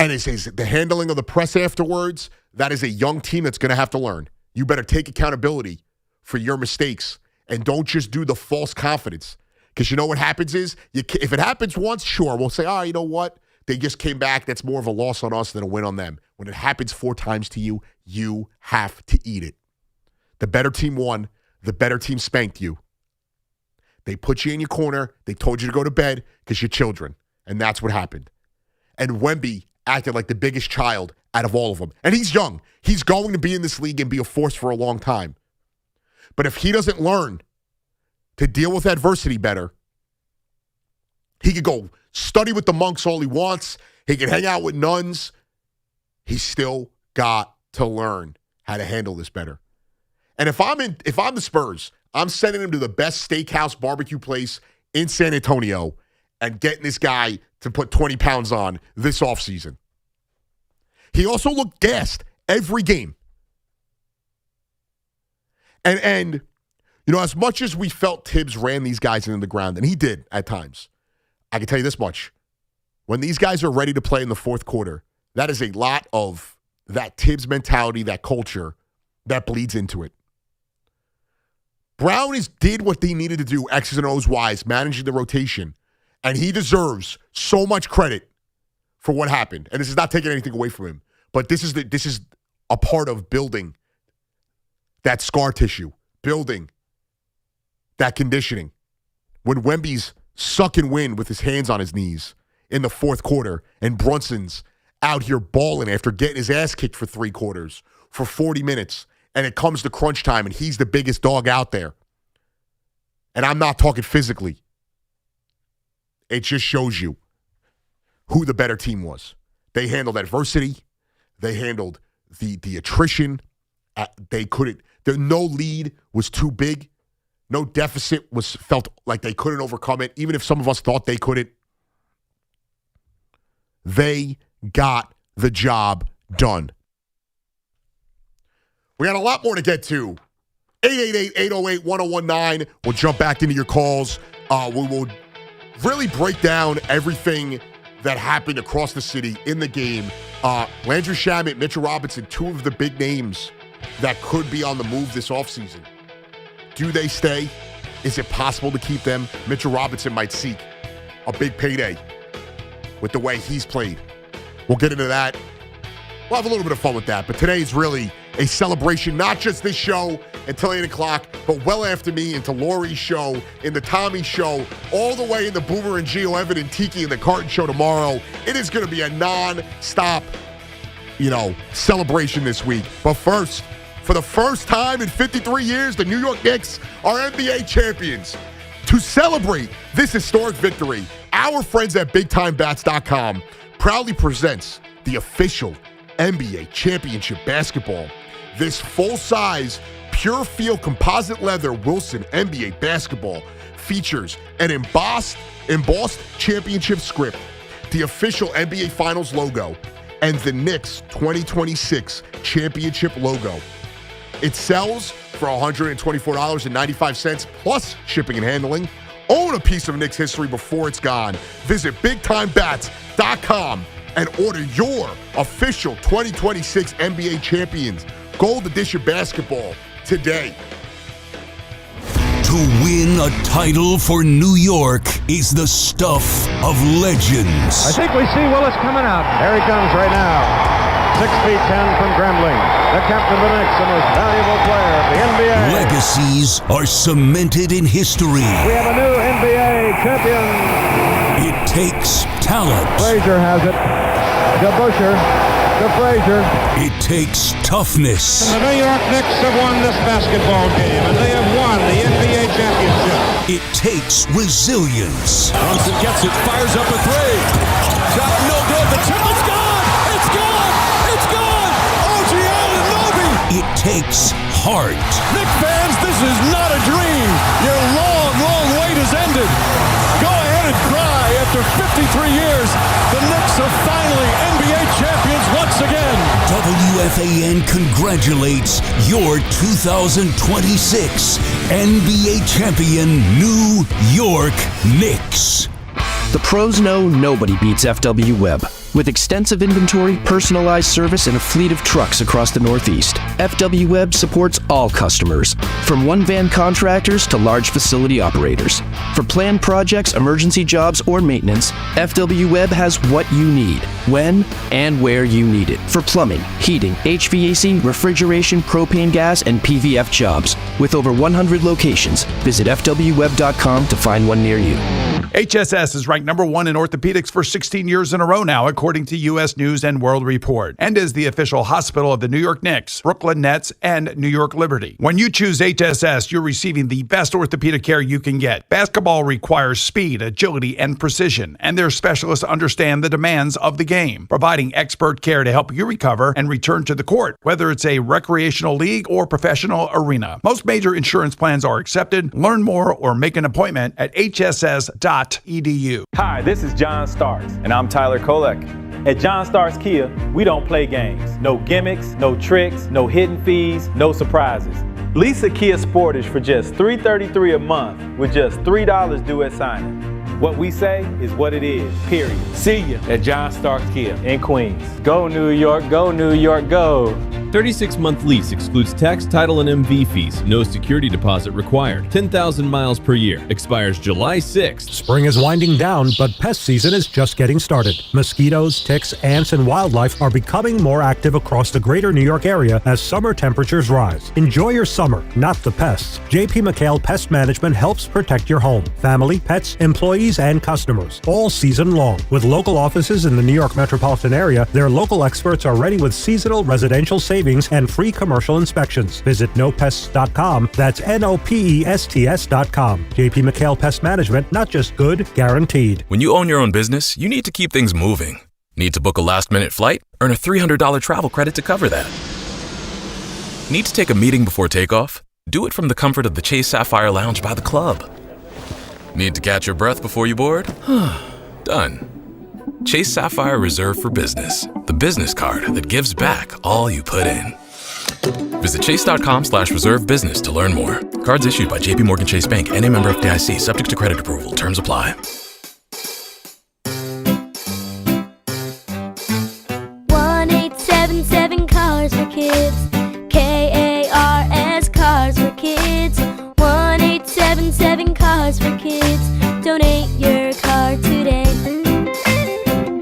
And the handling of the press afterwards, that is a young team that's going to have to learn. You better take accountability for your mistakes and don't just do the false confidence. Because you know what happens is, if it happens once, sure, we'll say, you know what? They just came back. That's more of a loss on us than a win on them. When it happens 4 times to you, you have to eat it. The better team won. The better team spanked you. They put you in your corner. They told you to go to bed because you're children. And that's what happened. And Wemby acted like the biggest child out of all of them. And he's young. He's going to be in this league and be a force for a long time. But if he doesn't learn to deal with adversity better, he could go study with the monks all he wants. He can hang out with nuns. He's still got to learn how to handle this better. And if I'm the Spurs, I'm sending him to the best steakhouse barbecue place in San Antonio and getting this guy to put 20 pounds on this offseason. He also looked gassed every game. And as much as we felt Tibbs ran these guys into the ground, and he did at times, I can tell you this much. When these guys are ready to play in the fourth quarter, that is a lot of that Tibbs mentality, that culture, that bleeds into it. Brown did what they needed to do, X's and O's wise, managing the rotation, and he deserves so much credit for what happened. And this is not taking anything away from him, but this is a part of building that scar tissue, building that conditioning. When Wemby's sucking wind with his hands on his knees in the fourth quarter, and Brunson's out here balling after getting his ass kicked for 3 quarters for 40 minutes, and it comes to crunch time, and he's the biggest dog out there. And I'm not talking physically. It just shows you who the better team was. They handled adversity. They handled the attrition. No lead was too big No deficit was felt like they couldn't overcome it, even if some of us thought they couldn't. They got the job done. We got a lot more to get to. 888-808-1019. We'll jump back into your calls. We will really break down everything that happened across the city in the game. Landry Shamet, Mitchell Robinson, two of the big names that could be on the move this offseason. Do they stay? Is it possible to keep them? Mitchell Robinson might seek a big payday with the way he's played. We'll get into that. We'll have a little bit of fun with that. But today is really a celebration, not just this show until 8 o'clock, but well after me into Lori's show, in the Tommy show, all the way in the Boomer and Gio, Evan and Tiki and the Carton show tomorrow. It is going to be a non-stop, celebration this week. But first, for the first time in 53 years, the New York Knicks are NBA champions. To celebrate this historic victory, our friends at BigTimeBats.com proudly presents the official NBA championship basketball. This full-size, pure feel composite leather Wilson NBA basketball features an embossed championship script, the official NBA Finals logo, and the Knicks 2026 championship logo. It sells for $124.95 plus shipping and handling. Own a piece of Knicks history before it's gone. Visit BigTimeBats.com and order your official 2026 NBA Champions Gold Edition basketball today. To win a title for New York is the stuff of legends. I think we see Willis coming out. There he comes right now. 6'10" from Grambling. The captain of the Knicks, the most valuable player of the NBA. Legacies are cemented in history. We have a new NBA champion. It takes talent. Frazier has it. To Busher. To Frazier. It takes toughness. And the New York Knicks have won this basketball game, and they have won the NBA championship. It takes resilience. Brunson gets it, fires up a three. Shot no good. The triple's gone. It's gone. It's gone. OG Anunoby. It takes heart. Knicks fans, this is not a dream. Your long, long wait has ended. Go ahead and cry. After 53 years, the Knicks are finally NBA champions once again. WFAN congratulates your 2026 NBA champion New York Knicks. The pros know nobody beats FW Web. With extensive inventory, personalized service, and a fleet of trucks across the Northeast, FW Web supports all customers, from one-van contractors to large facility operators. For planned projects, emergency jobs, or maintenance, FW Web has what you need, when and where you need it. For plumbing, heating, HVAC, refrigeration, propane gas, and PVF jobs. With over 100 locations, visit FWWeb.com to find one near you. HSS is ranked number 1 in orthopedics for 16 years in a row now, according to U.S. News and World Report, and is the official hospital of the New York Knicks, Brooklyn Nets, and New York Liberty. When you choose HSS, you're receiving the best orthopedic care you can get. Basketball requires speed, agility, and precision, and their specialists understand the demands of the game, providing expert care to help you recover and return to the court, whether it's a recreational league or professional arena. Most major insurance plans are accepted. Learn more or make an appointment at hss.edu. Hi, this is John Starks, and I'm Tyler Kolek. At John Starks Kia, we don't play games. No gimmicks, no tricks, no hidden fees, no surprises. Lease a Kia Sportage for just $333 a month with just $3 due at signing. What we say is what it is, period. See you at John Starks Kia in Queens. Go New York, go New York, go. 36-month lease excludes tax, title, and MV fees. No security deposit required. 10,000 miles per year. Expires July 6th. Spring is winding down, but pest season is just getting started. Mosquitoes, ticks, ants, and wildlife are becoming more active across the greater New York area as summer temperatures rise. Enjoy your summer, not the pests. J.P. McHale Pest Management helps protect your home, family, pets, employees, and customers all season long. With local offices in the New York metropolitan area, their local experts are ready with seasonal residential savings and free commercial inspections. Visit nopests.com. That's NOPESTS.com. J.P. McHale Pest Management, not just good, guaranteed. When you own your own business, you need to keep things moving. Need to book a last-minute flight? Earn a $300 travel credit to cover that. Need to take a meeting before takeoff? Do it from the comfort of the Chase Sapphire Lounge by the club. Need to catch your breath before you board? Done. Chase Sapphire Reserved for Business, the business card that gives back all you put in. Visit chase.com/reserve business to learn more. Cards issued by JPMorgan Chase Bank, N.A. member FDIC, subject to credit approval. Terms apply. 1-877 Cars for Kids. KARS Cars for Kids. 1-877 Cars for Kids. Donate your car today.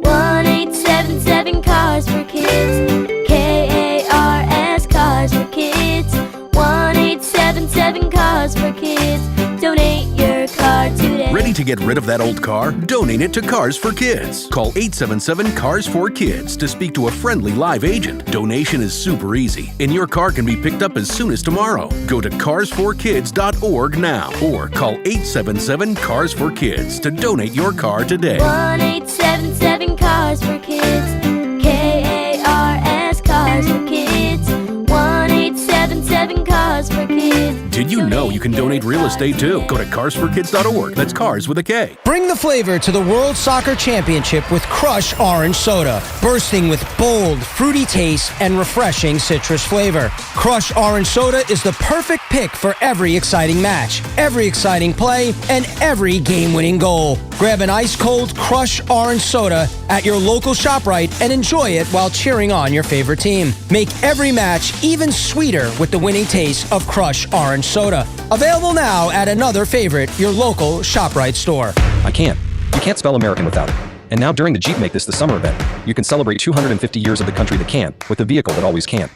1-877 Cars for Kids. KARS Cars for Kids. 1-877 Cars for Kids. Donate your car today. Ready to get rid of that old car? Donate it to Cars for Kids. Call 877-CARS-4-KIDS to speak to a friendly live agent. Donation is super easy, and your car can be picked up as soon as tomorrow. Go to carsforkids.org now or call 877-CARS-4-KIDS to donate your car today. 1-877 Cars for Kids. KARS Cars for Kids. 1-877 Cars for Kids. Did you know you can donate real estate too? Go to carsforkids.org. That's cars with a K. Bring the flavor to the World Soccer Championship with Crush Orange Soda, bursting with bold, fruity taste and refreshing citrus flavor. Crush Orange Soda is the perfect pick for every exciting match, every exciting play, and every game-winning goal. Grab an ice-cold Crush Orange Soda at your local ShopRite and enjoy it while cheering on your favorite team. Make every match even sweeter with the winning taste of Crush Orange Soda. Available now at another favorite, your local ShopRite store. I can't. You can't spell American without it. And now during the Jeep Make This the Summer event, you can celebrate 250 years of the country that can, with a vehicle that always can.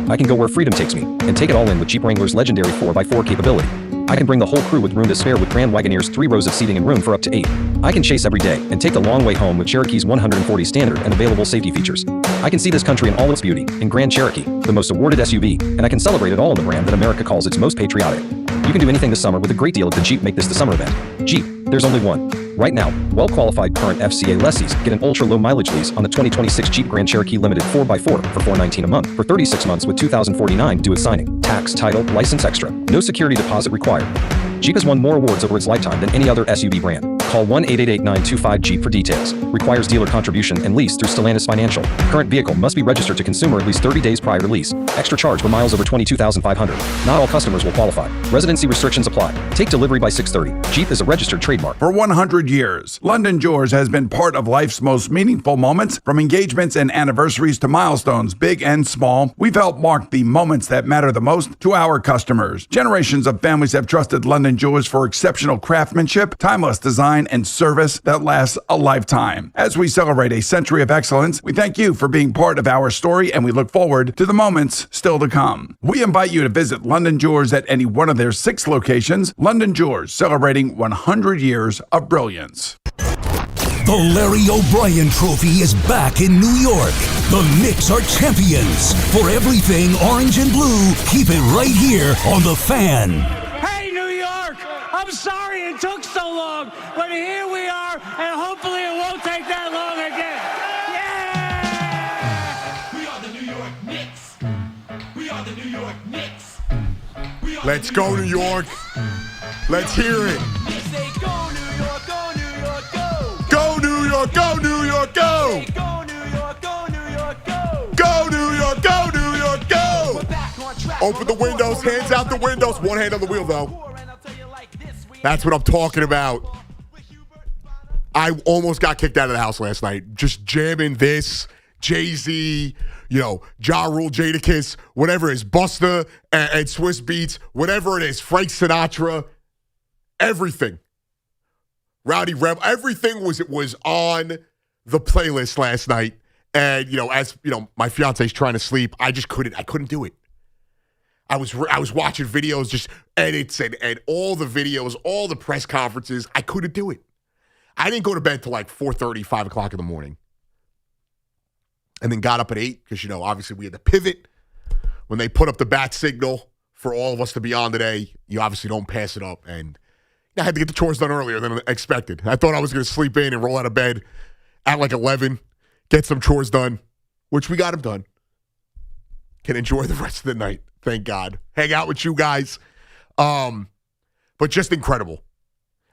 I can go where freedom takes me, and take it all in with Jeep Wrangler's legendary 4x4 capability. I can bring the whole crew with room to spare with Grand Wagoneer's 3 rows of seating and room for up to 8. I can chase every day and take the long way home with Cherokee's 140 standard and available safety features. I can see this country in all its beauty in Grand Cherokee, the most awarded SUV, and I can celebrate it all in the brand that America calls its most patriotic. You can do anything this summer with a great deal at the Jeep Make This the Summer event. Jeep, there's only one. Right now, well-qualified current FCA lessees get an ultra-low mileage lease on the 2026 Jeep Grand Cherokee Limited 4x4 for $419 a month for 36 months with $2,049 due at signing. Tax, title, license extra. No security deposit required. Jeep has won more awards over its lifetime than any other SUV brand. Call 1-888-925-JEEP for details. Requires dealer contribution and lease through Stellantis Financial. Current vehicle must be registered to consumer at least 30 days prior to lease. Extra charge for miles over 22,500. Not all customers will qualify. Residency restrictions apply. Take delivery by 6/30. Jeep is a registered trademark. For 100 years, London Jewelers has been part of life's most meaningful moments, from engagements and anniversaries to milestones, big and small. We've helped mark the moments that matter the most to our customers. Generations of families have trusted London Jewelers for exceptional craftsmanship, timeless design, and service that lasts a lifetime. As we celebrate a century of excellence, we thank you for being part of our story, and we look forward to the moments still to come. We invite you to visit London Jewelers at any one of their 6 locations. London Jewelers, celebrating 100 years of brilliance. The Larry O'Brien Trophy is back in New York. The Knicks are champions. For everything orange and blue, keep it right here on The Fan. Hey, New York! I'm sorry it took so long, but here we are, and hopefully it won't take that long again. Yeah! We are the New York Knicks. We are the New York Knicks. Let's go, New York. Let's hear it. Go, New York, go, New York, go. Go, New York, go, New York, go. Go, New York, go, New York, go. Go, New York, go, New York, go. Open the windows, hands out the windows. One hand on the wheel, though. That's what I'm talking about. I almost got kicked out of the house last night. Just jamming this, Jay-Z, Ja Rule, Jadakiss, whatever it is, Busta and Swiss Beats, whatever it is, Frank Sinatra, everything. Rowdy Rebel, everything was on the playlist last night. And, as my fiance's trying to sleep, I couldn't do it. I was watching videos, just edits and all the videos, all the press conferences. I couldn't do it. I didn't go to bed till like 4:30, 5 o'clock in the morning. And then got up at 8 because, obviously we had to pivot. When they put up the bat signal for all of us to be on today, you obviously don't pass it up. And I had to get the chores done earlier than expected. I thought I was going to sleep in and roll out of bed at like 11, get some chores done, which we got them done. Can enjoy the rest of the night. thank God. Hang out with you guys. But just incredible.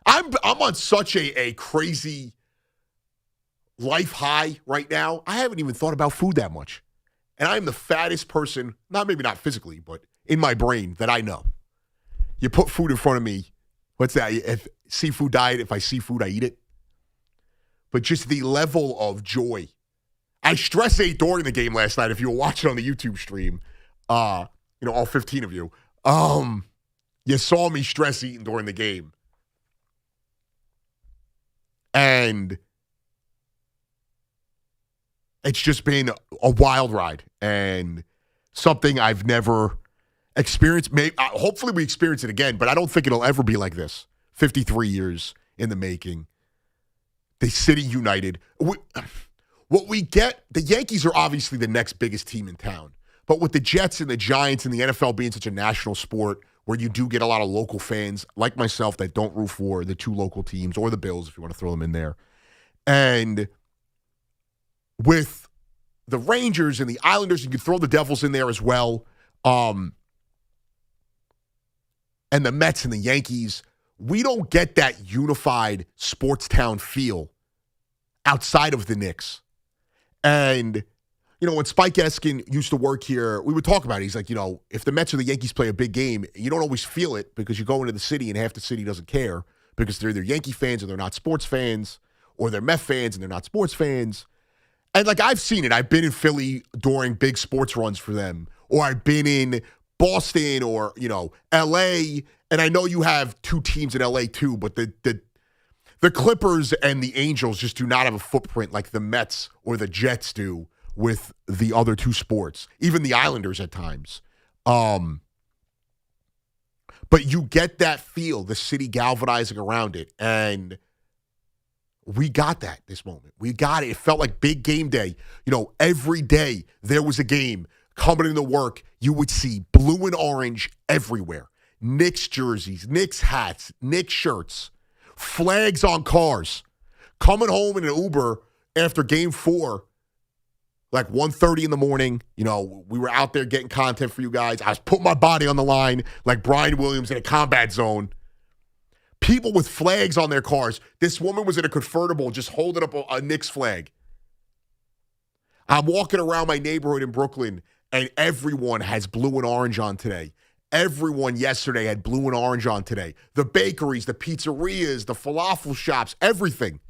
I'm on such a crazy life high right now. I haven't even thought about food that much. And I am the fattest person, maybe not physically, but in my brain that I know. You put food in front of me. What's that? If seafood diet, if I see food, I eat it. But just the level of joy. I stress ate during the game last night. If you were watching on the YouTube stream, all 15 of you, you saw me stress eating during the game. And it's just been a wild ride and something I've never experienced. Hopefully we experience it again, but I don't think it'll ever be like this. 53 years in the making. The city united. What we get, the Yankees are obviously the next biggest team in town. But with the Jets and the Giants and the NFL being such a national sport where you do get a lot of local fans like myself that don't root for the two local teams or the Bills if you want to throw them in there. And with the Rangers and the Islanders, you can throw the Devils in there as well. And the Mets and the Yankees, we don't get that unified sports town feel outside of the Knicks. And, when Spike Eskin used to work here, we would talk about it. He's like, if the Mets or the Yankees play a big game, you don't always feel it because you go into the city and half the city doesn't care because they're either Yankee fans or they're not sports fans, or they're Met fans and they're not sports fans. And, I've seen it. I've been in Philly during big sports runs for them, or I've been in Boston or, L.A., and I know you have two teams in L.A. too, but the Clippers and the Angels just do not have a footprint like the Mets or the Jets do with the other two sports, even the Islanders at times. But you get that feel, the city galvanizing around it, and we got that this moment. We got it. It felt like big game day. Every day there was a game coming into work. You would see blue and orange everywhere. Knicks jerseys, Knicks hats, Knicks shirts, flags on cars. Coming home in an Uber after game 4, like 1:30 in the morning, we were out there getting content for you guys. I was putting my body on the line like Brian Williams in a combat zone. People with flags on their cars. This woman was in a convertible just holding up a Knicks flag. I'm walking around my neighborhood in Brooklyn, and everyone has blue and orange on today. Everyone yesterday had blue and orange on today. The bakeries, the pizzerias, the falafel shops, everything.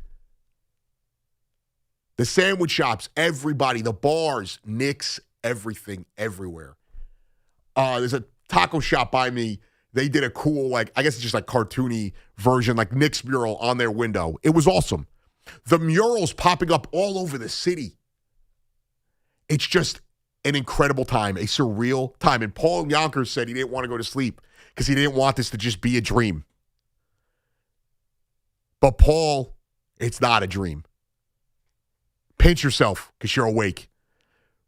The sandwich shops, everybody, the bars, Knicks, everything, everywhere. There's a taco shop by me. They did a cool, I guess it's just cartoony version, Knicks mural on their window. It was awesome. The murals popping up all over the city. It's just an incredible time, a surreal time. And Paul Yonkers said he didn't want to go to sleep because he didn't want this to just be a dream. But Paul, it's not a dream. Pinch yourself because you're awake.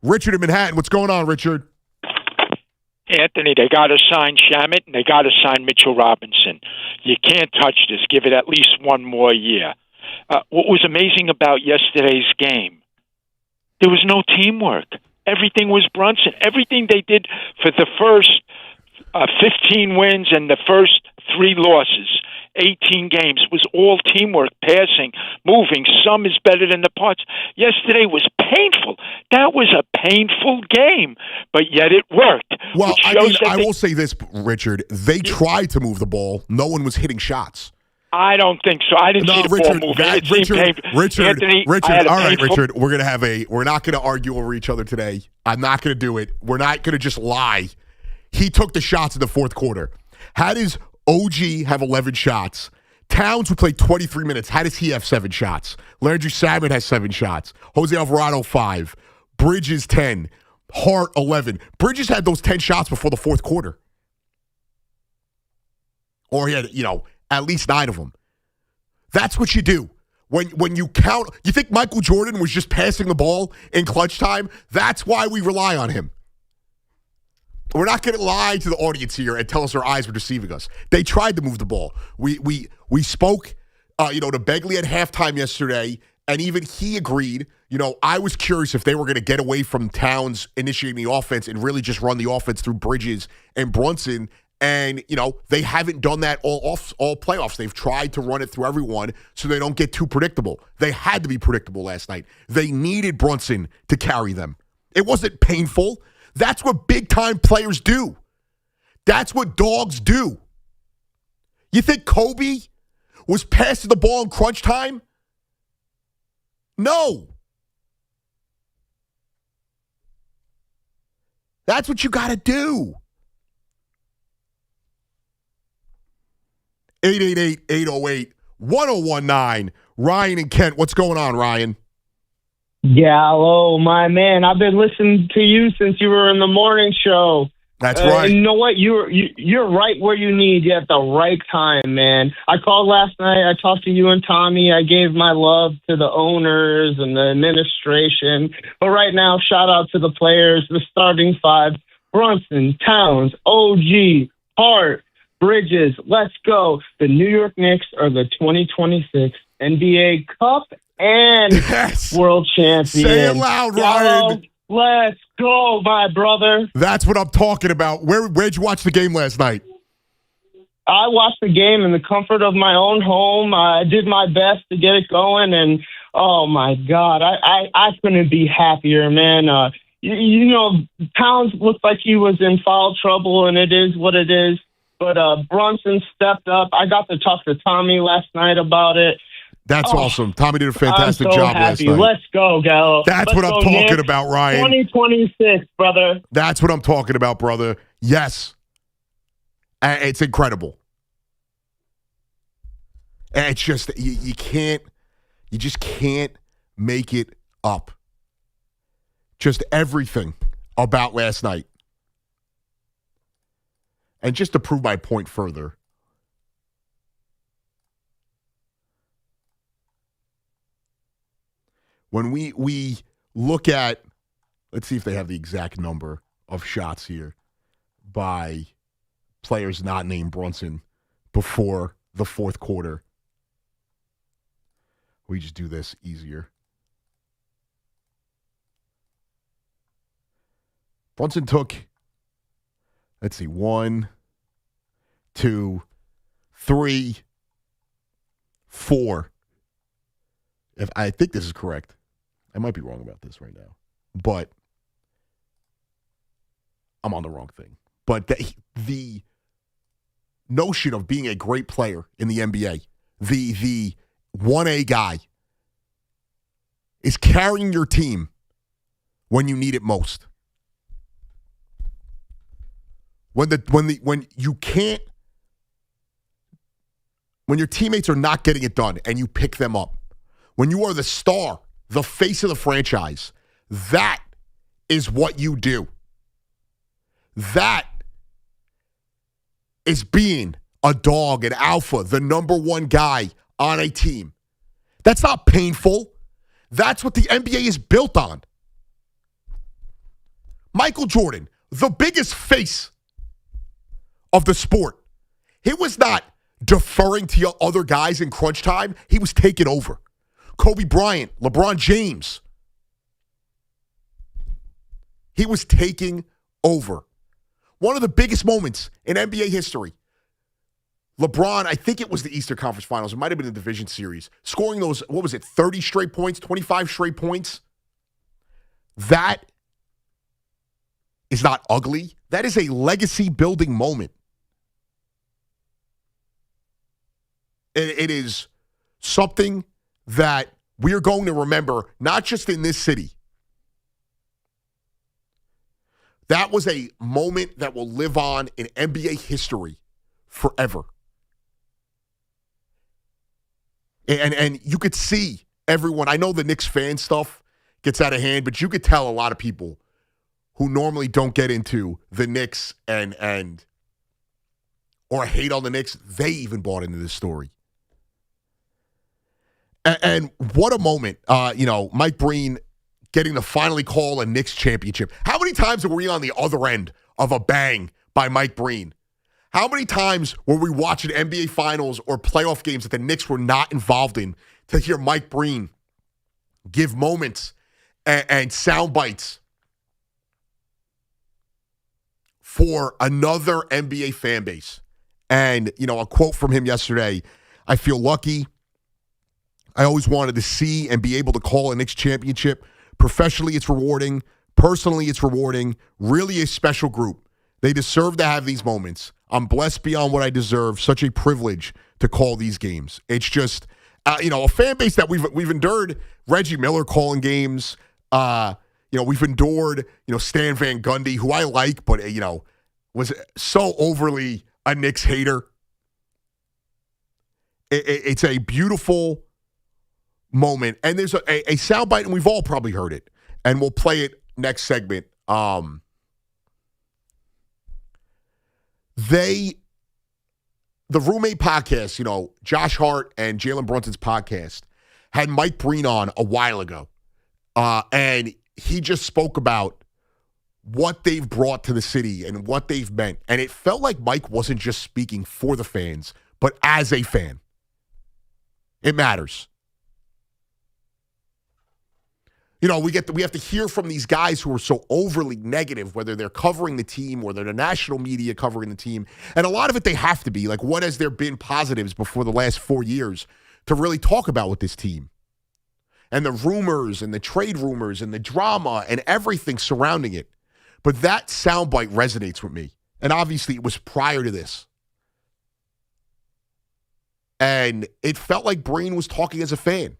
Richard in Manhattan, what's going on, Richard? Anthony, they got to sign Shamet and they got to sign Mitchell Robinson. You can't touch this. Give it at least one more year. What was amazing about yesterday's game, there was no teamwork. Everything was Brunson. Everything they did for the first 15 wins and the first 3 losses, 18 games, was all teamwork, passing, moving. Some is better than the parts. Yesterday was painful. That was a painful game, but yet it worked. Well, I will say this, Richard. They tried to move the ball. No one was hitting shots. I don't think so. I didn't see the ball moving. Richard, Anthony, all right, Richard. We're not going to argue over each other today. I'm not going to do it. We're not going to just lie. He took the shots in the fourth quarter. How does OG have 11 shots? Towns, who played 23 minutes, how does he have 7 shots? Landry Salmon has 7 shots. Jose Alvarado, 5. Bridges, 10. Hart, 11. Bridges had those 10 shots before the fourth quarter. Or he had, at least 9 of them. That's what you do. When you count, you think Michael Jordan was just passing the ball in clutch time? That's why we rely on him. We're not going to lie to the audience here and tell us our eyes were deceiving us. They tried to move the ball. We spoke, to Begley at halftime yesterday, And even he agreed, I was curious if they were going to get away from Towns initiating the offense and really just run the offense through Bridges and Brunson. And, they haven't done that all playoffs. They've tried to run it through everyone so they don't get too predictable. They had to be predictable last night. They needed Brunson to carry them. It wasn't painful. That's what big-time players do. That's what dogs do. You think Kobe was passing the ball in crunch time? No. That's what you got to do. 888-808-1019. Ryan and Kent, what's going on, Ryan? Gallo, my man. I've been listening to you since you were in the morning show. That's right. And you know what? You're right where you need you at the right time, man. I called last night. I talked to you and Tommy. I gave my love to the owners and the administration. But right now, shout out to the players, the starting five: Brunson, Towns, OG, Hart, Bridges. Let's go. The New York Knicks are the 2026 NBA Cup and World Champions. Say it loud, Ryan. Let's go, my brother. That's what I'm talking about. Where'd you watch the game last night? I watched the game in the comfort of my own home. I did my best to get it going, and oh my God, I couldn't be happier, man. Towns looked like he was in foul trouble, and it is what it is. But Brunson stepped up. I got to talk to Tommy last night about it. That's awesome. Tommy did a fantastic job last night. Let's go, Gallo. That's what I'm talking about, Ryan. 2026, brother. That's what I'm talking about, brother. Yes. It's incredible. And it's just, you just can't make it up. Just everything about last night. And just to prove my point further, when we look at, let's see if they have the exact number of shots here by players not named Brunson before the fourth quarter. We just do this easier. Brunson took, let's see, 1, 2, 3, 4. If I think this is correct. I might be wrong about this right now, but I'm on the wrong thing. But the notion of being a great player in the NBA, the 1A guy, is carrying your team when you need it most. When your teammates are not getting it done and you pick them up. When you are the star, the face of the franchise, that is what you do. That is being a dog, an alpha, the number one guy on a team. That's not painful. That's what the NBA is built on. Michael Jordan, the biggest face of the sport, he was not deferring to other guys in crunch time. He was taking over. Kobe Bryant, LeBron James. He was taking over. One of the biggest moments in NBA history. LeBron, I think it was the Eastern Conference Finals. It might have been the Division Series. Scoring those, 30 straight points, 25 straight points. That is not ugly. That is a legacy-building moment. It is something that we are going to remember, not just in this city. That was a moment that will live on in NBA history forever. And you could see everyone. I know the Knicks fan stuff gets out of hand, but you could tell a lot of people who normally don't get into the Knicks or hate on the Knicks, they even bought into this story. And what a moment, Mike Breen getting to finally call a Knicks championship. How many times were we on the other end of a bang by Mike Breen? How many times were we watching NBA Finals or playoff games that the Knicks were not involved in to hear Mike Breen give moments and sound bites for another NBA fan base. And, a quote from him yesterday, I feel lucky. I always wanted to see and be able to call a Knicks championship. Professionally, it's rewarding. Personally, it's rewarding. Really a special group. They deserve to have these moments. I'm blessed beyond what I deserve. Such a privilege to call these games. It's just, a fan base that we've endured. Reggie Miller calling games. We've endured, Stan Van Gundy, who I like, but, was so overly a Knicks hater. It's a beautiful moment. And there's a soundbite, and we've all probably heard it. And we'll play it next segment. The Roommate podcast, Josh Hart and Jalen Brunson's podcast, had Mike Breen on a while ago. And he just spoke about what they've brought to the city and what they've meant. And it felt like Mike wasn't just speaking for the fans, but as a fan. It matters. We have to hear from these guys who are so overly negative, whether they're covering the team or they're the national media covering the team. And a lot of it, they have to be. Like, what has there been positives before the last 4 years to really talk about with this team? And the rumors and the trade rumors and the drama and everything surrounding it. But that soundbite resonates with me. And obviously it was prior to this. And it felt like Breen was talking as a fan.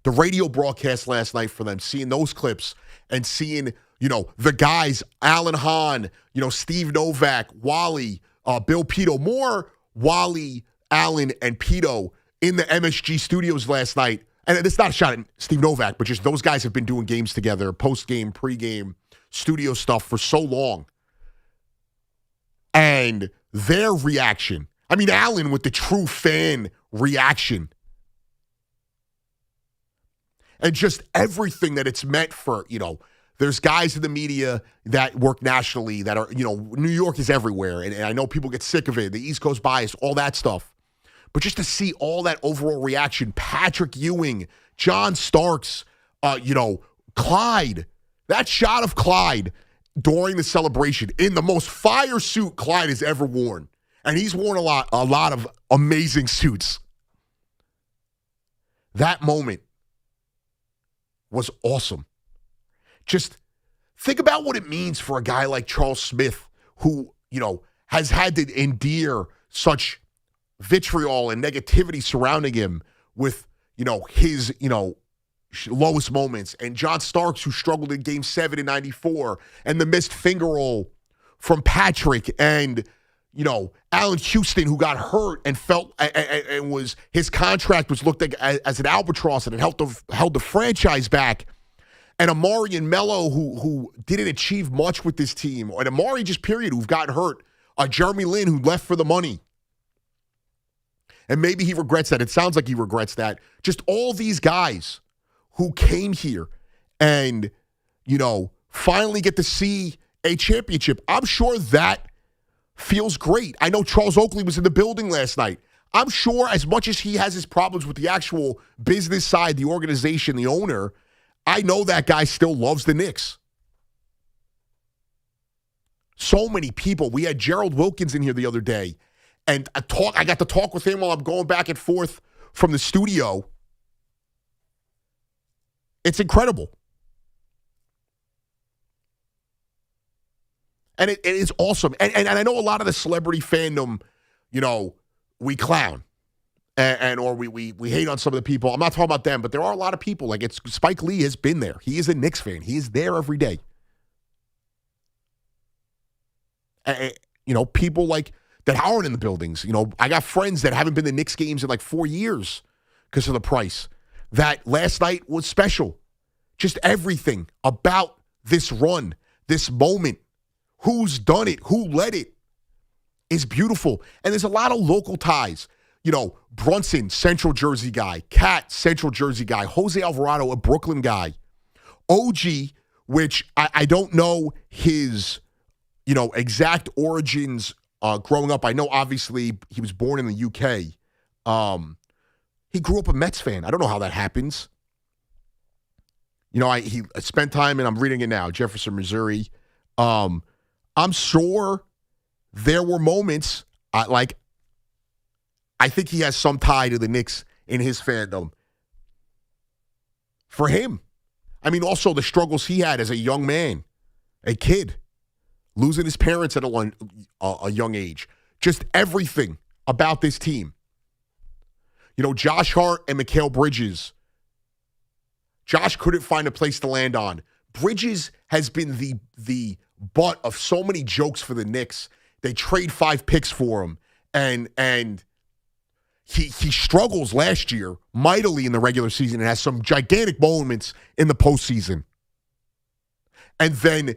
The radio broadcast last night for them, seeing those clips and seeing, the guys, Alan Hahn, Steve Novak, Wally, Bill Pito, more Wally, Allen, and Pito in the MSG studios last night. And it's not a shot at Steve Novak, but just those guys have been doing games together, post-game, pre-game, studio stuff for so long. And their reaction, Allen with the true fan reaction, and just everything that it's meant for, there's guys in the media that work nationally that are, New York is everywhere. And I know people get sick of it, the East Coast bias, all that stuff. But just to see all that overall reaction, Patrick Ewing, John Starks, Clyde, that shot of Clyde during the celebration in the most fire suit Clyde has ever worn. And he's worn a lot of amazing suits. That moment was awesome. Just think about what it means for a guy like Charles Smith, who, has had to endure such vitriol and negativity surrounding him with, his, lowest moments. And John Starks, who struggled in Game 7 in 94, and the missed finger roll from Patrick, and, Allen Houston, who got hurt and felt and was his contract was looked at as an albatross, and it held the franchise back. And Amari and Melo, who didn't achieve much with this team, and Amari just period, who've gotten hurt. Jeremy Lin, who left for the money. And maybe he regrets that. It sounds like he regrets that. Just all these guys who came here and, finally get to see a championship. I'm sure that feels great. I know Charles Oakley was in the building last night. I'm sure as much as he has his problems with the actual business side, the organization, the owner, I know that guy still loves the Knicks. So many people. We had Gerald Wilkins in here the other day, and I got to talk with him while I'm going back and forth from the studio. It's incredible. And it is awesome. And I know a lot of the celebrity fandom, we clown. Or we hate on some of the people. I'm not talking about them, but there are a lot of people. Like Spike Lee has been there. He is a Knicks fan. He is there every day. People like that aren't in the buildings. I got friends that haven't been to Knicks games in like 4 years because of the price. That last night was special. Just everything about this run, this moment, who's done it, who led it, is beautiful. And there's a lot of local ties. Brunson, Central Jersey guy. Cat, Central Jersey guy. Jose Alvarado, a Brooklyn guy. OG, which I don't know his, exact origins growing up. I know, obviously, he was born in the UK. He grew up a Mets fan. I don't know how that happens. You know, he spent time, and I'm reading it now, Jefferson, Missouri. I'm sure there were moments, I think he has some tie to the Knicks in his fandom. For him. I mean, also the struggles he had as a young man, a kid, losing his parents at a young age. Just everything about this team. You know, Josh Hart and Mikal Bridges. Josh couldn't find a place to land on. Bridges has been the butt of so many jokes for the Knicks. They trade 5 picks for him, and he struggles last year mightily in the regular season and has some gigantic moments in the postseason. And then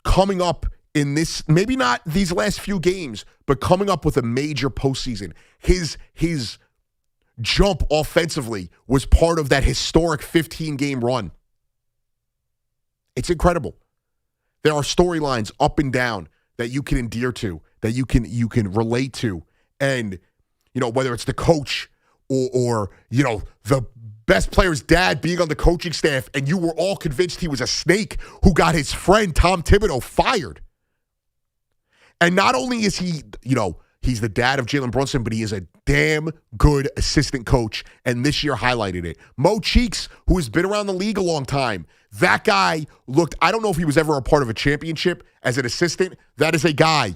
coming up in this, maybe not these last few games, but coming up with a major postseason. His jump offensively was part of that historic 15-game run. It's incredible. There are storylines up and down that you can endear to, that you can relate to. And, you know, whether it's the coach or you know, the best player's dad being on the coaching staff and you were all convinced he was a snake who got his friend Tom Thibodeau fired. And not only is he, you know, he's the dad of Jalen Brunson, but he is a damn good assistant coach, and this year highlighted it. Mo Cheeks, who has been around the league a long time, that guy looked, I don't know if he was ever a part of a championship as an assistant. That is a guy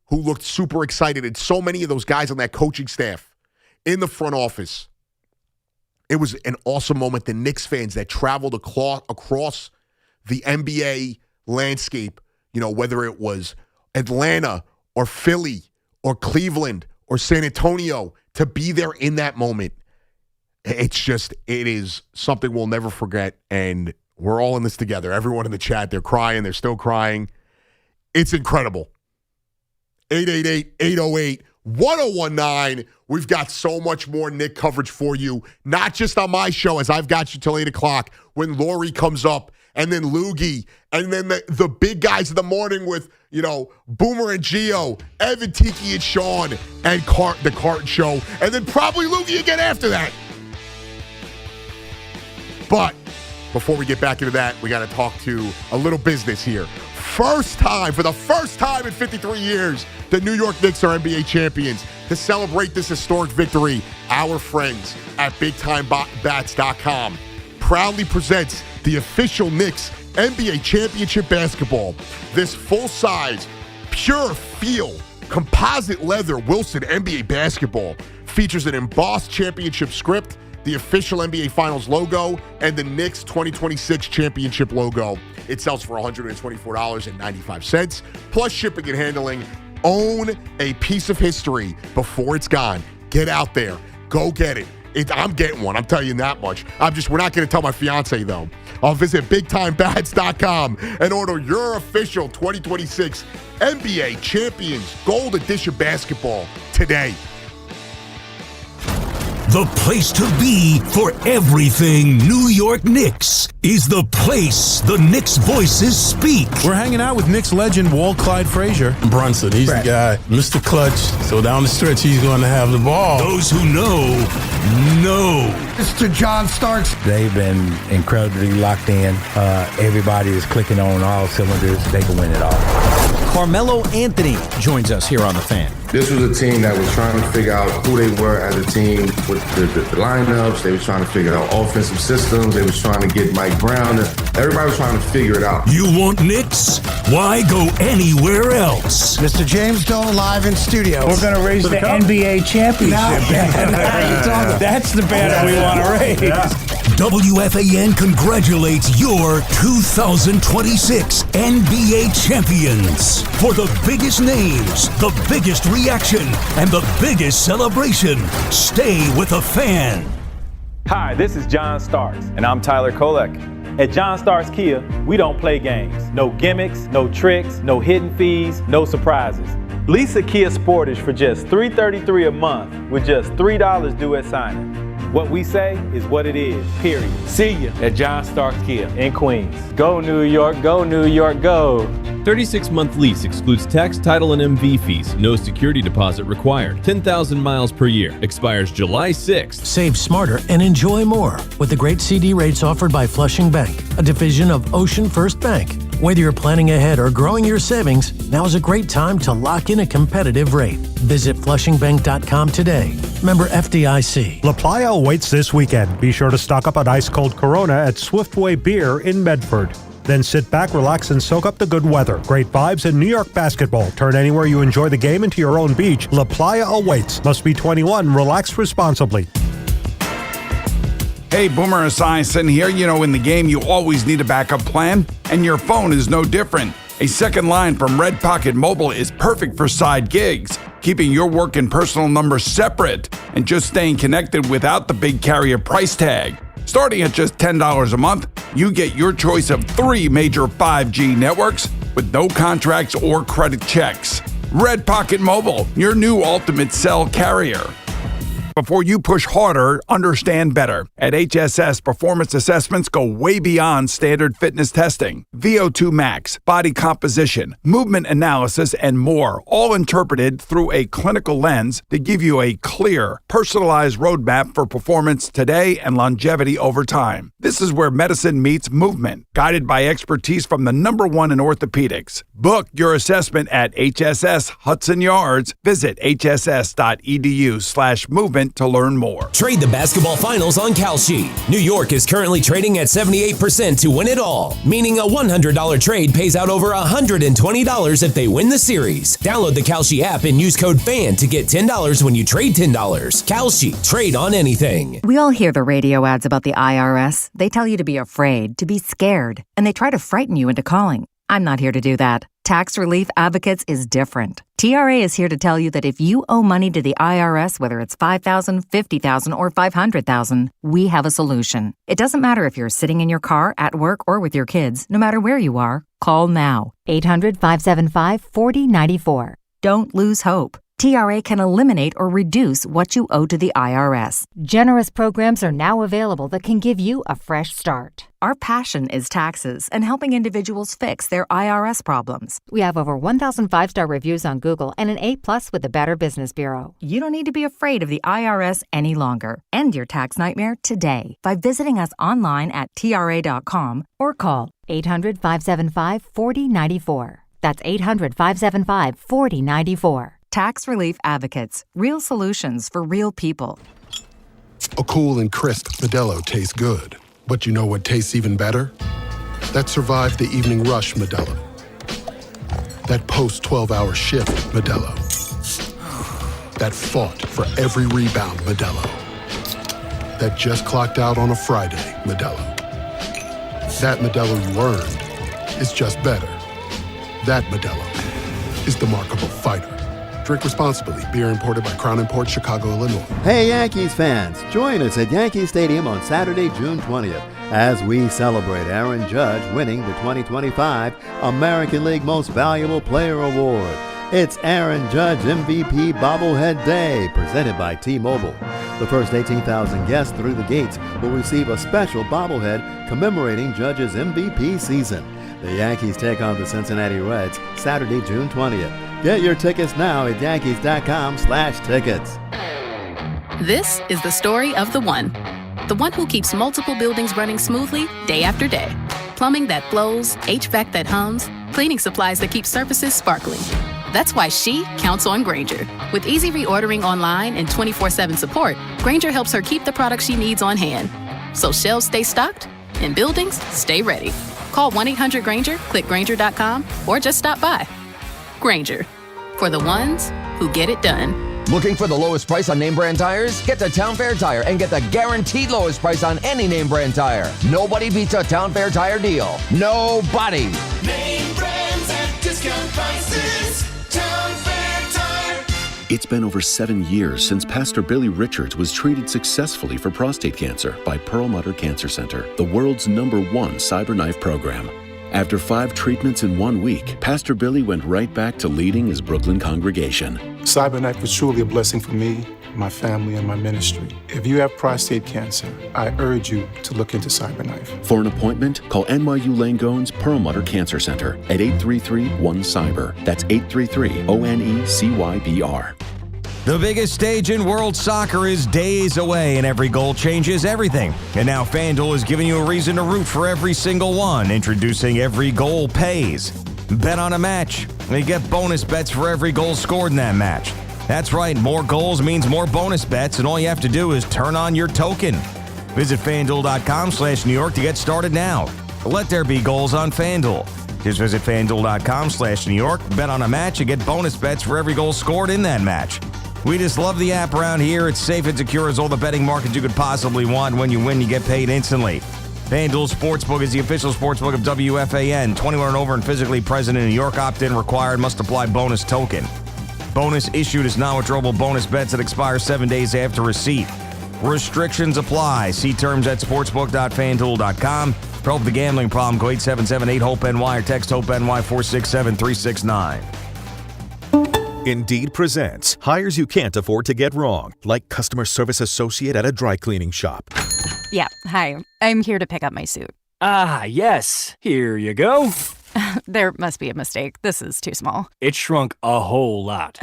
who looked super excited, and so many of those guys on that coaching staff in the front office. It was an awesome moment. The Knicks fans that traveled across the NBA landscape, you know, whether it was Atlanta or Philly or Cleveland or San Antonio, to be there in that moment. It is something we'll never forget, and we're all in this together. Everyone in the chat, they're crying. They're still crying. It's incredible. 888-808-1019. We've got so much more Knick coverage for you, not just on my show, as I've got you till 8 o'clock when Lori comes up, and then Loogie, and then the big guys in the morning with, you know, Boomer and Gio, Evan, Tiki, and Sean, and the Carton Show, and then probably Loogie again after that. But before we get back into that, we got to talk to a little business here. For the first time in 53 years, the New York Knicks are NBA champions. To celebrate this historic victory, our friends at BigTimeBats.com proudly presents the official Knicks NBA Championship basketball. This full-size, pure feel, composite leather Wilson NBA basketball features an embossed championship script, the official NBA Finals logo, and the Knicks 2026 championship logo. It sells for $124.95, plus shipping and handling. Own a piece of history before it's gone. Get out there. Go get it. I'm getting one. I'm telling you that much. We're not going to tell my fiance, though. I'll visit BigTimeBats.com and order your official 2026 NBA Champions Gold Edition basketball today. The place to be for everything New York Knicks is the place the Knicks voices speak. We're hanging out with Knicks legend Walt Clyde Frazier. Brunson, he's the guy, Mr. Clutch. So down the stretch, he's going to have the ball. Those who know. Mr. John Starks. They've been incredibly locked in. Everybody is clicking on all cylinders. They can win it all. Carmelo Anthony joins us here on The Fan. This was a team that was trying to figure out who they were as a team with the lineups. They were trying to figure out offensive systems. They was trying to get Mike Brown. Everybody was trying to figure it out. You want Knicks? Why go anywhere else? Mr. James Dolan live in studio. We're going to raise the NBA championship banner. That's the banner we want to raise. Yeah. WFAN congratulates your 2026 NBA champions. For the biggest names, the biggest reaction, and the biggest celebration, stay with The Fan. Hi, this is John Starks, and I'm Tyler Kolek. At John Starks Kia, we don't play games. No gimmicks, no tricks, no hidden fees, no surprises. Lease a Kia Sportage for just $333 a month with just $3 due at signing. What we say is what it is, period. See ya at John Starks Kia in Queens. Go New York, go New York, go. 36-month lease excludes tax, title, and MV fees. No security deposit required. 10,000 miles per year. Expires July 6th. Save smarter and enjoy more with the great CD rates offered by Flushing Bank, a division of Ocean First Bank. Whether you're planning ahead or growing your savings, now is a great time to lock in a competitive rate. Visit FlushingBank.com today. Member FDIC. La Playa awaits this weekend. Be sure to stock up on ice-cold Corona at Swiftway Beer in Medford. Then sit back, relax, and soak up the good weather. Great vibes in New York basketball. Turn anywhere you enjoy the game into your own beach. La Playa awaits. Must be 21. Relax responsibly. Hey, Boomer Esiason here. You know, in the game, you always need a backup plan, and your phone is no different. A second line from Red Pocket Mobile is perfect for side gigs, keeping your work and personal numbers separate, and just staying connected without the big carrier price tag. Starting at just $10 a month, you get your choice of 3 major 5G networks with no contracts or credit checks. Red Pocket Mobile, your new ultimate cell carrier. Before you push harder, understand better. At HSS, performance assessments go way beyond standard fitness testing. VO2 max, body composition, movement analysis, and more, all interpreted through a clinical lens to give you a clear, personalized roadmap for performance today and longevity over time. This is where medicine meets movement, guided by expertise from the #1 in orthopedics. Book your assessment at HSS Hudson Yards. Visit hss.edu/movement to learn more. Trade the basketball finals on Kalshi. New York is currently trading at 78% to win it all, meaning a $100 trade pays out over $120 if they win the series. Download the Kalshi app and use code FAN to get $10 when you trade $10. Kalshi, trade on anything. We all hear the radio ads about the IRS. They tell you to be afraid, to be scared, and they try to frighten you into calling. I'm not here to do that. Tax Relief Advocates is different. TRA is here to tell you that if you owe money to the IRS, whether it's $5,000, $50,000, or $500,000, we have a solution. It doesn't matter if you're sitting in your car, at work, or with your kids. No matter where you are, call now. 800-575-4094. Don't lose hope. TRA can eliminate or reduce what you owe to the IRS. Generous programs are now available that can give you a fresh start. Our passion is taxes and helping individuals fix their IRS problems. We have over 1,000 5-star reviews on Google and an A+ with the Better Business Bureau. You don't need to be afraid of the IRS any longer. End your tax nightmare today by visiting us online at TRA.com or call 800-575-4094. That's 800-575-4094. Tax Relief Advocates. Real solutions for real people. A cool and crisp Modelo tastes good. But you know what tastes even better? That survived the evening rush Modelo. That post-12-hour shift Modelo. That fought for every rebound Modelo. That just clocked out on a Friday Modelo. That Modelo you earned is just better. That Modelo is the markable fighter. Drink responsibly. Beer imported by Crown Imports, Chicago, Illinois. Hey, Yankees fans, join us at Yankee Stadium on Saturday, June 20th, as we celebrate Aaron Judge winning the 2025 American League Most Valuable Player Award. It's Aaron Judge MVP Bobblehead Day, presented by T-Mobile. The first 18,000 guests through the gates will receive a special bobblehead commemorating Judge's MVP season. The Yankees take on the Cincinnati Reds Saturday, June 20th. Get your tickets now at Yankees.com/tickets. This is the story of the one who keeps multiple buildings running smoothly day after day. Plumbing that flows, HVAC that hums, cleaning supplies that keep surfaces sparkling. That's why she counts on Grainger. With easy reordering online and 24/7 support, Grainger helps her keep the products she needs on hand. So shelves stay stocked and buildings stay ready. Call 1-800-GRAINGER, click Grainger.com, or just stop by. Grainger, for the ones who get it done. Looking for the lowest price on name brand tires? Get to Town Fair Tire and get the guaranteed lowest price on any name brand tire. Nobody beats a Town Fair Tire deal. Nobody. Name brands at discount prices. Town Fair Tire. It's been over 7 years since Pastor Billy Richards was treated successfully for prostate cancer by Perlmutter Cancer Center, the world's #1 cyberknife program. After 5 treatments in 1 week, Pastor Billy went right back to leading his Brooklyn congregation. Cyberknife was truly a blessing for me my family, and my ministry. If you have prostate cancer, I urge you to look into CyberKnife. For an appointment, call NYU Langone's Perlmutter Cancer Center at 833-1-CYBER. That's 833-ONECYBR. The biggest stage in world soccer is days away, and every goal changes everything. And now FanDuel is giving you a reason to root for every single one, introducing Every Goal Pays. Bet on a match, and you get bonus bets for every goal scored in that match. That's right, more goals means more bonus bets, and all you have to do is turn on your token. Visit FanDuel.com/New York to get started now. Let there be goals on FanDuel. Just visit FanDuel.com/New York, bet on a match, and get bonus bets for every goal scored in that match. We just love the app around here. It's safe and secure as all the betting markets you could possibly want. When you win, you get paid instantly. FanDuel Sportsbook is the official sportsbook of WFAN. 21 and over and physically present in New York. Opt-in required. Must apply bonus token. Bonus issued is non-withdrawable bonus bets that expire 7 days after receipt. Restrictions apply. See terms at sportsbook.fanduel.com. For help with the gambling problem, call 877-8-HOPE-NY or text HOPE-NY 467-369. Indeed presents hires you can't afford to get wrong, like customer service associate at a dry cleaning shop. Yeah, hi. I'm here to pick up my suit. Ah, yes. Here you go. There must be a mistake. This is too small. It shrunk a whole lot.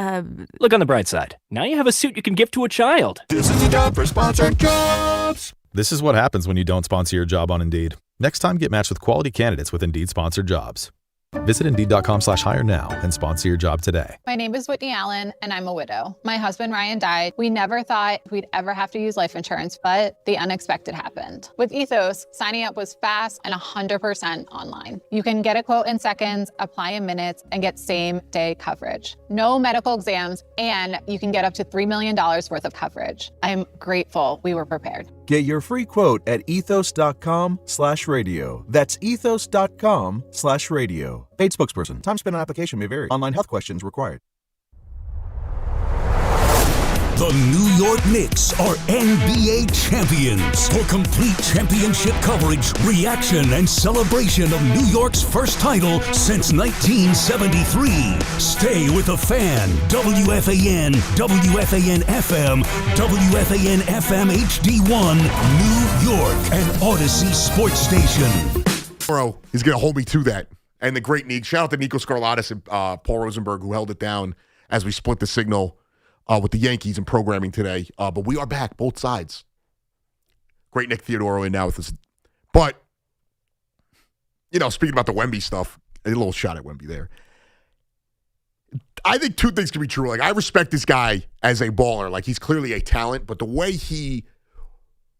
Look on the bright side. Now you have a suit you can give to a child. This is a job for Sponsored Jobs. This is what happens when you don't sponsor your job on Indeed. Next time, get matched with quality candidates with Indeed Sponsored Jobs. Visit Indeed.com/hire now and sponsor your job today. My name is Whitney Allen, and I'm a widow. My husband, Ryan, died. We never thought we'd ever have to use life insurance, but the unexpected happened. With Ethos, signing up was fast and 100% online. You can get a quote in seconds, apply in minutes, and get same-day coverage. No medical exams, and you can get up to $3 million worth of coverage. I'm grateful we were prepared. Get your free quote at ethos.com/radio. That's ethos.com/radio. Paid spokesperson. Time spent on application may vary. Online health questions required. The New York Knicks are NBA champions. For complete championship coverage, reaction, and celebration of New York's first title since 1973. Stay with the Fan, WFAN, WFAN FM, WFAN FM HD1, New York, and Odyssey Sports Station. Tomorrow is going to hold me to that. And the great Nick. Shout out to Nico Scarlatus and Paul Rosenberg, who held it down as we split the signal with the Yankees and programming today. But we are back, both sides. Great Nick Theodoro in now with us. But, you know, speaking about the Wemby stuff, a little shot at Wemby there. I think two things can be true. Like, I respect this guy as a baller. Like, he's clearly a talent. But the way he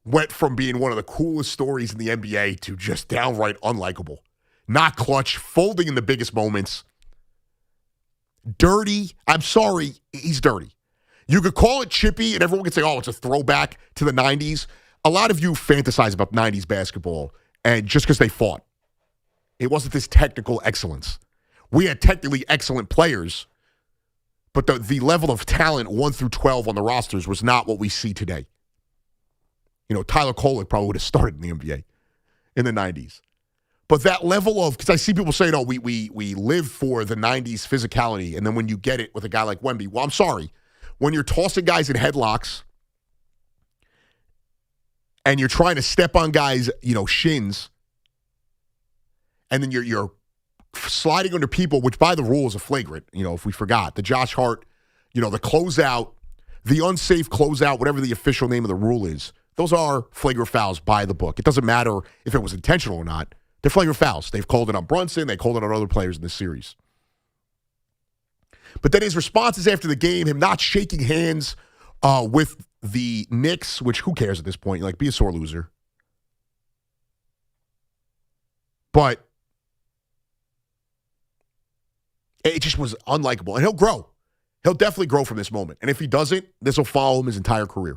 went from being one of the coolest stories in the NBA to just downright unlikable. Not clutch, folding in the biggest moments. Dirty. I'm sorry, he's dirty. You could call it chippy, and everyone could say, oh, it's a throwback to the 90s. A lot of you fantasize about 90s basketball, and just because they fought. It wasn't this technical excellence. We had technically excellent players, but the level of talent 1 through 12 on the rosters was not what we see today. You know, Tyler Kolek probably would have started in the NBA in the 90s. But that level of, because I see people saying, oh, we live for the 90s physicality, and then when you get it with a guy like Wemby, well, I'm sorry. When you're tossing guys in headlocks and you're trying to step on guys, you know, shins, and then you're sliding under people, which by the rules are flagrant, you know, if we forgot. The Josh Hart, you know, the closeout, the unsafe closeout, whatever the official name of the rule is, those are flagrant fouls by the book. It doesn't matter if it was intentional or not. They're flagrant fouls. They've called it on Brunson. They called it on other players in this series. But then his responses after the game, him not shaking hands with the Knicks, which who cares at this point? Like, be a sore loser. But it just was unlikable. And he'll grow. He'll definitely grow from this moment. And if he doesn't, this will follow him his entire career.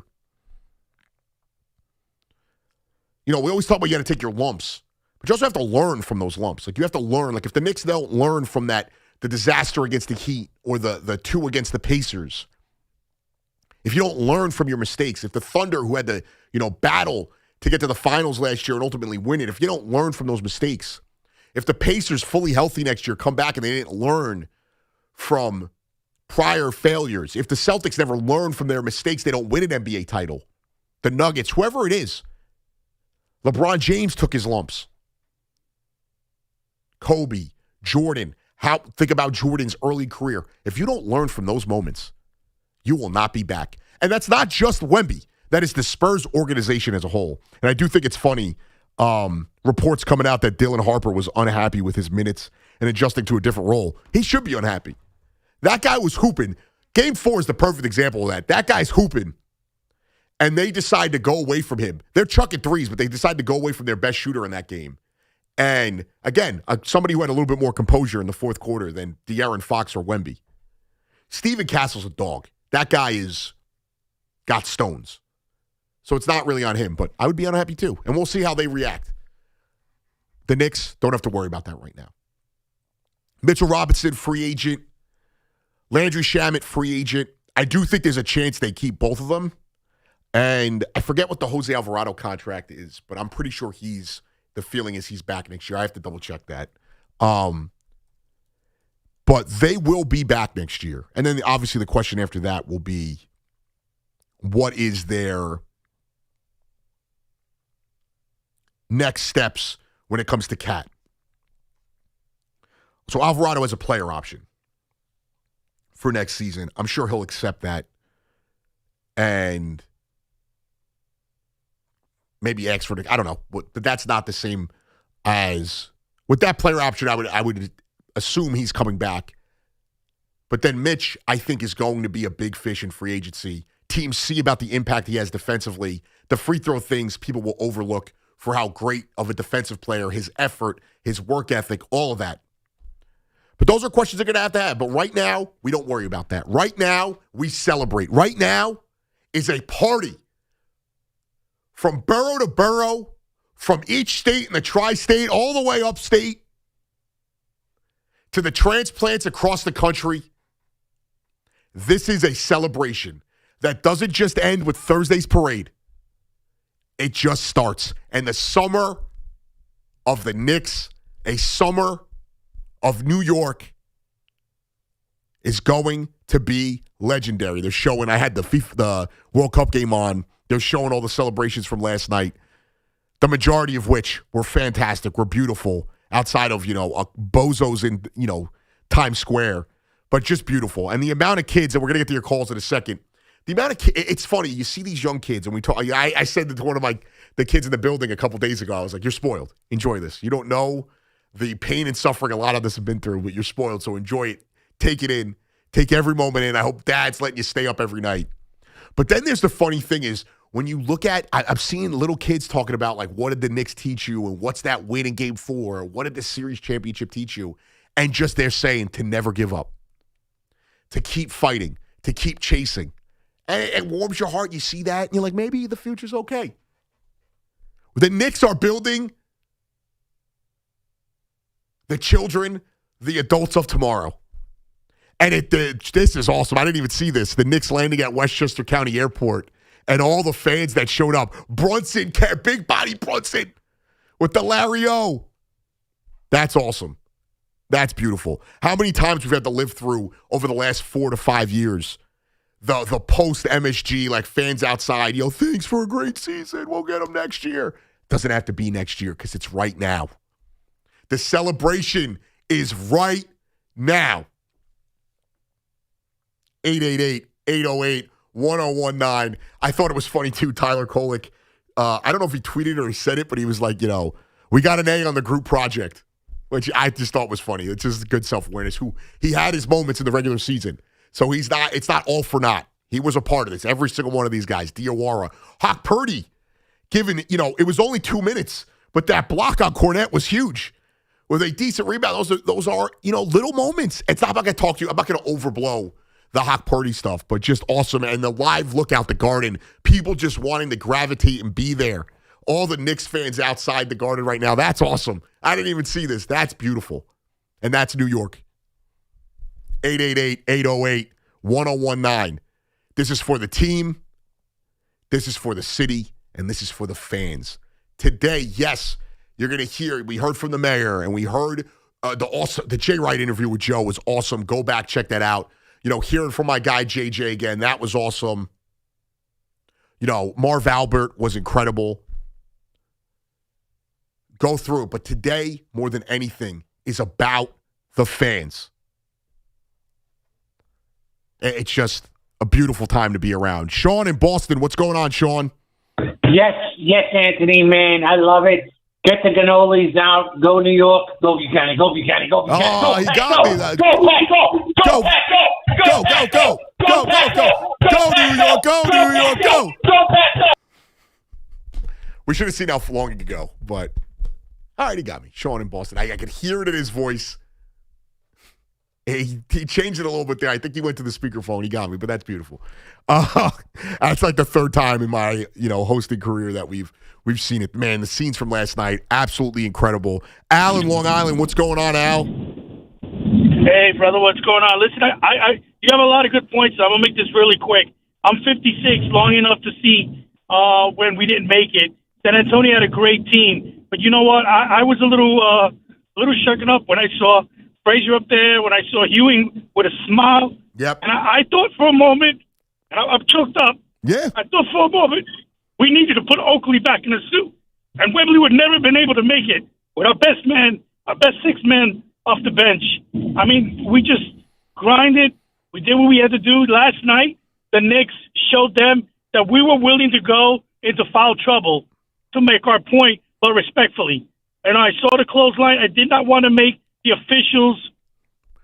You know, we always talk about you got to take your lumps. But you also have to learn from those lumps. Like, you have to learn. Like, if the Knicks don't learn from that, the disaster against the Heat or the 2 against the Pacers, if you don't learn from your mistakes, if the Thunder, who had to, you know, battle to get to the finals last year and ultimately win it, if you don't learn from those mistakes, if the Pacers fully healthy next year come back and they didn't learn from prior failures. If the Celtics never learn from their mistakes, they don't win an NBA title. The Nuggets, whoever it is. LeBron James took his lumps. Kobe, Jordan. Think about Jordan's early career. If you don't learn from those moments, you will not be back. And that's not just Wemby. That is the Spurs organization as a whole. And I do think it's funny, reports coming out that Dylan Harper was unhappy with his minutes and adjusting to a different role. He should be unhappy. That guy was hooping. Game 4 is the perfect example of that. That guy's hooping, and they decide to go away from him. They're chucking threes, but they decide to go away from their best shooter in that game. And, again, somebody who had a little bit more composure in the fourth quarter than De'Aaron Fox or Wemby. Steven Castle's a dog. That guy got stones. So it's not really on him, but I would be unhappy too. And we'll see how they react. The Knicks don't have to worry about that right now. Mitchell Robinson, free agent. Landry Shamet, free agent. I do think there's a chance they keep both of them. And I forget what the Jose Alvarado contract is, but I'm pretty sure the feeling is he's back next year. I have to double check that. But they will be back next year. And then obviously the question after that will be, what is their next steps when it comes to Cat? So Alvarado has a player option for next season. I'm sure he'll accept that and maybe ask for I don't know, but that's not the same as with that player option. I would assume he's coming back. But then Mitch, I think, is going to be a big fish in free agency. Teams see about the impact he has defensively. The free throw things people will overlook for how great of a defensive player, his effort, his work ethic, all of that. But those are questions they're going to have. But right now, we don't worry about that. Right now, we celebrate. Right now is a party. From borough to borough, from each state in the tri-state, all the way upstate, to the transplants across the country. This is a celebration that doesn't just end with Thursday's parade. It just starts. And the summer of the Knicks, a summer of New York, is going to be legendary. They're showing, I had the World Cup game on. They're showing all the celebrations from last night, the majority of which were fantastic, were beautiful, outside of, bozos in, Times Square, but just beautiful. And the amount of kids, and we're going to get to your calls in a second, the amount of kids, it's funny, you see these young kids, and we talk. I said to one of the kids in the building a couple days ago, I was like, you're spoiled. Enjoy this. You don't know the pain and suffering a lot of us have been through, but you're spoiled, so enjoy it. Take it in. Take every moment in. I hope Dad's letting you stay up every night. But then there's the funny thing is, when you look at, I'm seeing little kids talking about, like, what did the Knicks teach you, and what's that win in Game 4, or what did the series championship teach you, and just they're saying to never give up, to keep fighting, to keep chasing. And it warms your heart. You see that, and you're like, maybe the future's okay. The Knicks are building the children, the adults of tomorrow. And this is awesome. I didn't even see this. The Knicks landing at Westchester County Airport and all the fans that showed up. Brunson, big body Brunson with the Larry O. That's awesome. That's beautiful. How many times we've had to live through over the last 4 to 5 years the post MSG, like fans outside, thanks for a great season. We'll get them next year. Doesn't have to be next year because it's right now. The celebration is right now. 888-808-1019. I thought it was funny, too. Tyler Kolick, I don't know if he tweeted or he said it, but he was like, we got an A on the group project, which I just thought was funny. It's just good self-awareness. He had his moments in the regular season. So it's not all for naught. He was a part of this. Every single one of these guys. Diawara. Hawk Purdy, given, it was only 2 minutes, but that block on Cornette was huge. With a decent rebound, those are little moments. It's not I'm not going to talk to you. I'm not going to overblow the Hawk Purdy stuff, but just awesome. And the live look out the Garden, people just wanting to gravitate and be there. All the Knicks fans outside the Garden right now, that's awesome. I didn't even see this. That's beautiful. And that's New York. 888-808-1019. This is for the team. This is for the city. And this is for the fans. Today, yes, you're going to hear, we heard from the mayor, and we heard the Jay Wright interview with Joe was awesome. Go back, check that out. hearing from my guy JJ again, that was awesome. Marv Albert was incredible. Go through it. But today, more than anything, is about the fans. It's just a beautiful time to be around. Sean in Boston, what's going on, Sean? Yes, Anthony, man. I love it. Get the cannolis out. Go New York. Go Buchanan. Go Buchanan. Go Buchanan. Oh, he got me. Go, Pat, go. Go, Pat, go. Go, go, go. Go, go, go. Go, New York. Go, New York. Go. Go, Pat, go. We should have seen how long he could go, but all right, he got me. Sean in Boston. I could hear it in his voice. He changed it a little bit there. I think he went to the speakerphone. He got me, but that's beautiful. That's like the third time in my hosting career that we've seen it. Man, the scenes from last night, absolutely incredible. Al in Long Island, what's going on, Al? Hey, brother, what's going on? Listen, you have a lot of good points. So I'm gonna make this really quick. I'm 56, long enough to see when we didn't make it. San Antonio had a great team, but you know what? I was a little shaken up when I saw Frazier up there, when I saw Ewing with a smile. Yep. And I thought for a moment, and I'm choked up. Yeah. I thought for a moment we needed to put Oakley back in the suit, and Wembley would never have been able to make it with our best man, our best six men off the bench. I mean, we just grinded. We did what we had to do last night. The Knicks showed them that we were willing to go into foul trouble to make our point, but respectfully. And I saw the clothesline. I did not want to make the officials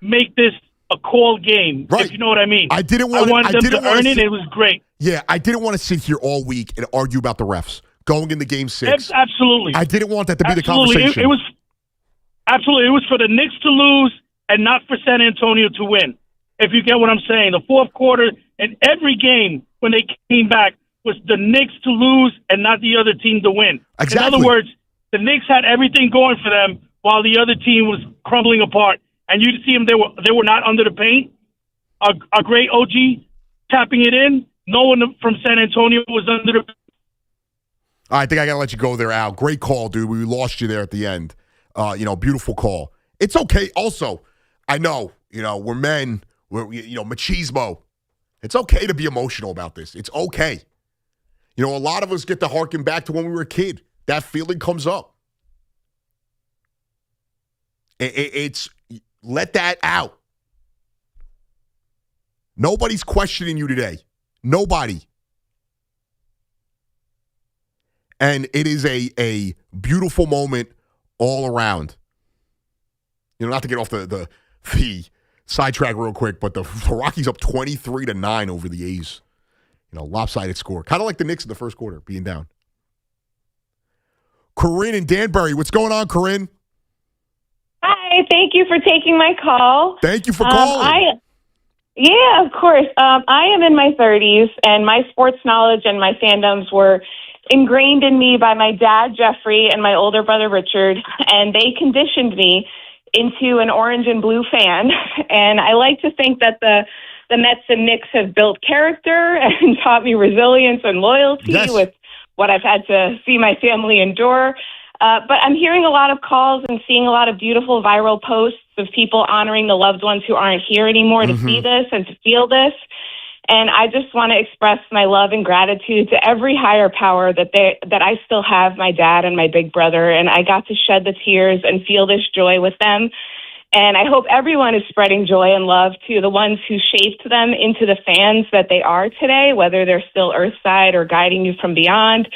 make this a call game, if you know what I mean. I wanted them to earn it. It was great. Yeah, I didn't want to sit here all week and argue about the refs going into Game 6. Absolutely. I didn't want that to be the Absolutely. conversation. It was absolutely. It was for the Knicks to lose and not for San Antonio to win. If you get what I'm saying, the fourth quarter and every game when they came back was the Knicks to lose and not the other team to win. Exactly. In other words, the Knicks had everything going for them while the other team was crumbling apart. And you see them; they were not under the paint. A great OG tapping it in. No one from San Antonio was under the. I think I got to let you go there, Al. Great call, dude. We lost you there at the end. Beautiful call. It's okay. Also, I know, we're men. We're, machismo. It's okay to be emotional about this. It's okay. A lot of us get to harken back to when we were a kid. That feeling comes up. It's let that out. Nobody's questioning you today. Nobody. And it is a beautiful moment all around. Not to get off the sidetrack real quick, but the Rockies up 23-9 over the A's. Lopsided score. Kind of like the Knicks in the first quarter, being down. Corinne in Danbury. What's going on, Corinne? Hi, thank you for taking my call. Thank you for calling. Yeah, of course. I am in my 30s, and my sports knowledge and my fandoms were ingrained in me by my dad, Jeffrey, and my older brother, Richard, and they conditioned me into an orange and blue fan. And I like to think that the Mets and Knicks have built character and taught me resilience and loyalty with what I've had to see my family endure. But I'm hearing a lot of calls and seeing a lot of beautiful viral posts of people honoring the loved ones who aren't here anymore to see this and to feel this. And I just want to express my love and gratitude to every higher power that I still have my dad and my big brother, and I got to shed the tears and feel this joy with them. And I hope everyone is spreading joy and love to the ones who shaped them into the fans that they are today, whether they're still Earthside or guiding you from beyond.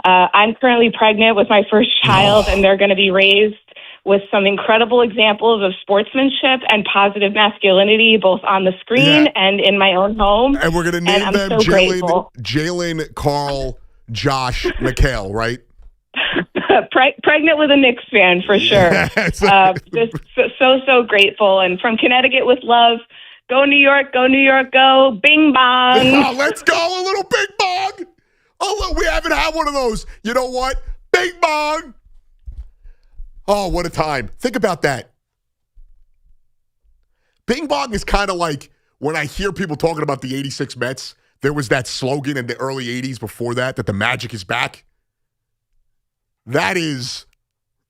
I'm currently pregnant with my first child, and they're going to be raised with some incredible examples of sportsmanship and positive masculinity, both on the screen and in my own home. And we're going to name them Jalen, Carl, Josh, Mikhail, right? Pregnant with a Knicks fan, for sure. Just so grateful. And from Connecticut with love, go New York, go. Bing bong. Oh, let's go, a little bing bong. Oh, look, we haven't had one of those. You know what? Bing bong. Oh, what a time. Think about that. Bing bong is kind of like when I hear people talking about the 86 Mets, there was that slogan in the early 80s before that the magic is back. That is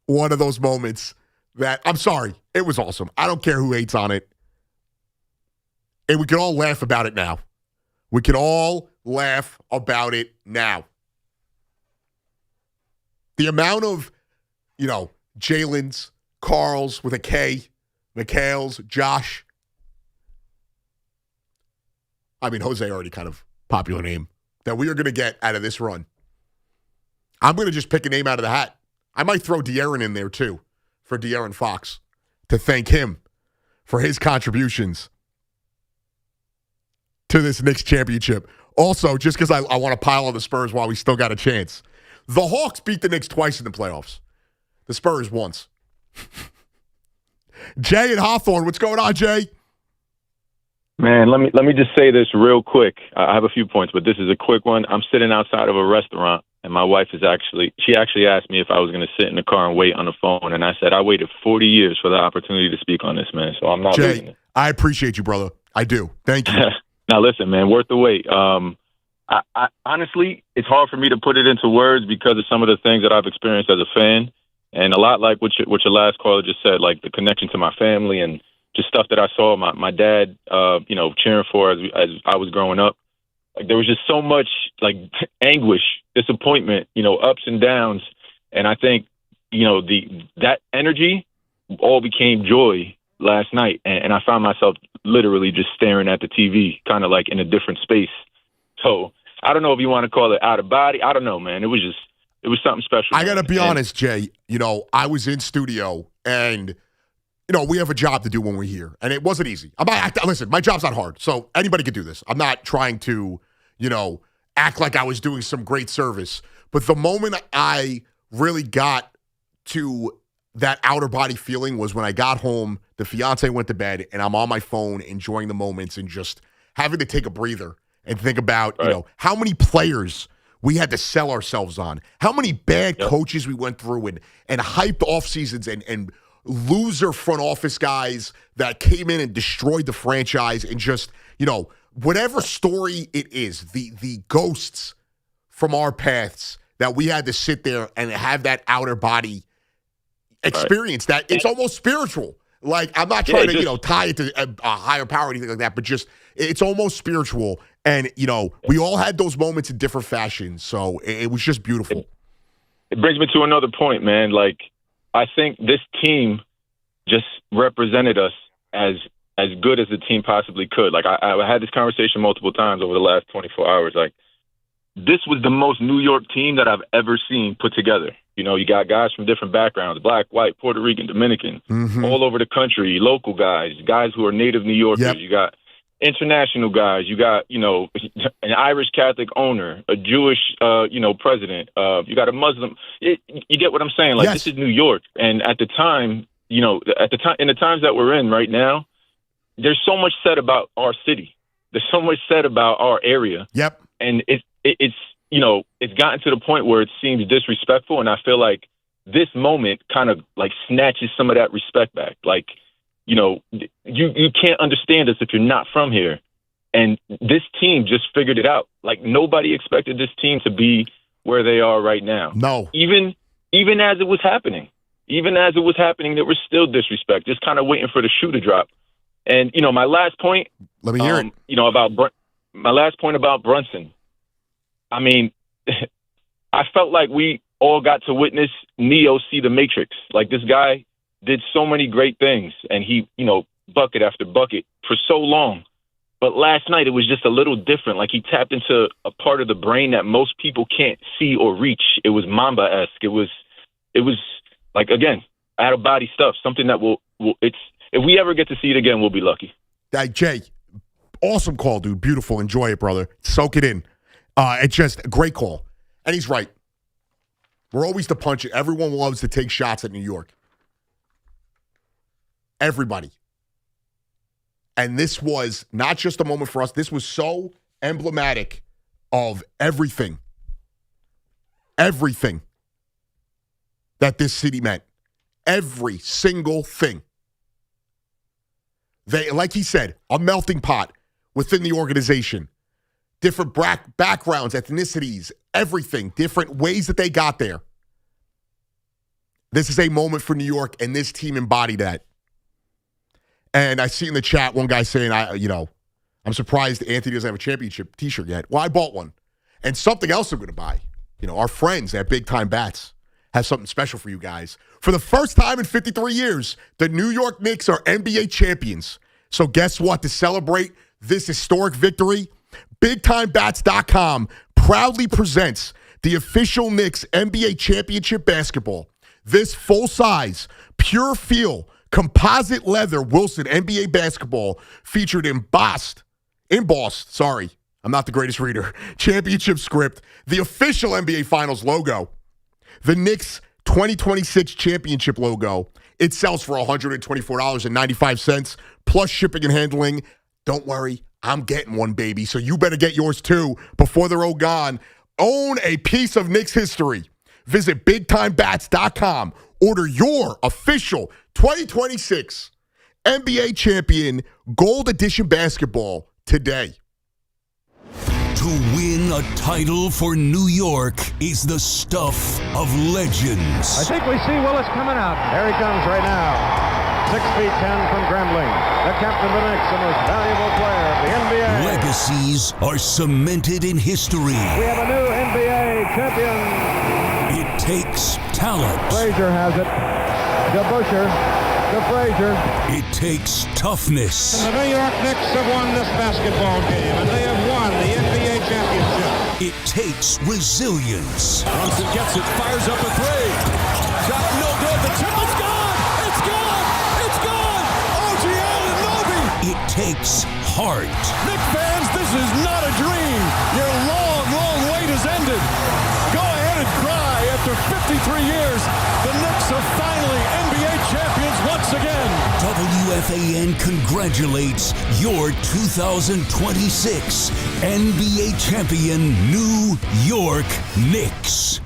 one of those moments that, I'm sorry, it was awesome. I don't care who hates on it. And we can all laugh about it now. We can all laugh about it now. The amount of, Jalen's, Carl's with a K, Mikhail's, Josh. I mean, Jose already kind of popular name that we are going to get out of this run. I'm going to just pick a name out of the hat. I might throw De'Aaron in there too for De'Aaron Fox to thank him for his contributions to this Knicks championship. Also, just because I want to pile on the Spurs while we still got a chance. The Hawks beat the Knicks twice in the playoffs. The Spurs once. Jay and Hawthorne, what's going on, Jay? Man, let me just say this real quick. I have a few points, but this is a quick one. I'm sitting outside of a restaurant, and my wife she actually asked me if I was going to sit in the car and wait on the phone, and I said I waited 40 years for the opportunity to speak on this, man, so I'm not losing it. I appreciate you, brother. I do. Thank you. Now, listen, man, worth the wait. I honestly, it's hard for me to put it into words because of some of the things that I've experienced as a fan, and a lot like what your last caller just said, like the connection to my family and just stuff that I saw my dad, cheering for as I was growing up. Like there was just so much like anguish, disappointment, ups and downs, and I think that energy all became joy last night, and I found myself literally just staring at the TV, kind of like in a different space. So I don't know if you want to call it out of body. I don't know, man. It was something special. I got to be honest, Jay. I was in studio and. We have a job to do when we're here, and it wasn't easy. Listen, my job's not hard, so anybody could do this. I'm not trying to, act like I was doing some great service. But the moment I really got to that outer body feeling was when I got home, the fiance went to bed, and I'm on my phone enjoying the moments and just having to take a breather and think about, how many players we had to sell ourselves on, how many bad coaches we went through and hyped off seasons and loser front office guys that came in and destroyed the franchise and just, whatever story it is, the ghosts from our paths that we had to sit there and have that outer body experience that it's almost spiritual. Like, I'm not trying to, tie it to a higher power or anything like that, but just it's almost spiritual. And, we all had those moments in different fashions. So it was just beautiful. It brings me to another point, man. Like, I think this team just represented us as good as the team possibly could. Like, I had this conversation multiple times over the last 24 hours. Like, this was the most New York team that I've ever seen put together. You got guys from different backgrounds, black, white, Puerto Rican, Dominican, all over the country, local guys who are native New Yorkers. Yep. You got international guys. You got, an Irish Catholic owner, a Jewish, president. You got a Muslim. You get what I'm saying? Like, This is New York. And at the time, in the times that we're in right now, there's so much said about our city. There's so much said about our area. Yep. And it's gotten to the point where it seems disrespectful. And I feel like this moment kind of like snatches some of that respect back. Like, you can't understand us if you're not from here. And this team just figured it out. Like, nobody expected this team to be where they are right now. No. Even as it was happening. There was still disrespect, just kind of waiting for the shoe to drop. And, my last point. Let me hear it. My last point about Brunson. I mean, I felt like we all got to witness Neo see the Matrix. Like, this guy did so many great things, and he, bucket after bucket for so long. But last night it was just a little different. Like, he tapped into a part of the brain that most people can't see or reach. It was Mamba-esque. It was like, again, out of body stuff. Something that if we ever get to see it again, we'll be lucky. Jay, awesome call, dude. Beautiful. Enjoy it, brother. Soak it in. It's just a great call. And he's right. We're always the punch it. Everyone loves to take shots at New York. Everybody. And this was not just a moment for us. This was so emblematic of everything that this city meant. Every single thing. They, like he said, a melting pot within the organization. Different backgrounds, ethnicities, everything. Different ways that they got there. This is a moment for New York, and this team embodied that. And I see in the chat one guy saying, I'm surprised Anthony doesn't have a championship T-shirt yet. Well, I bought one. And something else I'm going to buy. Our friends at Big Time Bats have something special for you guys. For the first time in 53 years, the New York Knicks are NBA champions. So guess what? To celebrate this historic victory, BigTimeBats.com proudly presents the official Knicks NBA championship basketball. This full-size, pure feel, composite leather Wilson NBA basketball featured embossed, I'm not the greatest reader, championship script, the official NBA Finals logo, the Knicks 2026 championship logo. It sells for $124.95 plus shipping and handling. Don't worry, I'm getting one, baby, so you better get yours too before they're all gone. Own a piece of Knicks history. Visit BigTimeBats.com. Order your official 2026 NBA champion gold edition basketball today. To win a title for New York is the stuff of legends. I think we see Willis coming out. There he comes right now. 6 feet 10 from Grambling. The captain of the Knicks, the most valuable player of the NBA. Legacies are cemented in history. We have a new NBA champion. It takes talent. Frazier has it. To Busher. To Frazier. It takes toughness. And the New York Knicks have won this basketball game, and they have won the NBA championship. It takes resilience. Brunson gets it, fires up a three. Shot no good. The triple's gone. It's gone. It's gone. OG Anunoby. It takes heart. Knicks fans, this is not a dream. Your long, long wait has ended. Go ahead and cry. After 53 years, the Knicks are finally NBA champions once again. WFAN congratulates your 2026 NBA champion New York Knicks.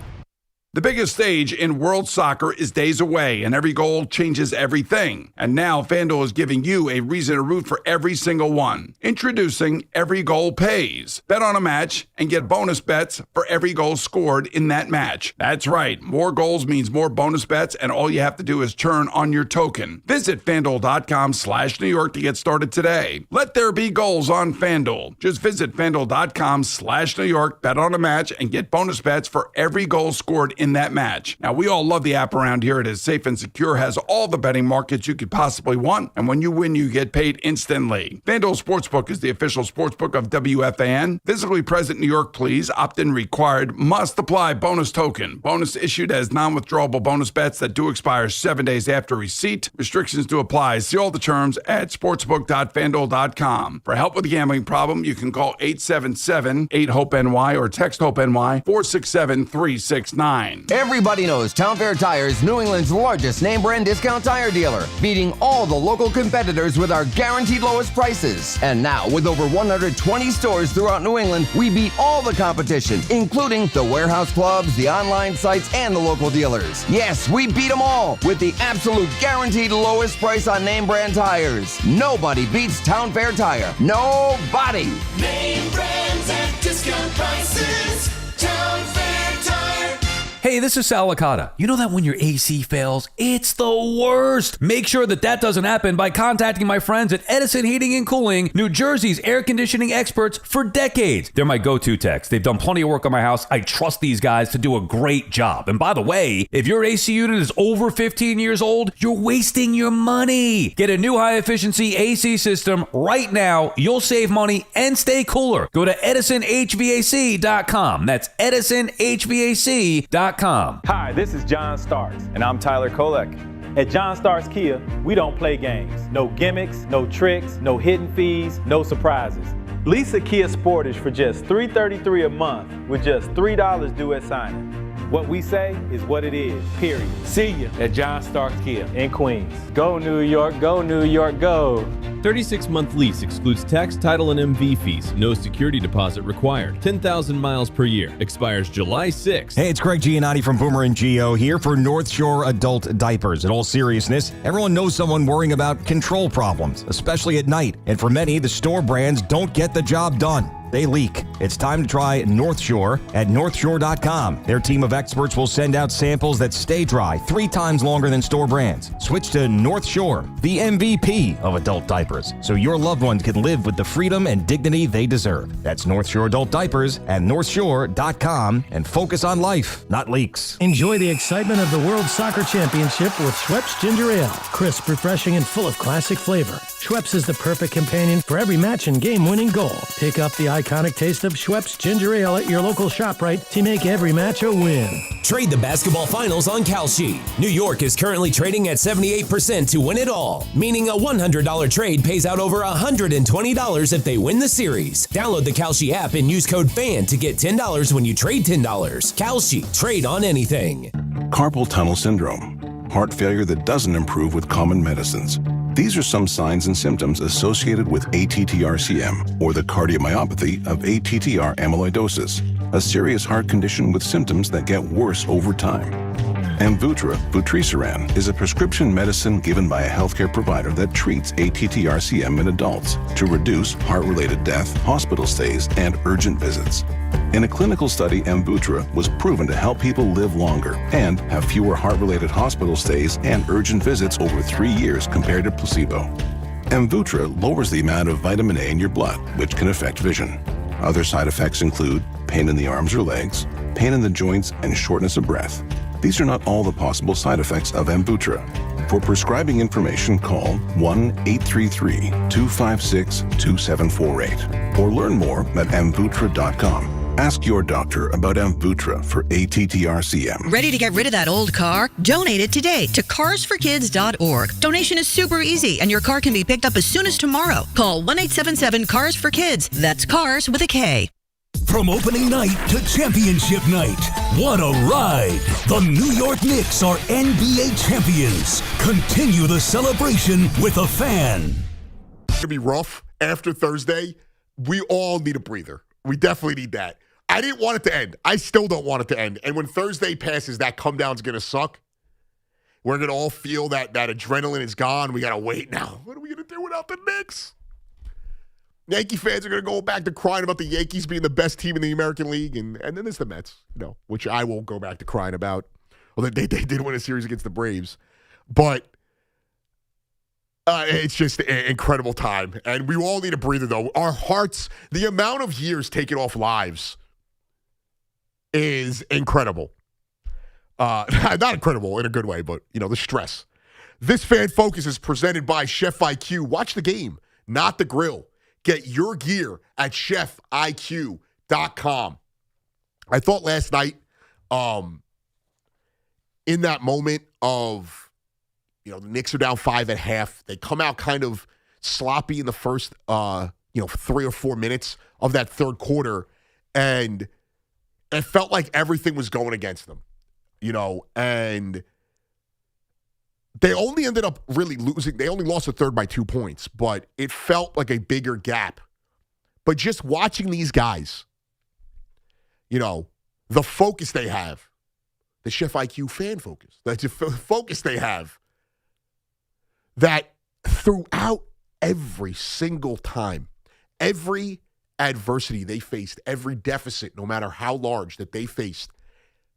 The biggest stage in world soccer is days away, and every goal changes everything. And now FanDuel is giving you a reason to root for every single one. Introducing Every Goal Pays. Bet on a match and get bonus bets for every goal scored in that match. That's right. More goals means more bonus bets, and all you have to do is turn on your token. Visit FanDuel.com/New York to get started today. Let there be goals on FanDuel. Just visit FanDuel.com/New York, bet on a match, and get bonus bets for every goal scored in that match. Now, we all love the app around here. It is safe and secure, has all the betting markets you could possibly want, and when you win, you get paid instantly. FanDuel Sportsbook is the official sportsbook of WFAN. Physically present in New York, please. Opt-in required. Must apply bonus token. Bonus issued as non-withdrawable bonus bets that do expire 7 days after receipt. Restrictions do apply. See all the terms at sportsbook.fanduel.com. For help with a gambling problem, you can call 877-8-HOPE-NY or text HOPE-NY 467-369. Everybody knows Town Fair Tire is New England's largest name brand discount tire dealer, beating all the local competitors with our guaranteed lowest prices. And now, with over 120 stores throughout New England, we beat all the competition, including the warehouse clubs, the online sites, and the local dealers. Yes, we beat them all with the absolute guaranteed lowest price on name brand tires. Nobody beats Town Fair Tire. Nobody. Name brands at discount prices. Town Fair Tire. Hey, this is Sal Licata. You know that when your AC fails, it's the worst. Make sure that doesn't happen by contacting my friends at Edison Heating and Cooling, New Jersey's air conditioning experts for decades. They're my go-to techs. They've done plenty of work on my house. I trust these guys to do a great job. And by the way, if your AC unit is over 15 years old, you're wasting your money. Get a new high-efficiency AC system right now. You'll save money and stay cooler. Go to EdisonHVAC.com. That's EdisonHVAC.com. Hi, this is John Starks, and I'm Tyler Kolek. At John Starks Kia, we don't play games. No gimmicks, no tricks, no hidden fees, no surprises. Lease a Kia Sportage for just $333 a month with just $3 due at signing. What we say is what it is, period. See you at John Starks Kia in Queens. Go New York, go New York, go. 36-month lease excludes tax, title, and MV fees. No security deposit required. 10,000 miles per year. Expires July 6th. Hey, it's Greg Giannotti from Boomer and Geo here for North Shore Adult Diapers. In all seriousness, everyone knows someone worrying about control problems, especially at night. And for many, the store brands don't get the job done. they leak. It's time to try North Shore at northshore.com. Their team of experts will send out samples that stay dry 3 times longer than store brands. Switch to North Shore, the MVP of adult diapers, so your loved ones can live with the freedom and dignity they deserve. That's North Shore Adult Diapers at northshore.com, and focus on life, not leaks. Enjoy the excitement of the World Soccer Championship with Schweppes Ginger Ale. Crisp, refreshing, and full of classic flavor. Schweppes is the perfect companion for every match and game-winning goal. Pick up the iconic taste of Schweppes Ginger Ale at your local ShopRite to make every match a win. Trade the basketball finals on Kalshi. New York is currently trading at 78% to win it all, meaning a $100 trade pays out over $120 if they win the series. Download the Kalshi app and use code FAN to get $10 when you trade $10. Kalshi, trade on anything. Carpal tunnel syndrome, heart failure that doesn't improve with common medicines. These are some signs and symptoms associated with ATTR-CM, or the cardiomyopathy of ATTR amyloidosis, a serious heart condition with symptoms that get worse over time. Amvuttra, vutrisiran, is a prescription medicine given by a healthcare provider that treats ATTR-CM in adults to reduce heart-related death, hospital stays, and urgent visits. In a clinical study, Amvuttra was proven to help people live longer and have fewer heart-related hospital stays and urgent visits over 3 years compared to placebo. Amvuttra lowers the amount of vitamin A in your blood, which can affect vision. Other side effects include pain in the arms or legs, pain in the joints, and shortness of breath. These are not all the possible side effects of Amvuttra. For prescribing information, call 1-833-256-2748 or learn more at amvuttra.com. Ask your doctor about Amvuttra for ATTR-CM. Ready to get rid of that old car? Donate it today to carsforkids.org. Donation is super easy, and your car can be picked up as soon as tomorrow. Call 1-877-CARS-FOR-KIDS. That's cars with a K. From opening night to championship night, what a ride! The New York Knicks are NBA champions. Continue the celebration with a fan. It's going to be rough after Thursday. We all need a breather. We definitely need that. I didn't want it to end. I still don't want it to end. And when Thursday passes, that come down's going to suck. We're going to all feel that adrenaline is gone. We got to wait now. What are we going to do without the Knicks? Yankee fans are going to go back to crying about the Yankees being the best team in the American League. And then there's the Mets, which I won't go back to crying about. Well, they did win a series against the Braves. But it's just an incredible time. And we all need a breather, though. Our hearts, the amount of years taken off lives is incredible. Not incredible in a good way, but, the stress. This Fan Focus is presented by Chef IQ. Watch the game, not the grill. Get your gear at chefiq.com. I thought last night, in that moment of, the Knicks are down 5 at half. They come out kind of sloppy in the first, 3 or 4 minutes of that third quarter. And it felt like everything was going against them, and they only ended up really losing. They only lost the third by 2 points, but it felt like a bigger gap. But just watching these guys, the focus they have, the Chef IQ fan focus, the focus they have, that throughout every single time, every adversity they faced, every deficit, no matter how large that they faced,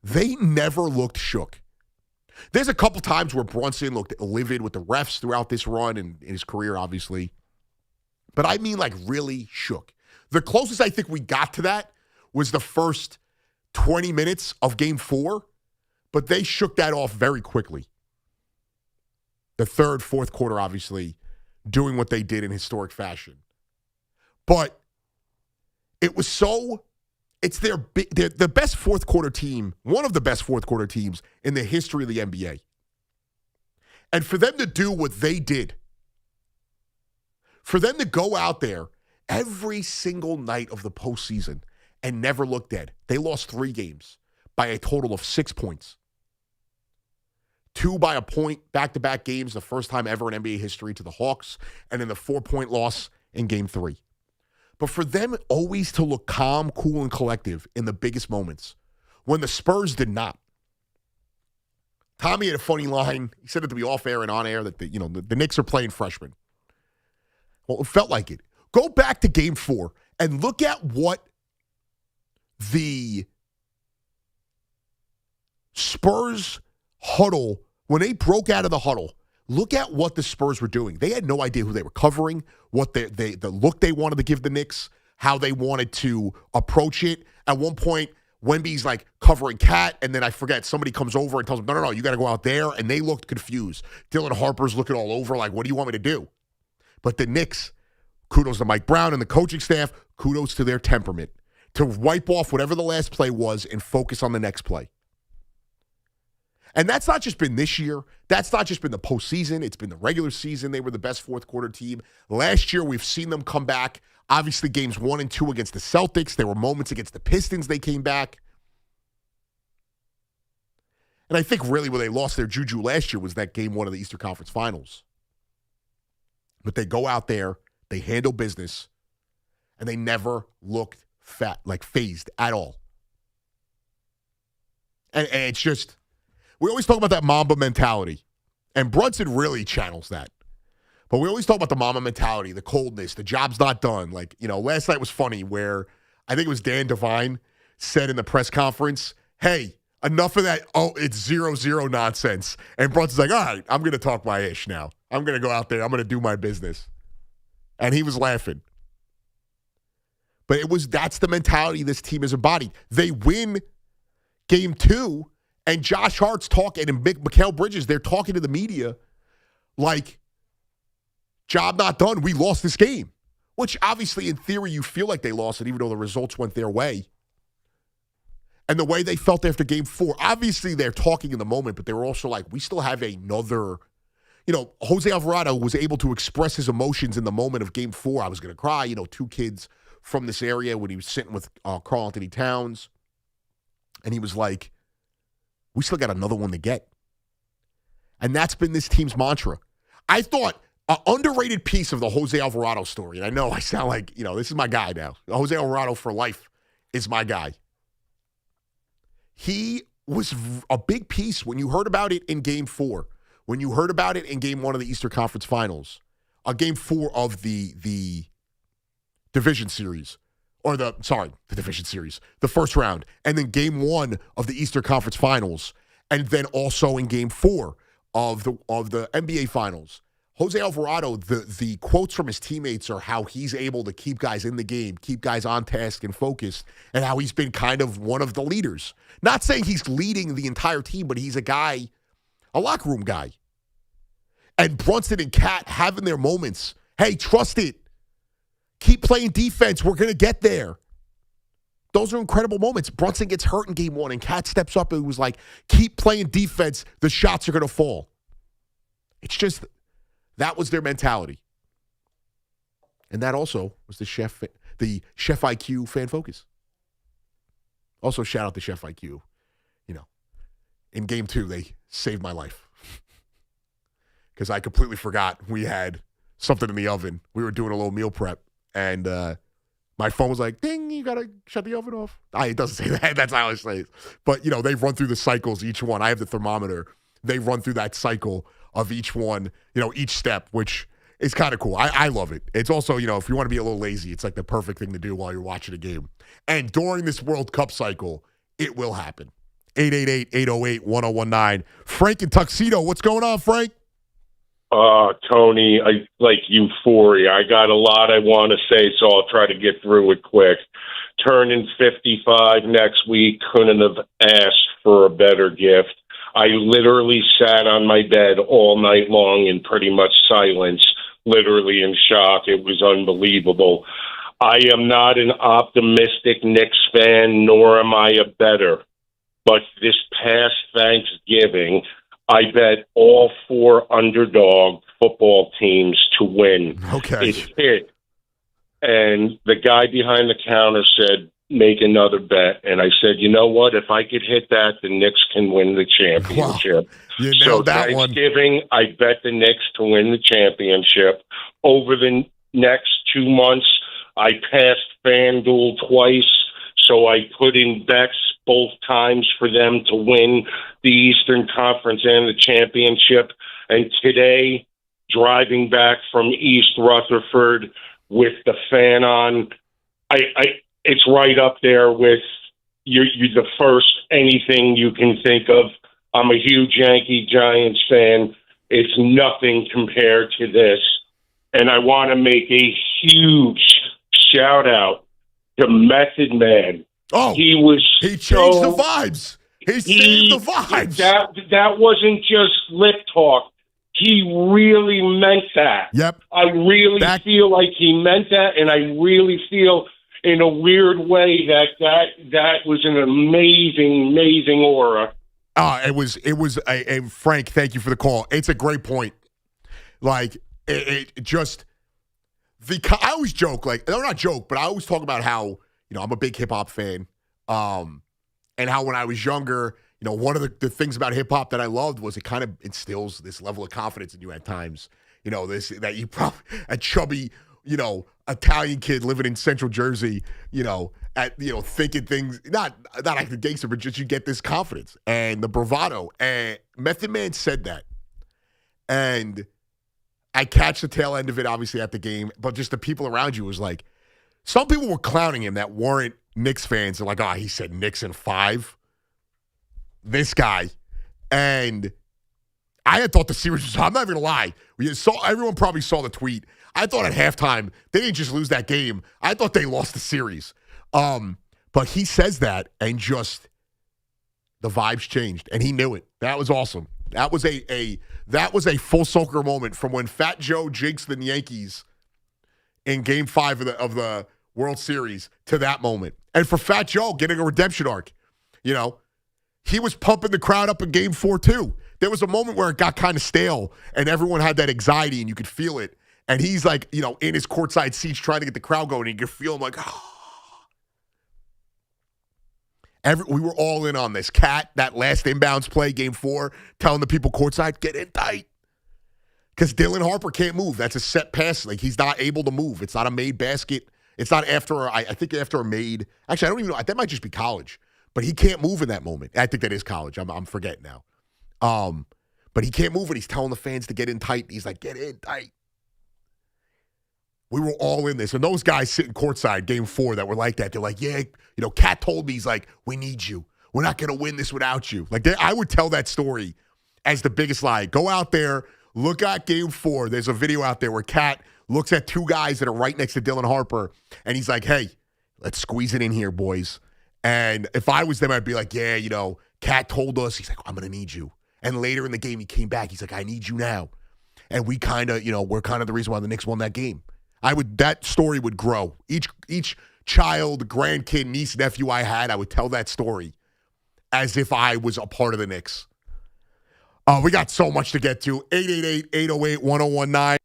they never looked shook. There's a couple times where Brunson looked livid with the refs throughout this run and in his career, obviously. But I mean, really shook. The closest I think we got to that was the first 20 minutes of Game 4, but they shook that off very quickly. The third, fourth quarter, obviously, doing what they did in historic fashion. But it was it's the best fourth quarter team, one of the best fourth quarter teams in the history of the NBA. And for them to do what they did, for them to go out there every single night of the postseason and never look dead. They lost 3 games by a total of 6 points. 2 by a point, back-to-back games, the first time ever in NBA history to the Hawks, and then the 4-point loss in Game 3. But for them always to look calm, cool, and collective in the biggest moments, when the Spurs did not. Tommy had a funny line. He said it to be off-air and on-air that the Knicks are playing freshmen. Well, it felt like it. Go back to Game 4 And look at what the Spurs huddle, when they broke out of the huddle, look at what the Spurs were doing. They had no idea who they were covering, what the look they wanted to give the Knicks, how they wanted to approach it. At one point, Wemby's like covering Cat, and then I forget, somebody comes over and tells him, no, you got to go out there. And they looked confused. Dylan Harper's looking all over like, what do you want me to do? But the Knicks, kudos to Mike Brown and the coaching staff, kudos to their temperament, to wipe off whatever the last play was and focus on the next play. And that's not just been this year. That's not just been the postseason. It's been the regular season. They were the best fourth quarter team. Last year, we've seen them come back. Obviously, games 1 and 2 against the Celtics. There were moments against the Pistons they came back. And I think really where they lost their juju last year was that game 1 of the Eastern Conference Finals. But they go out there, they handle business, and they never looked phased at all. And it's just, we always talk about that Mamba mentality, and Brunson really channels that. But we always talk about the Mamba mentality, the coldness, the job's not done. Like, last night was funny where I think it was Dan Devine said in the press conference, hey, enough of that, it's 0-0 nonsense. And Brunson's like, all right, I'm going to talk my ish now. I'm going to go out there. I'm going to do my business. And he was laughing. But that's the mentality this team has embodied. They win game 2, and Josh Hart's talking, and Mikal Bridges, they're talking to the media like, job not done. We lost this game. Which obviously, in theory, you feel like they lost it, even though the results went their way. And the way they felt after game 4, obviously they're talking in the moment, but they were also like, we still have another. Jose Alvarado was able to express his emotions in the moment of game 4. I was going to cry. 2 kids from this area when he was sitting with Karl Anthony Towns. And he was like, we still got another one to get. And that's been this team's mantra. I thought an underrated piece of the Jose Alvarado story, and I know I sound like, this is my guy now. Jose Alvarado for life is my guy. He was a big piece when you heard about it in game 4, when you heard about it in game 1 of the Eastern Conference Finals, game 4 of the division series, the division series, the first round, and then game 1 of the Eastern Conference Finals, and then also in game 4 of the NBA Finals. Jose Alvarado, the quotes from his teammates are how he's able to keep guys in the game, keep guys on task and focused, and how he's been kind of one of the leaders. Not saying he's leading the entire team, but he's a locker room guy. And Brunson and Cat having their moments. Hey, trust it. Keep playing defense. We're going to get there. Those are incredible moments. Brunson gets hurt in game 1, and Cat steps up and was like, keep playing defense. The shots are going to fall. It's just, that was their mentality. And that also was the Chef IQ fan focus. Also, shout out to Chef IQ. In game 2, they saved my life. Because I completely forgot we had something in the oven. We were doing a little meal prep. And my phone was like, ding, you got to shut the oven off. It doesn't say that. That's how I say it. But, they run through the cycles, each one. I have the thermometer. They run through that cycle of each one, each step, which is kind of cool. I love it. It's also, if you want to be a little lazy, it's like the perfect thing to do while you're watching a game. And during this World Cup cycle, it will happen. 888-808-1019. Frank in Tuxedo. What's going on, Frank? Tony, I like euphoria. I got a lot I want to say, so I'll try to get through it quick. Turning 55 next week, couldn't have asked for a better gift. I literally sat on my bed all night long in pretty much silence, literally in shock. It was unbelievable. I am not an optimistic Knicks fan, nor am I a bettor. But this past Thanksgiving, I bet all 4 underdog football teams to win. Okay. It hit. And the guy behind the counter said, make another bet. And I said, you know what? If I could hit that, the Knicks can win the championship. Wow. You nailed that one. Thanksgiving, I bet the Knicks to win the championship. Over the next 2 months, I passed FanDuel twice, so I put in bets both times for them to win the Eastern Conference and the championship. And today, driving back from East Rutherford with the fan on, it's right up there with you're the first anything you can think of. I'm a huge Yankee Giants fan. It's nothing compared to this. And I want to make a huge shout out to Method Man. Oh, he changed the vibes. He saved the vibes. That wasn't just lip talk. He really meant that. Yep. I really feel like he meant that, and I really feel in a weird way that was an amazing aura. It was Frank, thank you for the call. It's a great point. Like, it just, I always joke, like, no, not joke, but I always talk about how, I'm a big hip-hop fan, and how when I was younger, one of the things about hip-hop that I loved was it kind of instills this level of confidence in you at times. That you probably, a chubby, Italian kid living in Central Jersey, thinking things, not like the gangster, but just you get this confidence and the bravado. And Method Man said that. And I catch the tail end of it, obviously, at the game, but just the people around you was like, some people were clowning him that weren't Knicks fans. They're like, he said Knicks in 5. This guy. And I had thought the series was, I'm not even going to lie. Everyone probably saw the tweet. I thought at halftime, they didn't just lose that game. I thought they lost the series. But he says that, and just the vibes changed, and he knew it. That was awesome. That was a full circle moment from when Fat Joe jinxed the Yankees in Game 5 of the World Series to that moment. And for Fat Joe getting a redemption arc, he was pumping the crowd up in Game 4 too. There was a moment where it got kind of stale, and everyone had that anxiety, and you could feel it. And he's like, in his courtside seats trying to get the crowd going, and you could feel him like, we were all in on this. Cat, that last inbounds play, Game 4, telling the people courtside, get in tight. Because Dylan Harper can't move. That's a set pass. Like, he's not able to move. It's not a made basket. It's not after, I think after a made. Actually, I don't even know. That might just be college. But he can't move in that moment. I think that is college. I'm forgetting now. But he can't move, and he's telling the fans to get in tight. He's like, get in tight. We were all in this. And those guys sitting courtside, Game 4, that were like that, they're like, yeah, Cat told me, he's like, we need you. We're not going to win this without you. Like, I would tell that story as the biggest lie. Go out there, look at Game 4. There's a video out there where Cat looks at two guys that are right next to Dylan Harper, and he's like, hey, let's squeeze it in here, boys. And if I was them, I'd be like, yeah, Cat told us. He's like, I'm going to need you. And later in the game, he came back. He's like, I need you now. And we kind of, we're kind of the reason why the Knicks won that game. That story would grow. Each child, grandkid, niece, nephew I had, I would tell that story as if I was a part of the Knicks. We got so much to get to. 888-808-1019.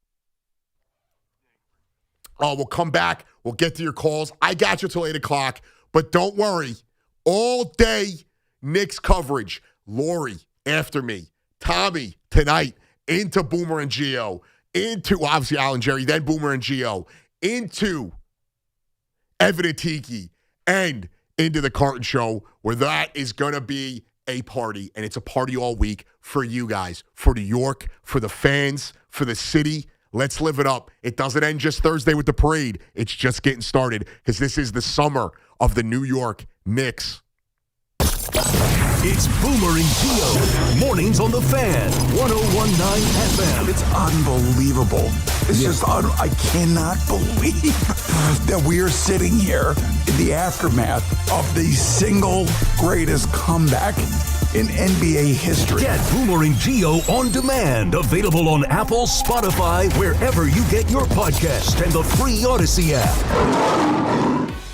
We'll come back. We'll get to your calls. I got you till 8 o'clock. But don't worry. All day Knicks coverage. Lori after me. Tommy tonight into Boomer and Gio. Into, obviously, Al and Jerry, then Boomer and Gio, into Evan and Tiki, and into the Carton Show, where that is going to be a party, and it's a party all week for you guys, for New York, for the fans, for the city. Let's live it up. It doesn't end just Thursday with the parade. It's just getting started, because this is the summer of the New York Knicks. It's Boomer and Gio. Mornings on the Fan. 101.9 FM. It's unbelievable. It's just, I cannot believe that we are sitting here in the aftermath of the single greatest comeback in NBA history. Get Boomer and Gio on demand. Available on Apple, Spotify, wherever you get your podcast, and the free Odyssey app.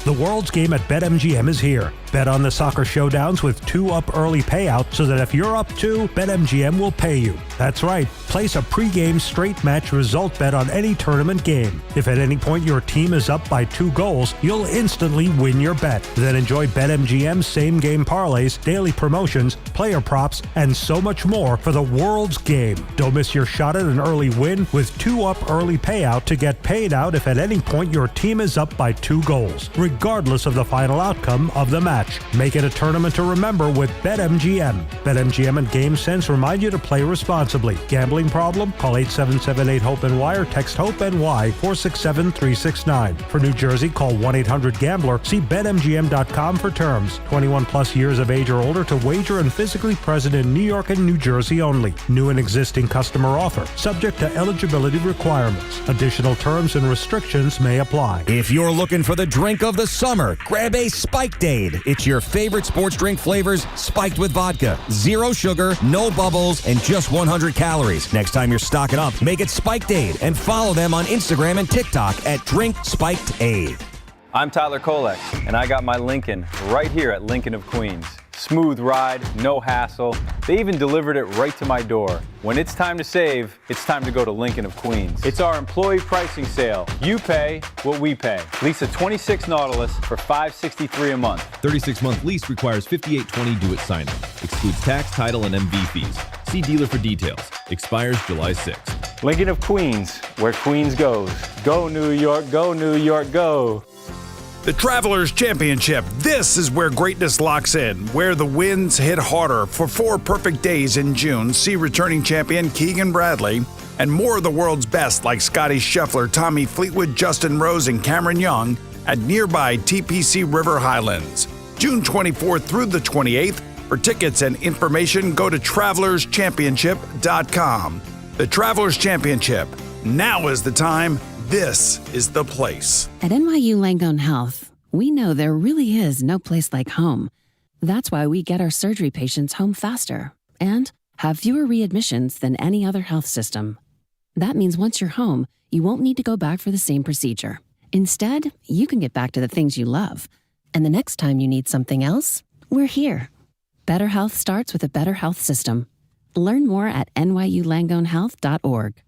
The World's Game at BetMGM is here. Bet on the soccer showdowns with 2 up early payout so that if you're up 2, BetMGM will pay you. That's right. Place a pregame straight match result bet on any tournament game. If at any point your team is up by 2 goals, you'll instantly win your bet. Then enjoy BetMGM's same-game parlays, daily promotions, player props, and so much more for the World's Game. Don't miss your shot at an early win with 2 up early payout to get paid out if at any point your team is up by 2 goals. regardless of the final outcome of the match. Make it a tournament to remember with BetMGM. BetMGM and GameSense remind you to play responsibly. Gambling problem? Call 877-8-HOPE-NY or text HOPE-NY 467-369. For New Jersey, call 1-800-GAMBLER. See BetMGM.com for terms. 21 plus years of age or older to wager and physically present in New York and New Jersey only. New and existing customer offer. Subject to eligibility requirements. Additional terms and restrictions may apply. If you're looking for the drink of the summer, grab a Spiked Aid. It's your favorite sports drink flavors spiked with vodka. Zero sugar, no bubbles, and just 100 calories. Next time you're stocking up, make it Spiked Aid and follow them on Instagram and TikTok at Drink Spiked Aid. I'm Tyler Kolek, and I got my Lincoln right here at Lincoln of Queens. Smooth ride, no hassle. They even delivered it right to my door. When it's time to save, it's time to go to Lincoln of Queens. It's our employee pricing sale. You pay what we pay. Lease a 26 Nautilus for $563 a month. 36-month lease requires $58.20 due at signing. Excludes tax, title, and MV fees. See dealer for details. Expires July 6th. Lincoln of Queens, where Queens goes. Go New York, go New York, go. The Travelers Championship. This is where greatness locks in, where the winds hit harder. For 4 perfect days in June, see returning champion Keegan Bradley and more of the world's best like Scotty Scheffler, Tommy Fleetwood, Justin Rose, and Cameron Young at nearby TPC River Highlands. June 24th through the 28th. For tickets and information, go to TravelersChampionship.com. The Travelers Championship. Now is the time. This is the place. At NYU Langone Health, we know there really is no place like home. That's why we get our surgery patients home faster and have fewer readmissions than any other health system. That means once you're home, you won't need to go back for the same procedure. Instead, you can get back to the things you love. And the next time you need something else, we're here. Better health starts with a better health system. Learn more at nyulangonehealth.org.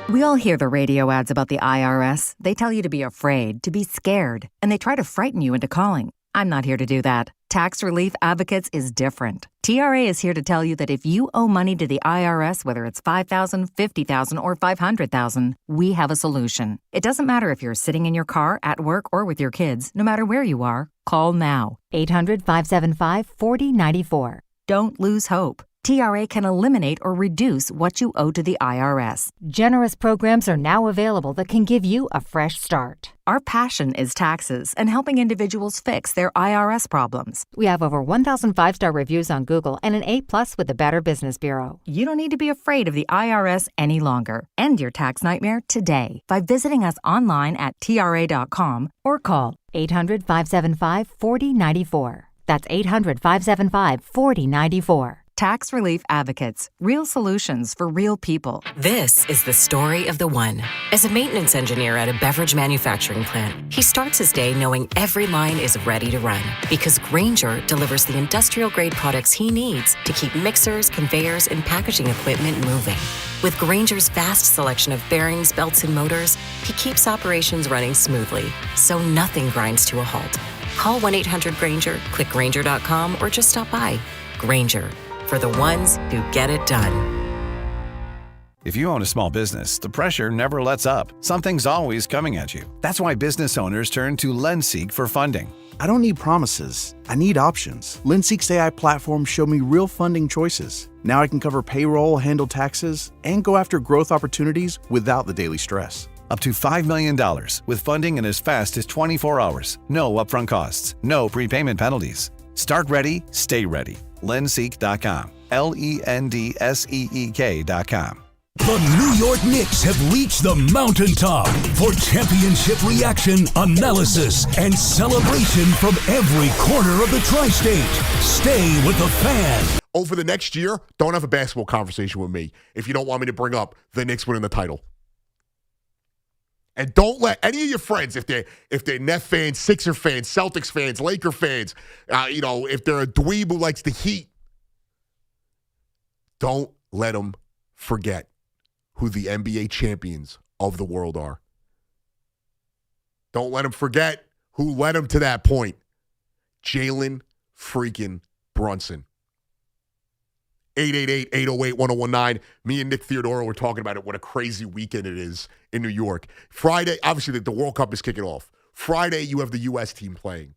We all hear the radio ads about the IRS. They tell you to be afraid, to be scared, and they try to frighten you into calling. I'm not here to do that. Tax Relief Advocates is different. TRA is here to tell you that if you owe money to the IRS, whether it's $5,000, $50,000, or $500,000, we have a solution. It doesn't matter if you're sitting in your car, at work, or with your kids. No matter where you are, call now. 800-575-4094. Don't lose hope. TRA can eliminate or reduce what you owe to the IRS. Generous programs are now available that can give you a fresh start. Our passion is taxes and helping individuals fix their IRS problems. We have over 1,000 5-star reviews on Google and an A+ with the Better Business Bureau. You don't need to be afraid of the IRS any longer. End your tax nightmare today by visiting us online at TRA.com or call 800-575-4094. That's 800-575-4094. Tax Relief Advocates. Real solutions for real people. This is the story of the one. As a maintenance engineer at a beverage manufacturing plant, he starts his day knowing every line is ready to run because Grainger delivers the industrial-grade products he needs to keep mixers, conveyors, and packaging equipment moving. With Grainger's vast selection of bearings, belts, and motors, he keeps operations running smoothly, so nothing grinds to a halt. Call 1-800-GRAINGER, click Grainger.com, or just stop by. Grainger, for the ones who get it done. If you own a small business, the pressure never lets up. Something's always coming at you. That's why business owners turn to LendSeek for funding. I don't need promises. I need options. LendSeek's AI platform showed me real funding choices. Now I can cover payroll, handle taxes, and go after growth opportunities without the daily stress. Up to $5 million with funding in as fast as 24 hours. No upfront costs. No prepayment penalties. Start ready, stay ready. LendSeek.com. LendSeek.com. The New York Knicks have reached the mountaintop for championship reaction, analysis, and celebration from every corner of the tri-state. Stay with the Fan. Over the next year, don't have a basketball conversation with me if you don't want me to bring up the Knicks winning the title. And don't let any of your friends, if they're Net fans, Sixer fans, Celtics fans, Laker fans, if they're a dweeb who likes the Heat, don't let them forget who the NBA champions of the world are. Don't let them forget who led them to that point. Jalen freaking Brunson. 888-808-1019. Me and Nick Theodoro were talking about it. What a crazy weekend it is in New York. Friday, obviously, the World Cup is kicking off. Friday, you have the U.S. team playing.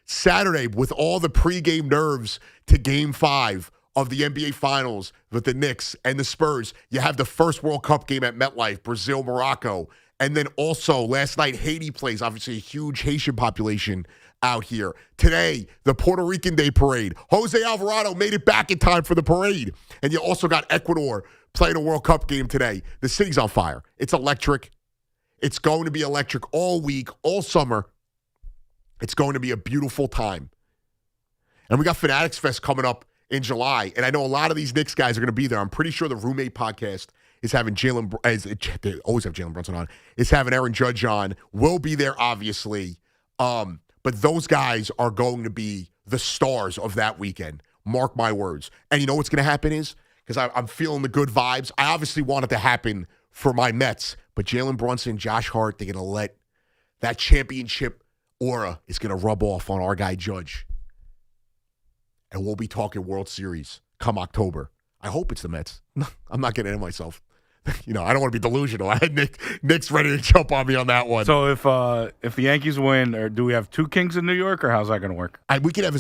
Saturday, with all the pregame nerves to Game 5 of the NBA Finals with the Knicks and the Spurs, you have the first World Cup game at MetLife, Brazil, Morocco. And then also, last night, Haiti plays, obviously a huge Haitian population out here. Today, the Puerto Rican Day Parade. Jose Alvarado made it back in time for the parade. And you also got Ecuador playing a World Cup game today. The city's on fire. It's electric. It's going to be electric all week, all summer. It's going to be a beautiful time. And we got Fanatics Fest coming up in July. And I know a lot of these Knicks guys are going to be there. I'm pretty sure the Roommate podcast is having they always have Jalen Brunson on, is having Aaron Judge on. We'll be there, obviously. But those guys are going to be the stars of that weekend. Mark my words. And you know what's going to happen is, because I'm feeling the good vibes, I obviously want it to happen for my Mets. But Jalen Brunson, Josh Hart, they're going to let that championship aura is going to rub off on our guy Judge. And we'll be talking World Series come October. I hope it's the Mets. I'm not getting ahead of myself. I don't want to be delusional. I had Nick's ready to jump on me on that one. So if the Yankees win, or do we have two Kings in New York, or how's that going to work? We can have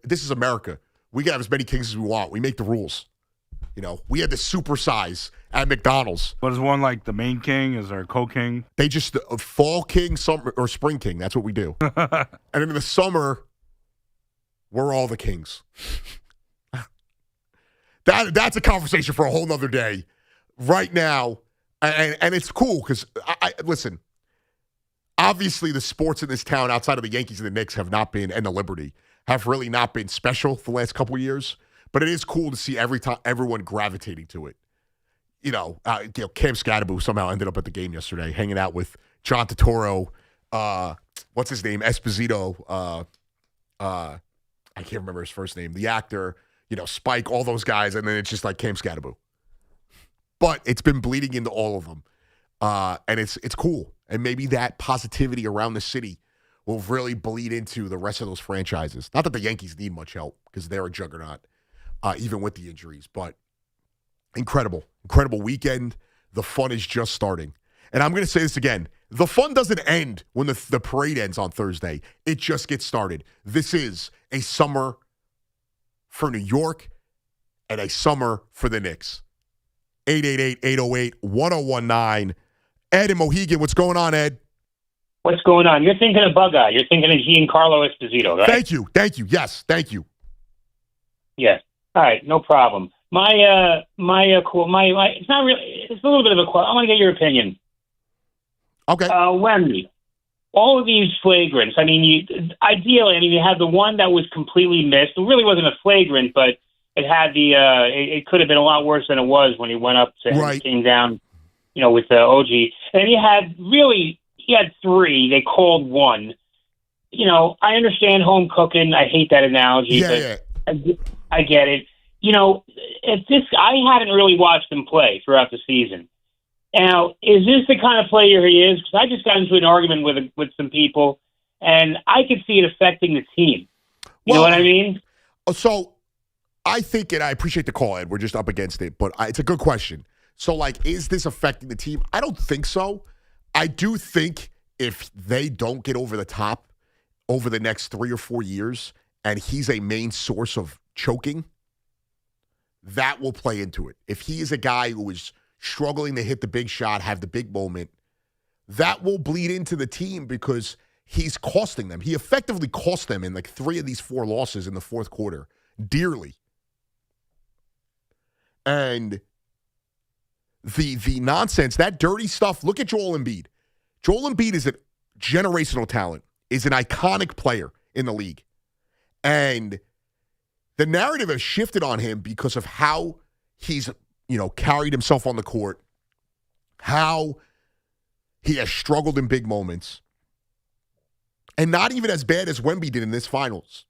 this is America. We can have as many Kings as we want. We make the rules. We had the super size at McDonald's. But is one like the main king? Is there a co-king? They just fall king, summer, or spring king. That's what we do. And in the summer, we're all the kings. That's a conversation for a whole nother day. Right now, and it's cool because, listen, obviously the sports in this town outside of the Yankees and the Knicks have not been, and the Liberty, have really not been special for the last couple of years. But it is cool to see everyone gravitating to it. Cam Scatterbo somehow ended up at the game yesterday, hanging out with John Turturro, what's his name, Esposito, I can't remember his first name, the actor, Spike, all those guys, and then it's just like Cam Scatterbo. But it's been bleeding into all of them. And it's cool. And maybe that positivity around the city will really bleed into the rest of those franchises. Not that the Yankees need much help because they're a juggernaut, even with the injuries. But incredible weekend. The fun is just starting. And I'm going to say this again. The fun doesn't end when the parade ends on Thursday. It just gets started. This is a summer for New York and a summer for the Knicks. 888-808-1019. Ed in Mohegan, what's going on, Ed? What's going on? You're thinking of Bug-Eye. You're thinking of Giancarlo Esposito, right? Thank you. Yes, thank you. Yes. All right, no problem. It's not really. It's a little bit of a quote. I want to get your opinion. Okay. Wemby, all of these flagrants. I mean, ideally, you had the one that was completely missed. It really wasn't a flagrant, but it had it could have been a lot worse than it was when he went up to him, came down, with OG. And he had three. They called one. I understand home cooking. I hate that analogy, but I get it. I haven't really watched him play throughout the season. Now, is this the kind of player he is? Because I just got into an argument with some people, and I could see it affecting the team. You know what I mean? So I think, and I appreciate the call, Ed. We're just up against it, but it's a good question. So, is this affecting the team? I don't think so. I do think if they don't get over the top over the next 3 or 4 years, and he's a main source of choking, that will play into it. If he is a guy who is struggling to hit the big shot, have the big moment, that will bleed into the team because he's costing them. He effectively cost them in 3 of these 4 losses in the fourth quarter dearly. And the nonsense, that dirty stuff, look at Joel Embiid. Joel Embiid is a generational talent, is an iconic player in the league. And the narrative has shifted on him because of how he's, carried himself on the court, how he has struggled in big moments, and not even as bad as Wemby did in this finals.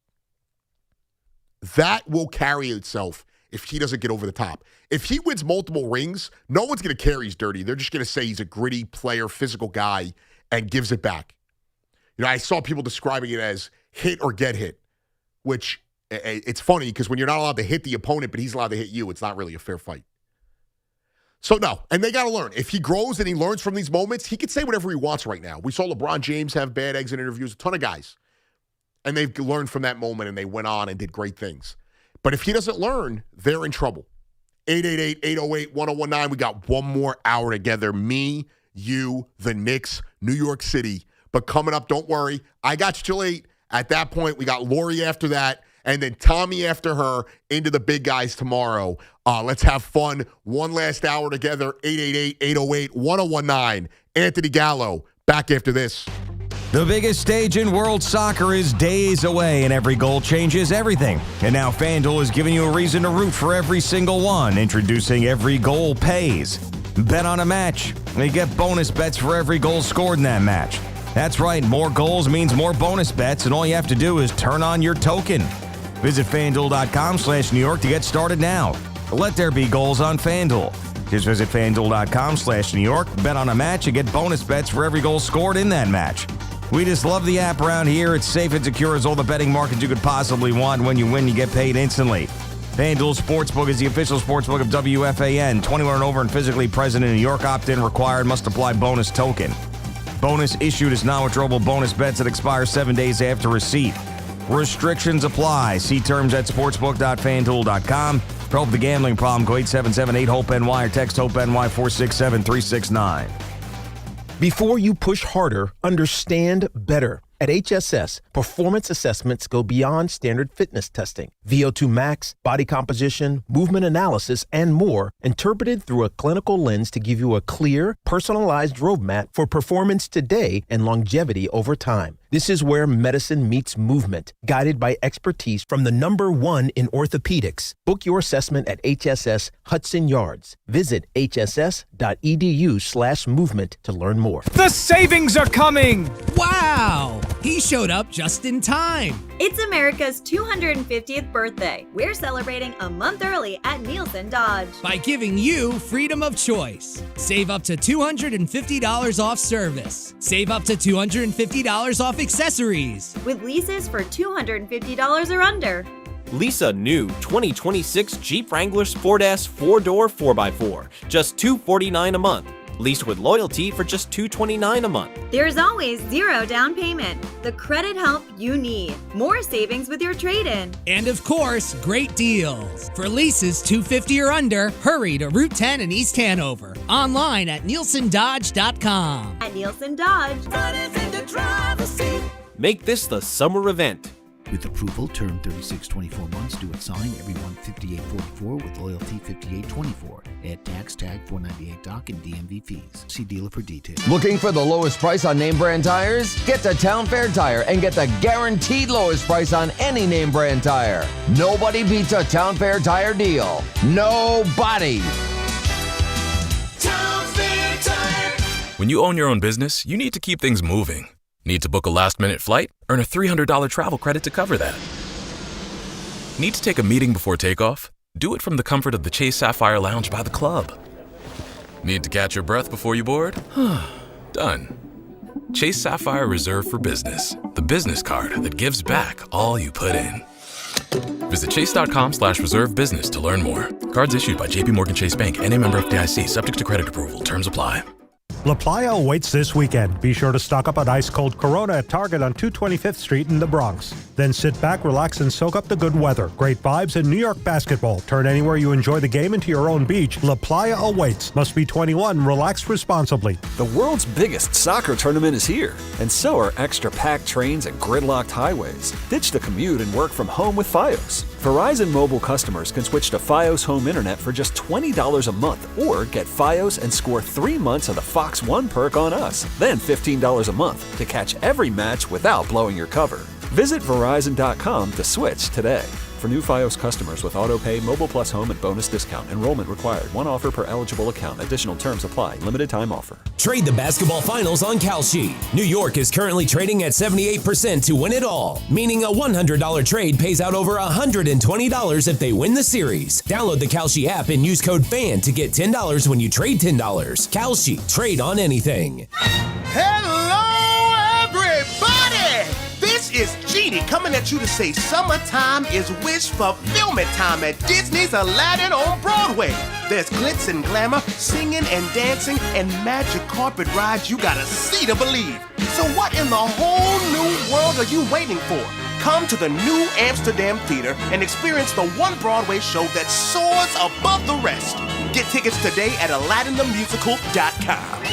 That will carry itself if he doesn't get over the top. If he wins multiple rings, no one's going to care he's dirty. They're just going to say he's a gritty player, physical guy, and gives it back. I saw people describing it as hit or get hit, which it's funny because when you're not allowed to hit the opponent, but he's allowed to hit you, it's not really a fair fight. So, no. And they got to learn. If he grows and he learns from these moments, he can say whatever he wants right now. We saw LeBron James have bad exit interviews, a ton of guys. And they've learned from that moment, and they went on and did great things. But if he doesn't learn, they're in trouble. 888-808-1019. We got one more hour together. Me, you, the Knicks, New York City. But coming up, don't worry. I got you till 8. At that point, we got Lori after that. And then Tommy after her into the big guys tomorrow. Let's have fun. One last hour together. 888-808-1019. Anthony Gallo back after this. The biggest stage in world soccer is days away, and every goal changes everything. And now FanDuel is giving you a reason to root for every single one, introducing Every Goal Pays. Bet on a match, and you get bonus bets for every goal scored in that match. That's right, more goals means more bonus bets, and all you have to do is turn on your token. Visit FanDuel.com/New York to get started now. Let there be goals on FanDuel. Just visit FanDuel.com/New York, bet on a match, and get bonus bets for every goal scored in that match. We just love the app around here. It's safe and secure as all the betting markets you could possibly want. When you win, you get paid instantly. FanDuel Sportsbook is the official sportsbook of WFAN. 21 and over and physically present in New York. Opt-in required. Must apply bonus token. Bonus issued is non-withdrawable bonus bets that expire 7 days after receipt. Restrictions apply. See terms at sportsbook.fanduel.com. For help with the gambling problem, go 877-8-HOPE-NY or text HOPE-NY 467-369. Before you push harder, understand better. At HSS, performance assessments go beyond standard fitness testing. VO2 max, body composition, movement analysis, and more, interpreted through a clinical lens to give you a clear, personalized roadmap for performance today and longevity over time. This is where medicine meets movement, guided by expertise from the #1 in orthopedics. Book your assessment at HSS Hudson Yards. Visit hss.edu/movement to learn more. The savings are coming! Wow! He showed up just in time. It's America's 250th birthday. We're celebrating a month early at Nielsen Dodge. By giving you freedom of choice. Save up to $250 off service. Save up to $250 off accessories. With leases for $250 or under. Lease a new 2026 Jeep Wrangler Sport S 4-door 4x4, just $249 a month. Leased with loyalty for just $229 a month. There's always zero down payment. The credit help you need. More savings with your trade-in. And of course, great deals. For leases $250 or under, hurry to Route 10 in East Hanover. Online at NielsenDodge.com. At Nielsen Dodge. Make this the summer event. With approval, term 36-24 months, due at sign, everyone $58.44 with loyalty $58.24. Add tax tag $498 dock and DMV fees. See dealer for details. Looking for the lowest price on name brand tires? Get to Town Fair Tire and get the guaranteed lowest price on any name brand tire. Nobody beats a Town Fair Tire deal. Nobody. Town Fair Tire. When you own your own business, you need to keep things moving. Need to book a last-minute flight? Earn a $300 travel credit to cover that. Need to take a meeting before takeoff? Do it from the comfort of the Chase Sapphire Lounge by the club. Need to catch your breath before you board? Done. Chase Sapphire Reserve for Business, the business card that gives back all you put in. Visit chase.com/reserve business to learn more. Cards issued by JPMorgan Chase Bank, N.A. member FDIC, subject to credit approval. Terms apply. La Playa awaits this weekend. Be sure to stock up on ice-cold Corona at Target on 225th Street in the Bronx. Then sit back, relax, and soak up the good weather. Great vibes and New York basketball. Turn anywhere you enjoy the game into your own beach. La Playa awaits. Must be 21. Relax responsibly. The world's biggest soccer tournament is here, and so are extra-packed trains and gridlocked highways. Ditch the commute and work from home with Fios. Verizon Mobile customers can switch to Fios Home Internet for just $20 a month, or get Fios and score 3 months of the Fox One perk on us, then $15 a month to catch every match without blowing your cover. Visit Verizon.com to switch today. For new Fios customers with AutoPay, Mobile Plus Home, and bonus discount. Enrollment required. One offer per eligible account. Additional terms apply. Limited time offer. Trade the basketball finals on Kalshi. New York is currently trading at 78% to win it all, meaning a $100 trade pays out over $120 if they win the series. Download the Kalshi app and use code FAN to get $10 when you trade $10. Kalshi. Trade on anything. Hello, everybody! This is Genie Disney coming at you to say summertime is wish fulfillment time at Disney's Aladdin on Broadway. There's glitz and glamour, singing and dancing, and magic carpet rides you gotta see to believe. So what in the whole new world are you waiting for? Come to the new Amsterdam Theater and experience the one Broadway show that soars above the rest. Get tickets today at AladdinTheMusical.com.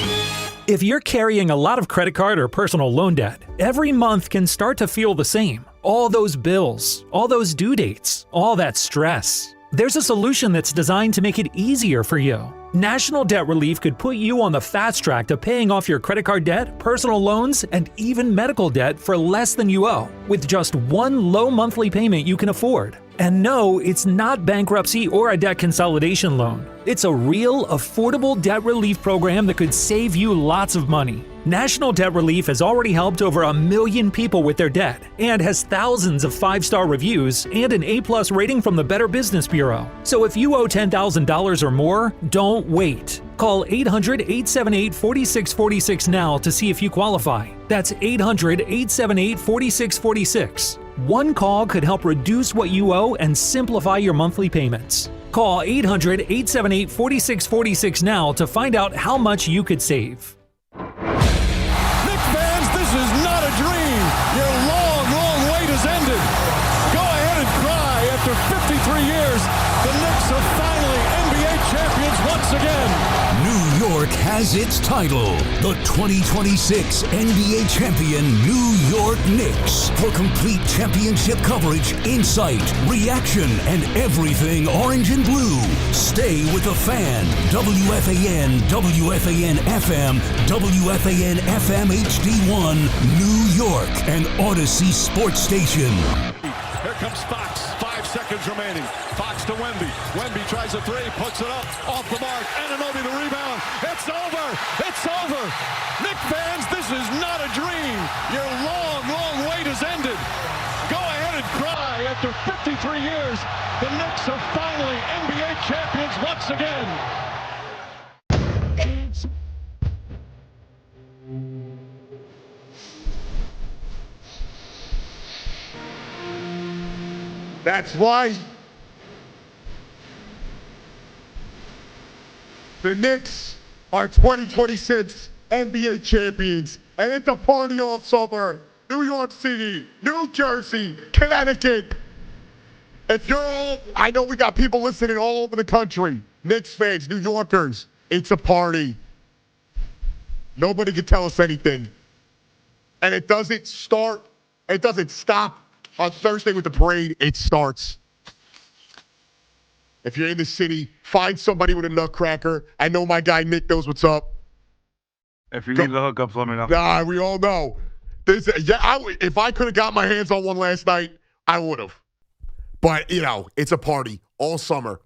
If you're carrying a lot of credit card or personal loan debt, every month can start to feel the same. All those bills, all those due dates, all that stress. There's a solution that's designed to make it easier for you. National Debt Relief could put you on the fast track to paying off your credit card debt, personal loans, and even medical debt for less than you owe, with just one low monthly payment you can afford. And no, it's not bankruptcy or a debt consolidation loan. It's a real, affordable debt relief program that could save you lots of money. National Debt Relief has already helped over 1 million people with their debt and has thousands of 5-star reviews and an A+ rating from the Better Business Bureau. So if you owe $10,000 or more, don't wait. Call 800-878-4646 now to see if you qualify. That's 800-878-4646. One call could help reduce what you owe and simplify your monthly payments. Call 800-878-4646 now to find out how much you could save. Knicks fans, this is not a dream. Your long, long wait has ended. Go ahead and cry. After 53 years, the Knicks are finally NBA champions once again. New York has its title. The 2026 NBA champion New York Knicks. For complete championship coverage, insight, reaction, and everything orange and blue. Stay with the Fan. WFAN, WFAN FM, WFAN FM HD1, New York, and Odyssey Sports Station. Here comes Fox. 5 seconds remaining. Fox to Wemby. Wemby tries a three, puts it up, off the mark. Anunoby the rebound. It's over. It's over. Knicks fans, this is not a dream. Your long, long wait has ended. Go ahead and cry. After 53 years, the Knicks are finally NBA champions once again. That's why the Knicks are 2026 NBA champions, and it's a party all summer. New York City, New Jersey, Connecticut. If you're all, I know we got people listening all over the country. Knicks fans, New Yorkers, it's a party. Nobody can tell us anything. And it doesn't stop on Thursday with the parade. It starts. If you're in the city, find somebody with a nutcracker. I know my guy Nick knows what's up. If you need the hookups, let me know. Nah, we all know. If I could have got my hands on one last night, I would have. But, it's a party all summer.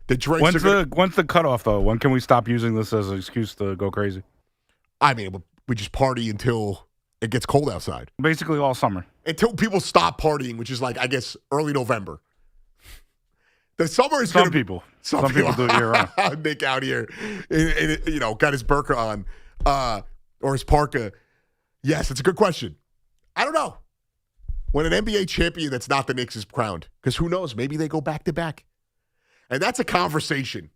The drinks When's the cutoff, though? When can we stop using this as an excuse to go crazy? I mean, we just party until it gets cold outside. Basically all summer. Until people stop partying, which is I guess, early November. The summer is Some people do it year round. Nick out here, got his burqa on, or his parka. Yes, it's a good question. I don't know. When an NBA champion that's not the Knicks is crowned, because who knows? Maybe they go back to back. And that's a conversation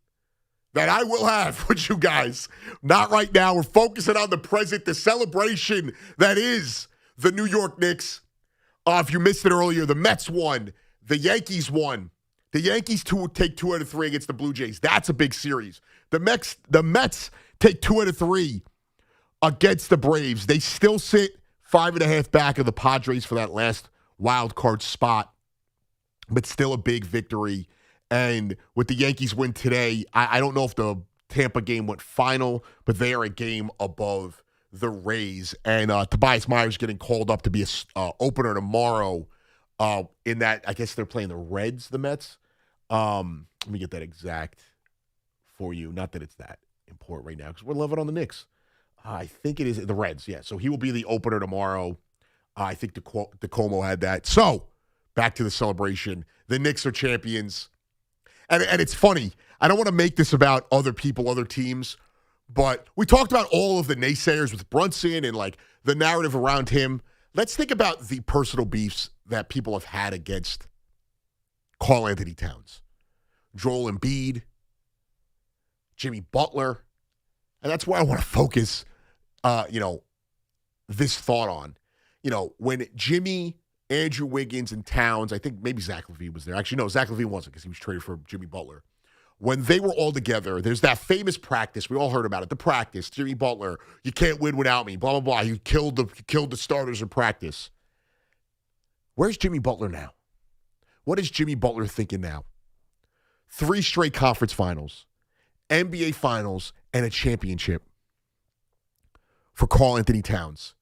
that I will have with you guys. Not right now. We're focusing on the present, the celebration that is the New York Knicks. If you missed it earlier, the Mets won. The Yankees won. The Yankees take 2 out of 3 against the Blue Jays. That's a big series. The Mets take 2 out of 3 against the Braves. They still sit 5.5 back of the Padres for that last wild card spot, but still a big victory. And with the Yankees win today, I don't know if the Tampa game went final, but they are a game above the Rays. And Tobias Myers getting called up to be a opener tomorrow. In that, I guess they're playing the Reds, the Mets. Let me get that exact for you. Not that it's that important right now because we're loving on the Knicks. I think it is the Reds, yeah. So he will be the opener tomorrow. I think DeComo had that. So back to the celebration. The Knicks are champions. And it's funny. I don't want to make this about other people, other teams, but we talked about all of the naysayers with Brunson and the narrative around him. let's think about the personal beefs that people have had against Karl Anthony Towns, Joel Embiid, Jimmy Butler. And that's why I want to focus, this thought on. When Jimmy, Andrew Wiggins, and Towns, I think maybe Zach LaVine was there. Actually, no, Zach LaVine wasn't because he was traded for Jimmy Butler. When they were all together, there's that famous practice. We all heard about it. The practice, Jimmy Butler, you can't win without me, blah, blah, blah. You killed the starters in practice. Where's Jimmy Butler now? What is Jimmy Butler thinking now? 3 straight conference finals, NBA finals, and a championship for Karl Anthony Towns.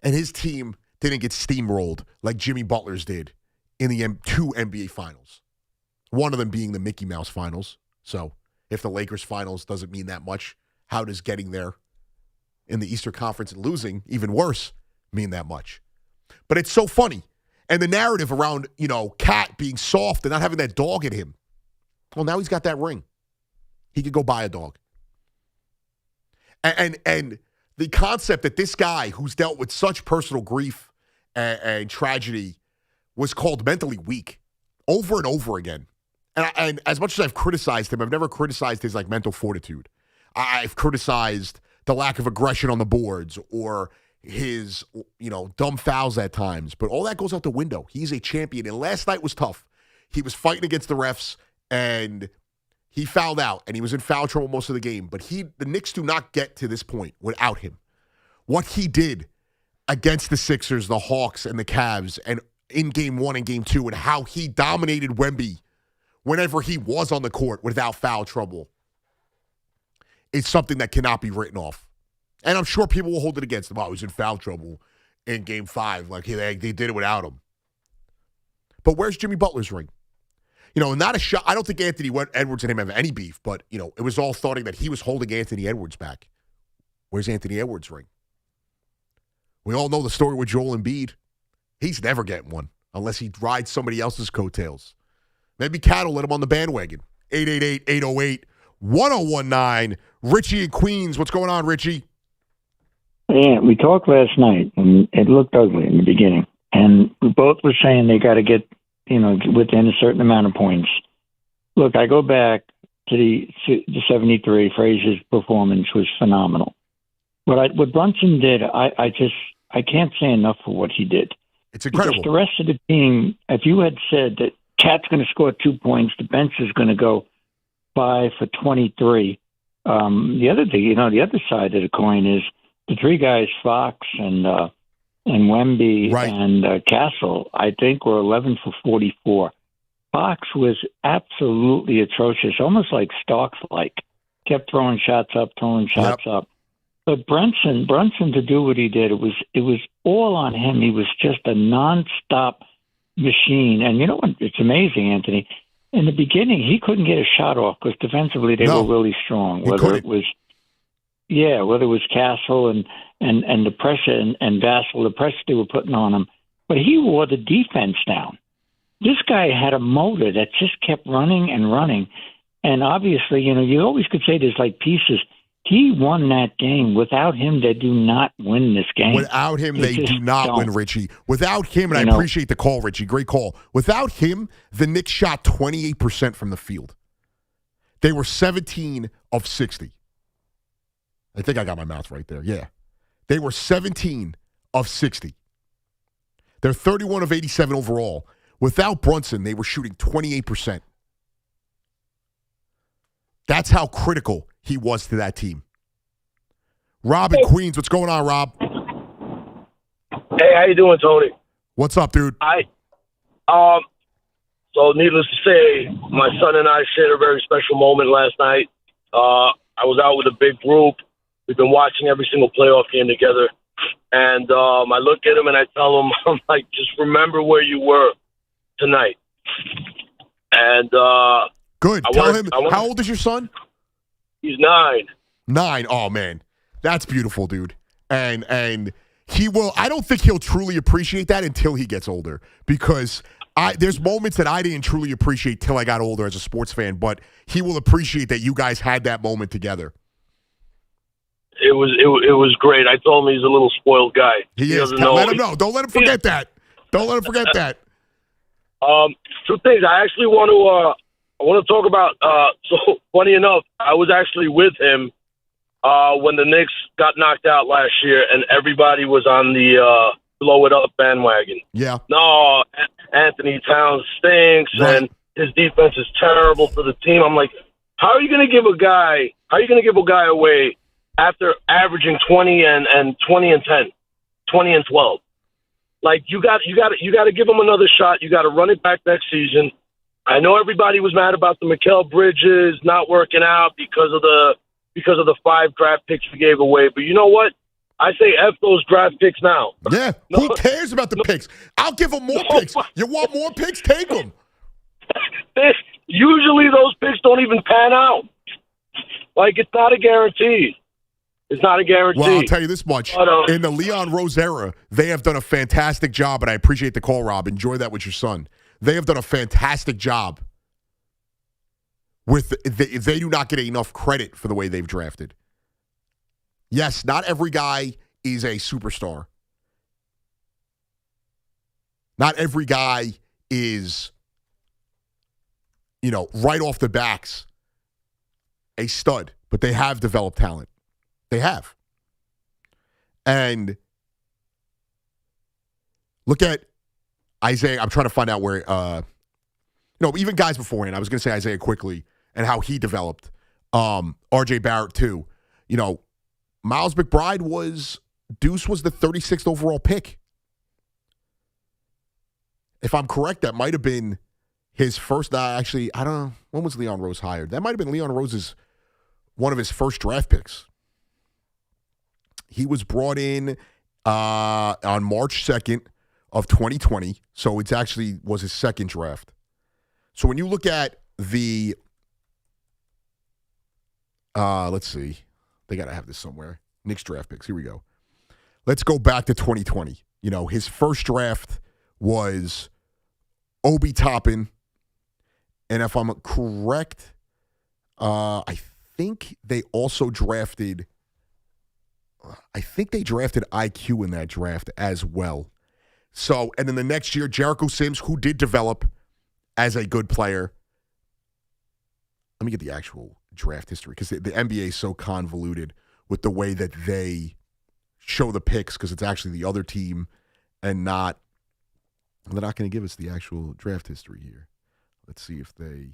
And his team didn't get steamrolled like Jimmy Butler's did in the 2 NBA finals. One of them being the Mickey Mouse finals. So if the Lakers finals doesn't mean that much, how does getting there in the Eastern Conference and losing, even worse, mean that much? But it's so funny. And the narrative around, Cat being soft and not having that dog in him. Well, now he's got that ring. He could go buy a dog. And the concept that this guy who's dealt with such personal grief and tragedy was called mentally weak over and over again. And as much as I've criticized him, I've never criticized his mental fortitude. I've criticized the lack of aggression on the boards or his, dumb fouls at times. But all that goes out the window. He's a champion. And last night was tough. He was fighting against the refs, and he fouled out, and he was in foul trouble most of the game. But the Knicks do not get to this point without him. What he did against the Sixers, the Hawks, and the Cavs, and in Game 1 and Game 2, and how he dominated Wemby whenever he was on the court without foul trouble, is something that cannot be written off. And I'm sure people will hold it against him. Oh, he was in foul trouble in Game 5. They did it without him. But where's Jimmy Butler's ring? Not a shot. I don't think Anthony Edwards and him have any beef, but, it was all thought that he was holding Anthony Edwards back. Where's Anthony Edwards' ring? We all know the story with Joel Embiid. He's never getting one unless he rides somebody else's coattails. Maybe Cat will let him on the bandwagon. 888-808-1019. Richie in Queens. What's going on, Richie? Yeah, we talked last night, and it looked ugly in the beginning. And we both were saying they got to get, within a certain amount of points. Look, I go back to the 73. Frazier's performance was phenomenal. What Brunson did, I can't say enough for what he did. It's incredible. Because the rest of the team, if you had said that Cat's going to score 2 points, the bench is going to go 5 for 23. The other thing, the other side of the coin is the 3 guys, Fox and Wemby and Castle, I think were 11 for 44. Fox was absolutely atrocious, almost like Starks-like. Kept throwing shots up. But Brunson to do what he did, it was all on him. He was just a nonstop machine. And you know what? It's amazing, Anthony. In the beginning, he couldn't get a shot off because defensively they were really strong. Whether it was Castle and the pressure and Vassell, the pressure they were putting on him. But he wore the defense down. This guy had a motor that just kept running and running. And obviously, you always could say there's pieces. He won that game. Without him, they do not win this game. Without him, they do not win, Richie. Without him, and I appreciate the call, Richie. Great call. Without him, the Knicks shot 28% from the field. They were 17 of 60. I think I got my mouth right there. Yeah. They were 17 of 60. They're 31 of 87 overall. Without Brunson, they were shooting 28%. That's how critical he was to that team. Rob in Queens, what's going on, Rob? Hey, how you doing, Tony? What's up, dude? So needless to say, my son and I shared a very special moment last night. I was out with a big group. We've been watching every single playoff game together. And I look at him and I tell him, I'm like, just remember where you were tonight. And good. Tell him, how old is your son? He's 9. 9. Oh, man. That's beautiful, dude. And he will, I don't think he'll truly appreciate that until he gets older, because there's moments that I didn't truly appreciate till I got older as a sports fan, but he will appreciate that you guys had that moment together. was great. I told him he's a little spoiled guy. He is. doesn't know. Let him know. Don't let him forget that. Don't let him forget that. Two things. I actually want to talk about. So funny enough, I was actually with him when the Knicks got knocked out last year, and everybody was on the blow it up bandwagon. Yeah. No, Anthony Towns stinks, and his defense is terrible for the team. I'm like, how are you going to give a guy away after averaging 20 and 20 and 10, 20 and 12? Like, you got to give him another shot. You got to run it back next season. I know everybody was mad about the Mikal Bridges not working out because of the 5 draft picks we gave away. But you know what? I say F those draft picks now. Yeah. Who cares about the picks? I'll give them more picks. You want more picks? Take them. Usually those picks don't even pan out. Like, it's not a guarantee. It's not a guarantee. Well, I'll tell you this much. In the Leon Rose era, they have done a fantastic job, and I appreciate the call, Rob. Enjoy that with your son. They have done a fantastic job with they do not get enough credit for the way they've drafted. Yes, not every guy is a superstar. Not every guy is, right off the backs, a stud, but they have developed talent. They have. And look at Isaiah. I'm trying to find out where, even guys beforehand. I was going to say Isaiah quickly and how he developed. RJ Barrett, too. Miles McBride Deuce was the 36th overall pick. If I'm correct, that might have been his first. Actually, I don't know. When was Leon Rose hired? That might have been Leon Rose's one of his first draft picks. He was brought in on March 2nd of 2020, so it actually was his second draft. So when you look at the, let's see, they got to have this somewhere. Knicks draft picks. Here we go. Let's go back to 2020. His first draft was Obi Toppin, and if I'm correct, I think they also drafted. I think they drafted IQ in that draft as well. So, and then the next year, Jericho Sims, who did develop as a good player. Let me get the actual draft history because the NBA is so convoluted with the way that they show the picks because it's actually the other team and not. They're not going to give us the actual draft history here. Let's see if they.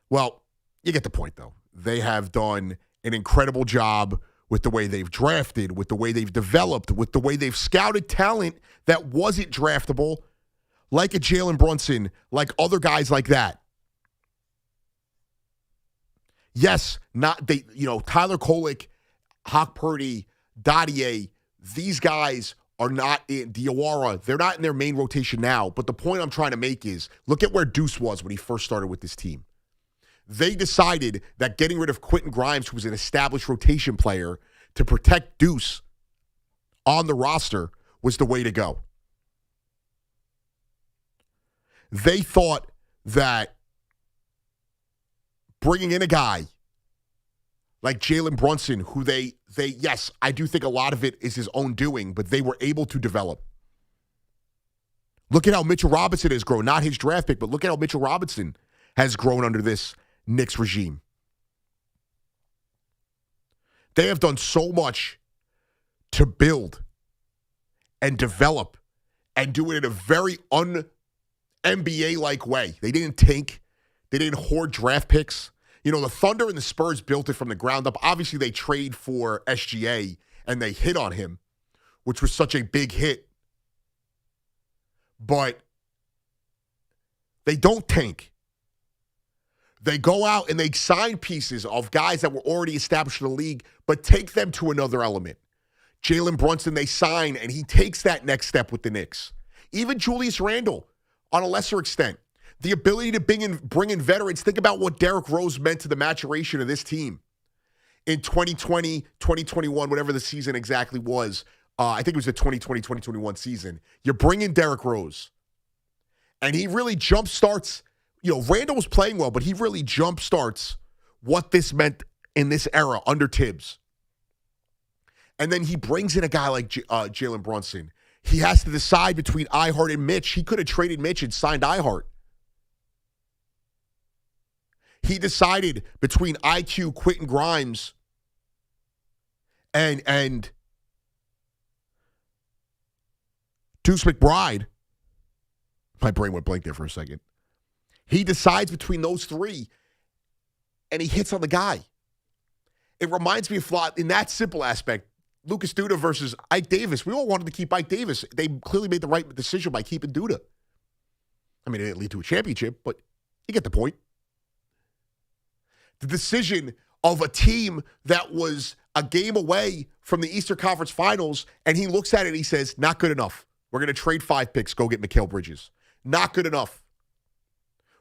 Well, you get the point, though. They have done an incredible job with the way they've drafted, with the way they've developed, with the way they've scouted talent that wasn't draftable, like a Jalen Brunson, like other guys like that. Yes, Tyler Kolek, Hawk Purdy, Dadier, these guys are not in Diawara. They're not in their main rotation now. But the point I'm trying to make is, look at where Deuce was when he first started with this team. They decided that getting rid of Quentin Grimes, who was an established rotation player, to protect Deuce on the roster was the way to go. They thought that bringing in a guy like Jalen Brunson, who they yes, I do think a lot of it is his own doing, but they were able to develop. Look at how Mitchell Robinson has grown. Not his draft pick, but look at how Mitchell Robinson has grown under this Knicks regime. They have done so much to build and develop and do it in a very un-NBA-like way. They didn't tank. They didn't hoard draft picks. The Thunder and the Spurs built it from the ground up. Obviously, they trade for SGA, and they hit on him, which was such a big hit. But they don't tank. They go out and they sign pieces of guys that were already established in the league, but take them to another element. Jalen Brunson, they sign, and he takes that next step with the Knicks. Even Julius Randle, on a lesser extent. The ability to bring in veterans. Think about what Derrick Rose meant to the maturation of this team in 2020, 2021, whatever the season exactly was. I think it was the 2020, 2021 season. You bring in Derrick Rose, and he really jumpstarts. Randall was playing well, but he really jumpstarts what this meant in this era under Tibbs. And then he brings in a guy like Jalen Brunson. He has to decide between iHeart and Mitch. He could have traded Mitch and signed iHeart. He decided between IQ, Quentin Grimes, and Deuce McBride. My brain went blank there for a second. He decides between those three, and he hits on the guy. It reminds me of in that simple aspect, Lucas Duda versus Ike Davis. We all wanted to keep Ike Davis. They clearly made the right decision by keeping Duda. I mean, it didn't lead to a championship, but you get the point. The decision of a team that was a game away from the Eastern Conference Finals, and he looks at it and he says, not good enough. We're going to trade 5 picks, go get Mikal Bridges. Not good enough.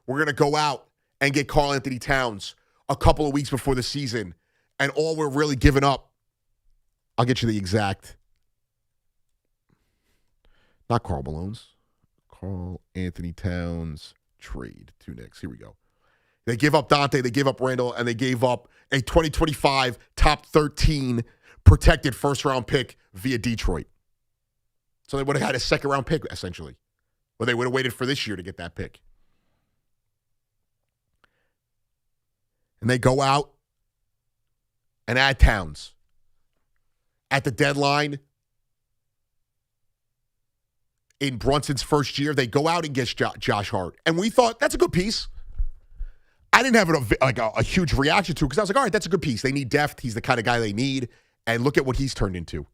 We're going to go out and get Karl Anthony Towns a couple of weeks before the season, and all we're really giving up, I'll get you the exact, not Karl Malone's, Karl Anthony Towns trade to Knicks. Here we go. They give up Dante, they give up Randall, and they gave up a 2025 top 13 protected first-round pick via Detroit. So they would have had a second-round pick, essentially. Or they would have waited for this year to get that pick. And they go out and add Towns. At the deadline, in Brunson's first year, they go out and get Josh Hart. And we thought, that's a good piece. I didn't have a huge reaction to it because I was like, all right, that's a good piece. They need depth. He's the kind of guy they need. And look at what he's turned into.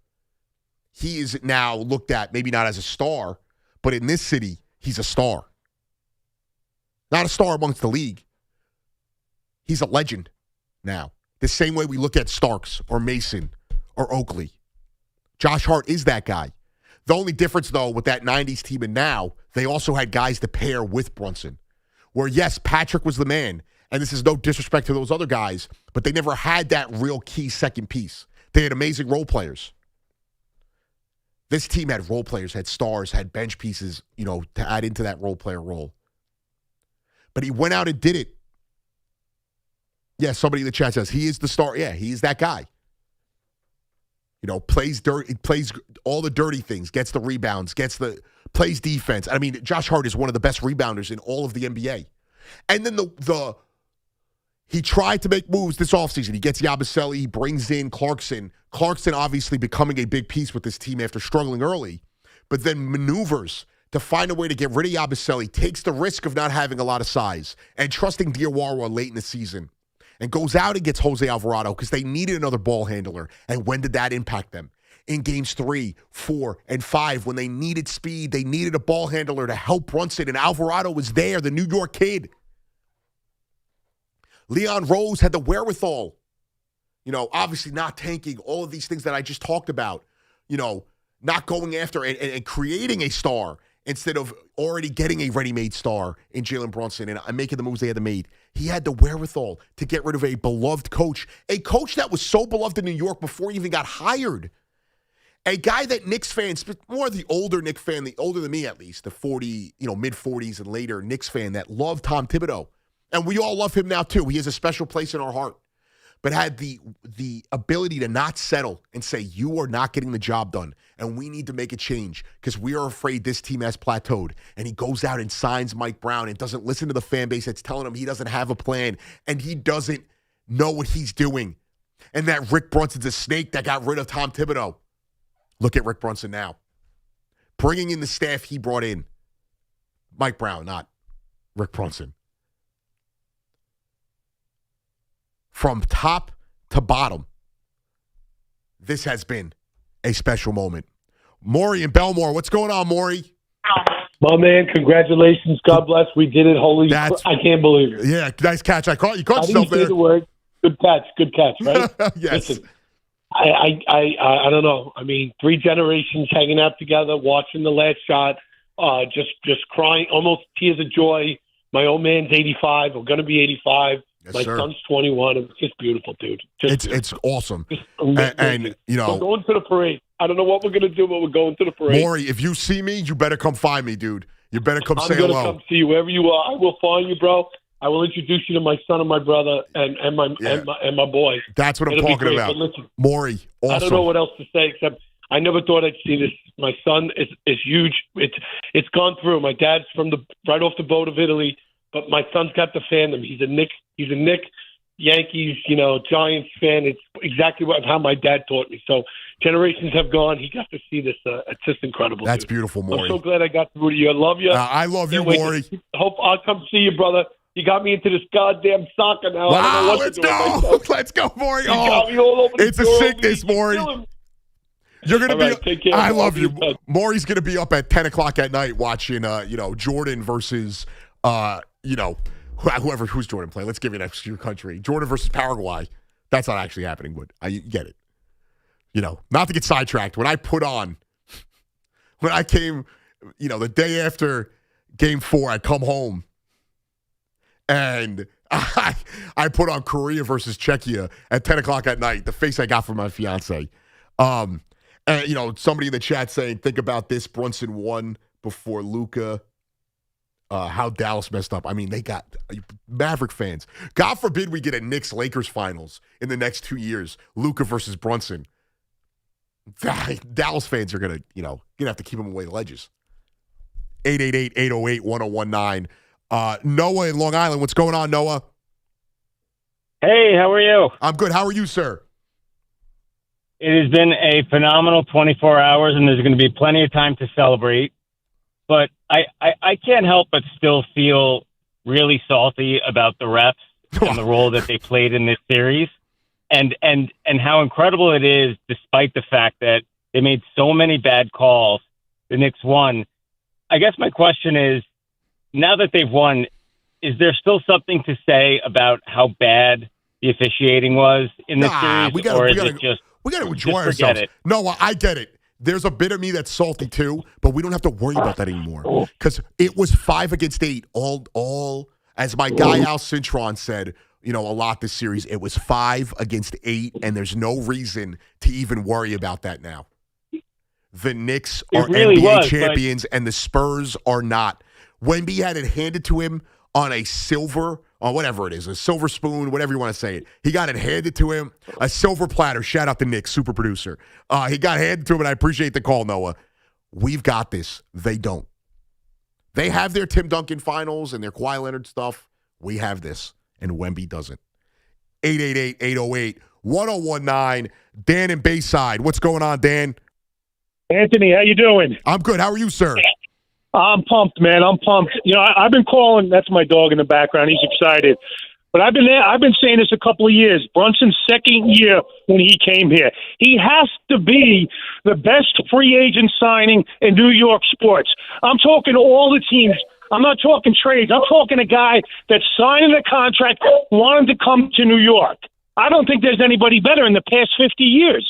He is now looked at, maybe not as a star, but in this city, he's a star. Not a star amongst the league. He's a legend now. The same way we look at Starks or Mason or Oakley. Josh Hart is that guy. The only difference, though, with that 90s team and now, they also had guys to pair with Brunson. Where, yes, Patrick was the man, and this is no disrespect to those other guys, but they never had that real key second piece. They had amazing role players. This team had role players, had stars, had bench pieces, to add into that role player role. But he went out and did it. Yeah, somebody in the chat says, he is the star. Yeah, he is that guy. Plays all the dirty things, gets the rebounds, plays defense. I mean, Josh Hart is one of the best rebounders in all of the NBA. And then he tried to make moves this offseason. He gets Yabusele, he brings in Clarkson. Clarkson obviously becoming a big piece with this team after struggling early, but then maneuvers to find a way to get rid of Yabusele, takes the risk of not having a lot of size, and trusting Diawara late in the season. And goes out and gets Jose Alvarado because they needed another ball handler. And when did that impact them? In games 3, 4, and 5, when they needed speed, they needed a ball handler to help Brunson, and Alvarado was there, the New York kid. Leon Rose had the wherewithal. Obviously not tanking, all of these things that I just talked about. Not going after and creating a star instead of already getting a ready-made star in Jalen Brunson and making the moves they had to make. He had the wherewithal to get rid of a beloved coach, a coach that was so beloved in New York before he even got hired. A guy that Knicks fans, more the older Knicks fan, the older than me at least, the 40, mid-40s and later Knicks fan that loved Tom Thibodeau. And we all love him now too. He has a special place in our heart. But had the ability to not settle and say, you are not getting the job done, and we need to make a change because we are afraid this team has plateaued. And he goes out and signs Mike Brown and doesn't listen to the fan base that's telling him he doesn't have a plan and he doesn't know what he's doing. And that Rick Brunson's a snake that got rid of Tom Thibodeau. Look at Rick Brunson now. Bringing in the staff he brought in. Mike Brown, not Rick Brunson. From top to bottom, this has been a special moment. Maury in Belmore. What's going on, Maury? My man, congratulations. God bless. We did it. I can't believe it. Yeah, nice catch. You caught yourself there. I didn't say the word. Good catch, right? Yes. Listen, I don't know. I mean, 3 generations hanging out together, watching the last shot, just crying, almost tears of joy. My old man's 85. We're going to be 85. Yes, my sir. son's 21. It's just beautiful, dude. It's awesome. And we're going to the parade. I don't know what we're going to do, but we're going to the parade. Maury, if you see me, you better come find me, dude. You better come say hello. I'm going to come see you wherever you are. I will find you, bro. I will introduce you to my son and my brother and my boy. That's what I'm It'll be talking great. about. But listen, Maury, awesome. I don't know what else to say except I never thought I'd see this. My son is huge. It's gone through. My dad's from right off the boat of Italy, but my son's got the fandom. He's a Knicks, Yankees, Giants fan. It's exactly how my dad taught me. So generations have gone. He got to see this. It's just incredible. That's dude. beautiful, Maury. I'm so glad I got through to you. I love you. I love you, Maury. Hope I'll come see you, brother. You got me into this goddamn soccer now. Wow, I don't know what let's to do with go. myself. Let's go, Maury. You got me all over the It's a world. sickness, Maury. You're going to be take care. I love you. Maury's going to be up at 10 o'clock at night watching Jordan versus who's Jordan playing. Let's give you an extra country. Jordan versus Paraguay. That's not actually happening, but I get it. Not to get sidetracked. When I came, the day after Game 4, I come home and I put on Korea versus Czechia at 10 o'clock at night. The face I got from my fiance. And somebody in the chat saying, think about this. Brunson won before Luka. How Dallas messed up. I mean, they got Maverick fans. God forbid we get a Knicks-Lakers finals in the next 2 years. Luka versus Brunson. Dallas fans are gonna have to keep them away the ledges. 888-808-1019. Noah in Long Island. What's going on, Noah? Hey, how are you? I'm good. How are you, sir? It has been a phenomenal 24 hours, and there's going to be plenty of time to celebrate. But I can't help but still feel really salty about the refs and the role that they played in this series, and how incredible it is, despite the fact that they made so many bad calls. The Knicks won. I guess my question is, now that they've won, is there still something to say about how bad the officiating was in this series, we or is gotta, it just we got to enjoy just forget ourselves? it? No, I get it. There's a bit of me that's salty too, but we don't have to worry about that anymore because it was 5 against 8. All as my guy Al Cintron said, a lot this series. It was 5 against 8, and there's no reason to even worry about that now. The Knicks are NBA champions, and the Spurs are not. Wemby had it handed to him on a silver, or whatever it is, a silver spoon, whatever you want to say it. He got it handed to him, a silver platter. Shout out to Nick, super producer. He got handed to him, and I appreciate the call, Noah. We've got this. They don't. They have their Tim Duncan finals and their Kawhi Leonard stuff. We have this, and Wemby doesn't. 888-808-1019. Dan in Bayside. What's going on, Dan? Anthony, how you doing? I'm good. How are you, sir? I'm pumped, man. I'm pumped. I've been calling. That's my dog in the background. He's excited. But I've been saying this a couple of years. Brunson's second year when he came here. He has to be the best free agent signing in New York sports. I'm talking all the teams. I'm not talking trades. I'm talking a guy that's signing a contract, wanting to come to New York. I don't think there's anybody better in the past 50 years.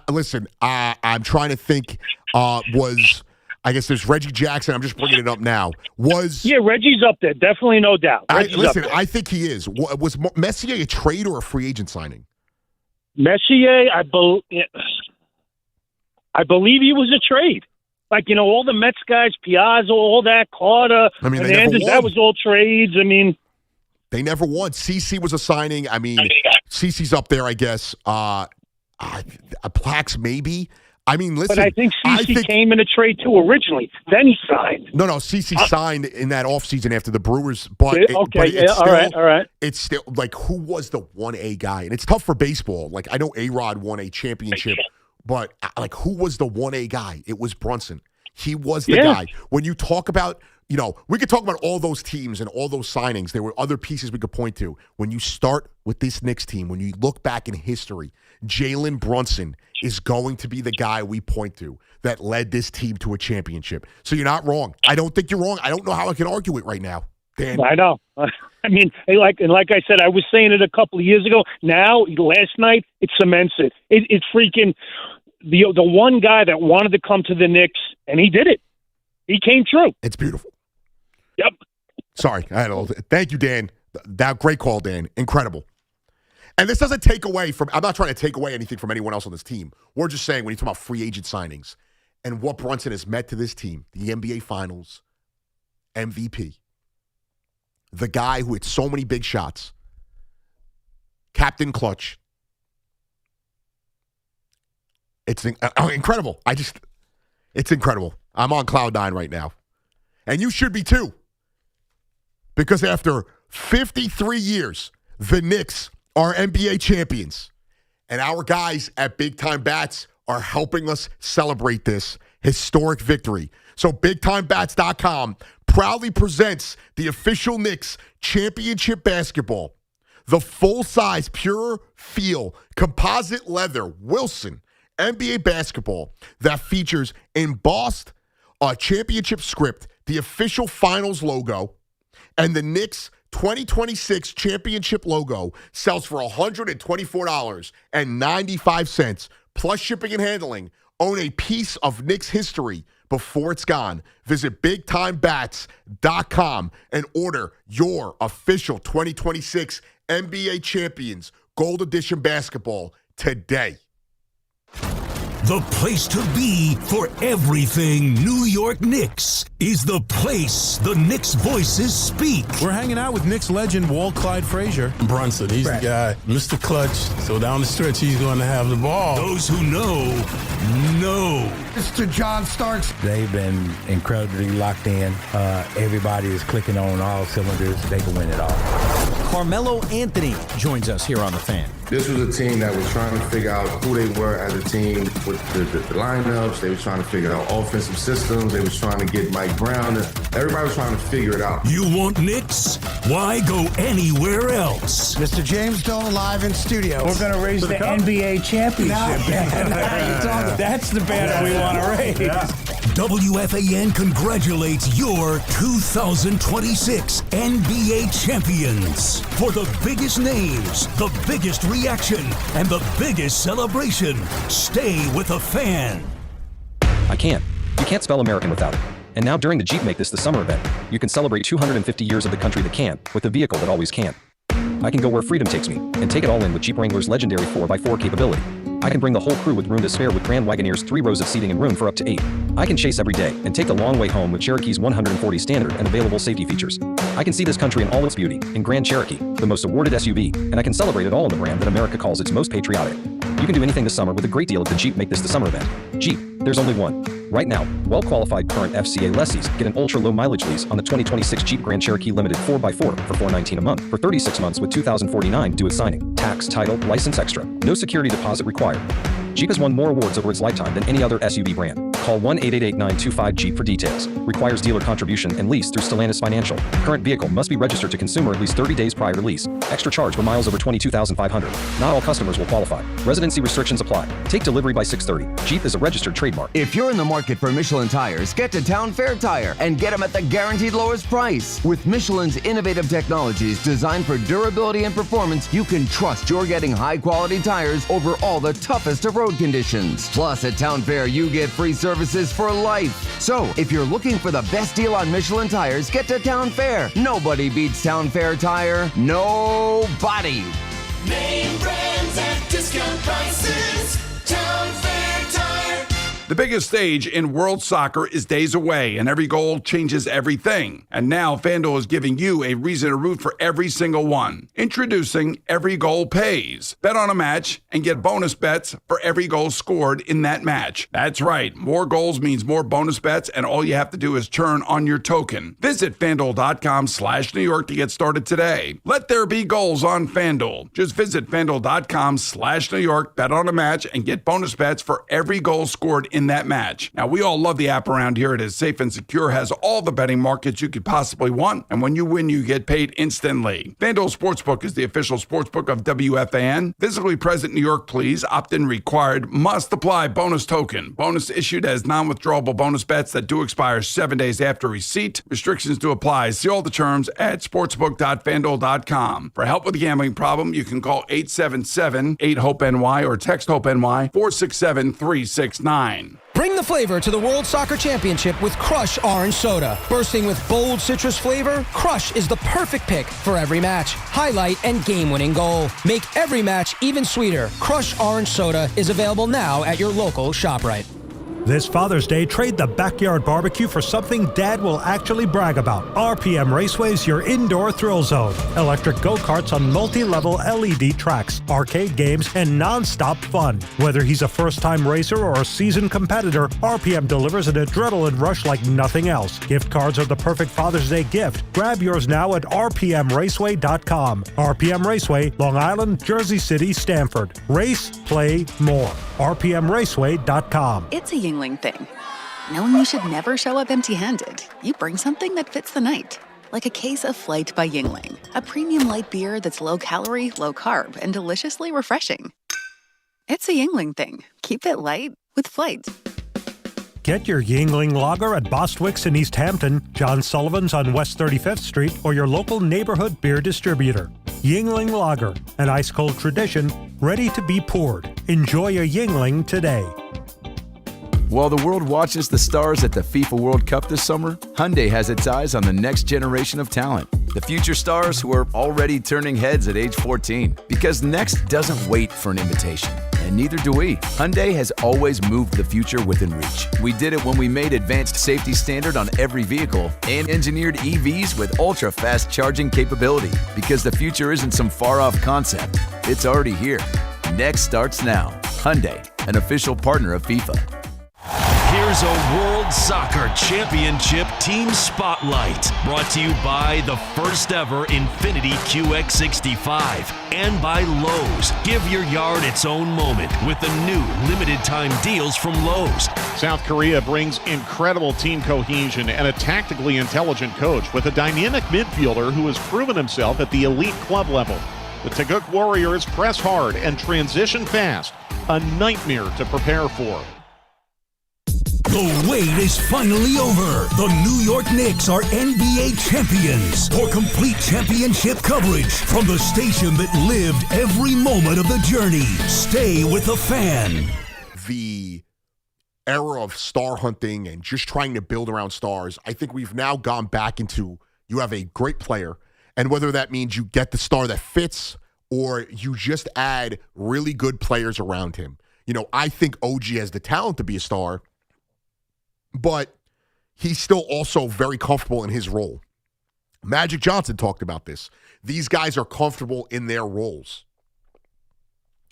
Listen, I'm trying to think, I guess there's Reggie Jackson. I'm just bringing it up now. Yeah, Reggie's up there. Definitely, no doubt. I think he is. Was Messier a trade or a free agent signing? Messier, I believe he was a trade. Like, all the Mets guys, Piazza, all that, Carter, Hernandez, that was all trades. They never won. CeCe was a signing. CeCe's up there, I guess. Plax, maybe. Listen. But I think CeCe came in a trade too originally. Then he signed. No, CeCe signed in that offseason after the Brewers. But all right. It's still like, who was the 1A guy? And it's tough for baseball. Like, I know A-Rod won a championship, but like, who was the 1A guy? It was Brunson. He was the guy. When you talk about, we could talk about all those teams and all those signings. There were other pieces we could point to. When you start with this Knicks team, when you look back in history, Jalen Brunson is going to be the guy we point to that led this team to a championship. So you're not wrong. I don't think you're wrong. I don't know how I can argue it right now, Dan. I know. Like I said, I was saying it a couple of years ago. Now, last night, it cements it. It's freaking the one guy that wanted to come to the Knicks, and he did it. He came true. It's beautiful. Yep. Sorry. Thank you, Dan. That great call, Dan. Incredible. And this doesn't take away from, I'm not trying to take away anything from anyone else on this team. We're just saying when you talk about free agent signings and what Brunson has meant to this team, the NBA Finals, MVP, the guy who hit so many big shots, Captain Clutch. It's incredible. It's incredible. I'm on cloud 9 right now. And you should be too. Because after 53 years, the Knicks are NBA champions. And our guys at Big Time Bats are helping us celebrate this historic victory. So BigTimeBats.com proudly presents the official Knicks championship basketball. The full-size, pure feel, composite leather Wilson NBA basketball that features embossed championship script, the official finals logo, and the Knicks 2026 championship logo sells for $124.95 plus shipping and handling. Own a piece of Knicks history before it's gone. Visit BigTimeBats.com and order your official 2026 NBA Champions Gold Edition basketball today. The place to be for everything New York Knicks is the place the Knicks voices speak. We're hanging out with Knicks legend Walt Clyde Frazier. Brunson, he's the guy, Mr. Clutch. So down the stretch, he's going to have the ball. Those who know. Mr. John Starks. They've been incredibly locked in. Everybody is clicking on all cylinders. They can win it all. Carmelo Anthony joins us here on The Fan. This was a team that was trying to figure out who they were as a team with the lineups. They were trying to figure out offensive systems. They was trying to get Mike Brown. Everybody was trying to figure it out. You want Knicks? Why go anywhere else? Mr. James Dolan live in studio. We're going to raise the NBA championship. That's the banner we want to raise. Yeah. WFAN congratulates your 2026 NBA champions. For the biggest names, the biggest reaction, and the biggest celebration, stay with the Fan. I can't. You can't spell American without it. And now during the Jeep Make This the Summer event, you can celebrate 250 years of the country that can, with a vehicle that always can. I can go where freedom takes me, and take it all in with Jeep Wrangler's legendary 4x4 capability. I can bring the whole crew with room to spare with Grand Wagoneer's 3 rows of seating and room for up to 8. I can chase every day and take the long way home with Cherokee's 140 standard and available safety features. I can see this country in all its beauty in Grand Cherokee, the most awarded SUV, and I can celebrate it all in the brand that America calls its most patriotic. You can do anything this summer with a great deal at the Jeep Make This the Summer event. Jeep, there's only one. Right now, well-qualified current FCA lessees get an ultra-low mileage lease on the 2026 Jeep Grand Cherokee Limited 4x4 for $419 a month for 36 months with $2,049 due at signing. Tax, title, license extra. No security deposit required. Jeep has won more awards over its lifetime than any other SUV brand. Call 1-888-925-JEEP for details. Requires dealer contribution and lease through Stellantis Financial. Current vehicle must be registered to consumer at least 30 days prior to lease. Extra charge for miles over 22,500. Not all customers will qualify. Residency restrictions apply. Take delivery by 6/30. Jeep is a registered trademark. If you're in the market for Michelin tires, get to Town Fair Tire and get them at the guaranteed lowest price. With Michelin's innovative technologies designed for durability and performance, you can trust you're getting high-quality tires over all the toughest of road conditions. Plus, at Town Fair, you get free services for life. So, if you're looking for the best deal on Michelin tires, get to Town Fair. Nobody beats Town Fair Tire. Nobody. Name brands at discount prices. Town Fair Tire. The biggest stage in world soccer is days away, and every goal changes everything. And now FanDuel is giving you a reason to root for every single one. Introducing Every Goal Pays. Bet on a match and get bonus bets for every goal scored in that match. That's right. More goals means more bonus bets, and all you have to do is turn on your token. Visit FanDuel.com/New York to get started today. Let there be goals on FanDuel. Just visit FanDuel.com/New York, bet on a match, and get bonus bets for every goal scored in that match. Now, we all love the app around here. It is safe and secure, has all the betting markets you could possibly want, and when you win, you get paid instantly. FanDuel Sportsbook is the official sportsbook of WFAN. Physically present in New York, please. Opt-in required. Must apply bonus token. Bonus issued as non-withdrawable bonus bets that do expire 7 days after receipt. Restrictions do apply. See all the terms at sportsbook.fanduel.com. For help with a gambling problem, you can call 877-8-HOPE-NY or text HOPE-NY 467-369. Bring the flavor to the World Soccer Championship with Crush Orange Soda. Bursting with bold citrus flavor, Crush is the perfect pick for every match, highlight, and game-winning goal. Make every match even sweeter. Crush Orange Soda is available now at your local ShopRite. This Father's Day, trade the backyard barbecue for something Dad will actually brag about. RPM Raceway's your indoor thrill zone. Electric go-karts on multi-level LED tracks, arcade games, and non-stop fun. Whether he's a first-time racer or a seasoned competitor, RPM delivers an adrenaline rush like nothing else. Gift cards are the perfect Father's Day gift. Grab yours now at rpmraceway.com. RPM Raceway, Long Island, Jersey City, Stamford. Race, play, more. rpmraceway.com. It's a Yingling thing. Knowing you should never show up empty-handed, you bring something that fits the night. Like a case of Flight by Yingling, a premium light beer that's low-calorie, low-carb, and deliciously refreshing. It's a Yingling thing. Keep it light with Flight. Get your Yingling Lager at Bostwick's in East Hampton, John Sullivan's on West 35th Street, or your local neighborhood beer distributor. Yingling Lager, an ice-cold tradition, ready to be poured. Enjoy a Yingling today. While the world watches the stars at the FIFA World Cup this summer, Hyundai has its eyes on the next generation of talent. The future stars who are already turning heads at age 14. Because next doesn't wait for an invitation. And neither do we. Hyundai has always moved the future within reach. We did it when we made advanced safety standard on every vehicle and engineered EVs with ultra-fast charging capability. Because the future isn't some far-off concept. It's already here. Next starts now. Hyundai, an official partner of FIFA. Here's a World Soccer Championship Team Spotlight, brought to you by the first ever Infiniti QX65 and by Lowe's. Give your yard its own moment with the new limited time deals from Lowe's. South Korea brings incredible team cohesion and a tactically intelligent coach with a dynamic midfielder who has proven himself at the elite club level. The Taeguk Warriors press hard and transition fast, a nightmare to prepare for. The wait is finally over. The New York Knicks are NBA champions. For complete championship coverage from the station that lived every moment of the journey, stay with the Fan. The era of star hunting and just trying to build around stars, I think we've now gone back into you have a great player, and whether that means you get the star that fits or you just add really good players around him. You know, I think OG has the talent to be a star, but he's still also very comfortable in his role. Magic Johnson talked about this. These guys are comfortable in their roles.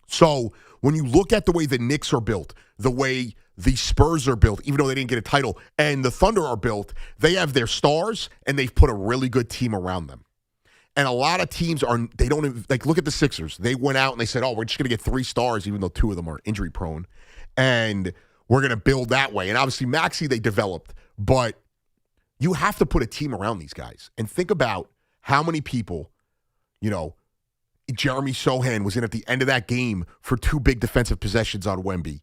So when you look at the way the Knicks are built, the way the Spurs are built, even though they didn't get a title, and the Thunder are built, they have their stars, and they've put a really good team around them. And a lot of teams they don't even, like, look at the Sixers. They went out and they said, oh, we're just going to get 3 stars, even though 2 of them are injury prone. And we're going to build that way. And obviously, Maxey, they developed. But you have to put a team around these guys. And think about how many people, you know, Jeremy Sohan was in at the end of that game for 2 big defensive possessions on Wemby.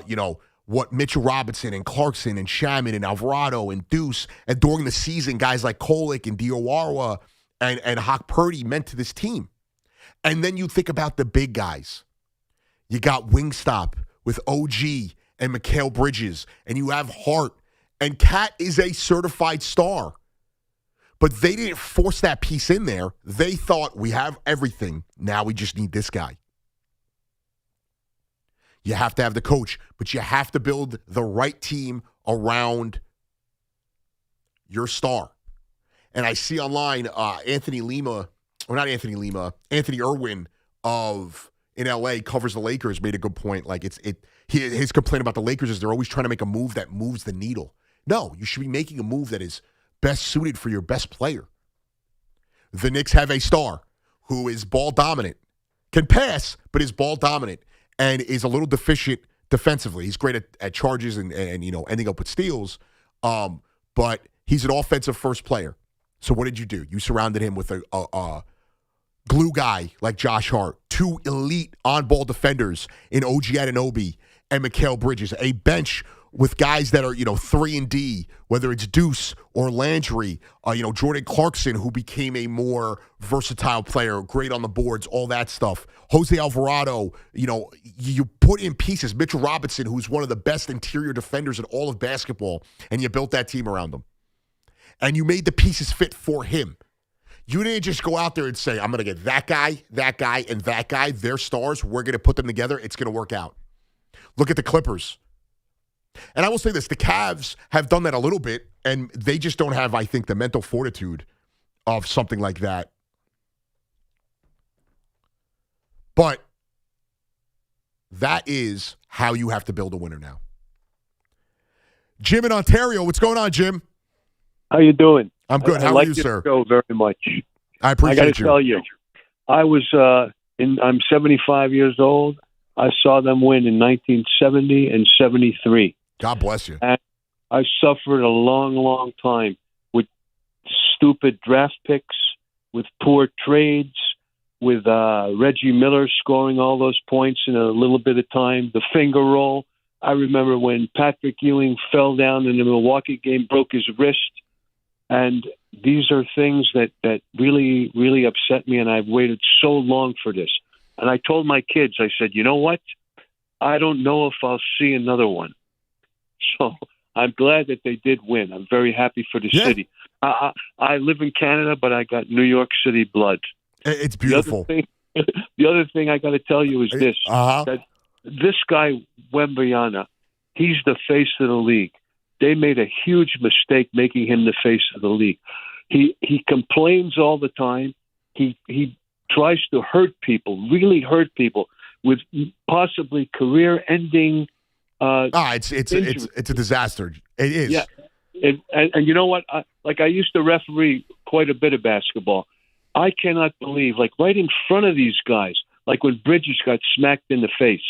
You know, what Mitchell Robinson and Clarkson and Shaman and Alvarado and Deuce, and during the season, guys like Kolick and Diawara and Hawk Purdy meant to this team. And then you think about the big guys. You got Wingstop with OG and Mikal Bridges, and you have Hart, and Cat is a certified star. But they didn't force that piece in there. They thought, we have everything. Now we just need this guy. You have to have the coach, but you have to build the right team around your star. And I see online Anthony Irwin in LA covers the Lakers, made a good point. Like his complaint about the Lakers is they're always trying to make a move that moves the needle. No, you should be making a move that is best suited for your best player. The Knicks have a star who is ball dominant, can pass, but is ball dominant and is a little deficient defensively. He's great at charges and you know, ending up with steals, but he's an offensive first player. So what did you do? You surrounded him with a glue guy like Josh Hart, 2 elite on-ball defenders in OG Anunoby and Mikal Bridges, a bench with guys that are, you know, 3-and-D, whether it's Deuce or Landry, you know, Jordan Clarkson, who became a more versatile player, great on the boards, all that stuff. Jose Alvarado, you know, you put in pieces. Mitchell Robinson, who's one of the best interior defenders in all of basketball, and you built that team around him. And you made the pieces fit for him. You didn't just go out there and say, I'm going to get that guy, and that guy. They're stars. We're going to put them together. It's going to work out. Look at the Clippers. And I will say this, the Cavs have done that a little bit, and they just don't have, I think, the mental fortitude of something like that. But that is how you have to build a winner now. Jim in Ontario, what's going on, Jim? How you doing? I'm good. How I like are you, your sir? Show very much. I appreciate I got to tell you, I was I'm 75 years old. I saw them win in 1970 and 73. God bless you. And I suffered a long, long time with stupid draft picks, with poor trades, with Reggie Miller scoring all those points in a little bit of time, the finger roll. I remember when Patrick Ewing fell down in the Milwaukee game, broke his wrist. And these are things that really, really upset me, and I've waited so long for this. And I told my kids, I said, you know what? I don't know if I'll see another one. So I'm glad that they did win. I'm very happy for the city. I live in Canada, but I got New York City blood. It's beautiful. The other thing I got to tell you is this. That this guy, Wembanyama, he's the face of the league. They made a huge mistake making him the face of the league. He complains all the time. He tries to hurt people, really hurt people, with possibly career-ending. It's a disaster. It is. Yeah, and you know what? I used to referee quite a bit of basketball. I cannot believe, like right in front of these guys, like when Bridges got smacked in the face,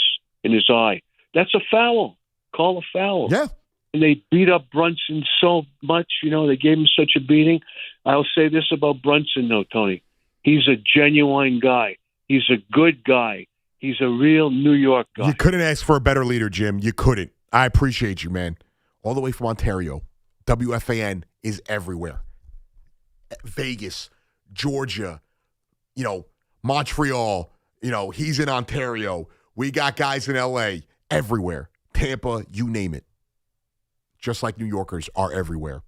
in his eye. That's a foul. Call a foul. Yeah. And they beat up Brunson so much, they gave him such a beating. I'll say this about Brunson, though, Tony. He's a genuine guy. He's a good guy. He's a real New York guy. You couldn't ask for a better leader, Jim. You couldn't. I appreciate you, man. All the way from Ontario. WFAN is everywhere. Vegas, Georgia, Montreal, he's in Ontario. We got guys in LA, everywhere. Tampa, you name it. Just like New Yorkers are everywhere.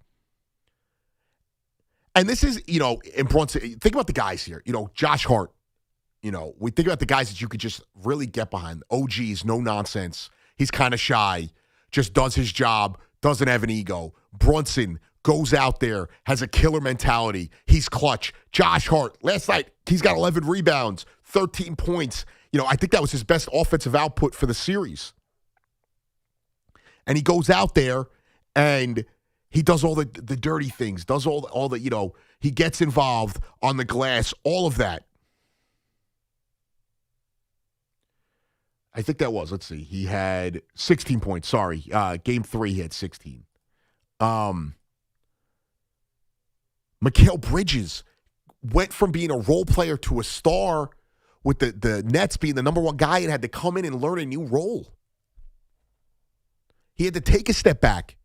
And this is, in Brunson, think about the guys here. Josh Hart. We think about the guys that you could just really get behind. OG's no nonsense. He's kind of shy, just does his job, doesn't have an ego. Brunson goes out there, has a killer mentality. He's clutch. Josh Hart, last night, he's got 11 rebounds, 13 points. I think that was his best offensive output for the series. And he goes out there and he does all the dirty things, does all the, he gets involved on the glass, all of that. I think that was, let's see, he had 16 points. Sorry. Game 3, he had 16. Mikal Bridges went from being a role player to a star with the Nets being the number one guy and had to come in and learn a new role. He had to take a step back.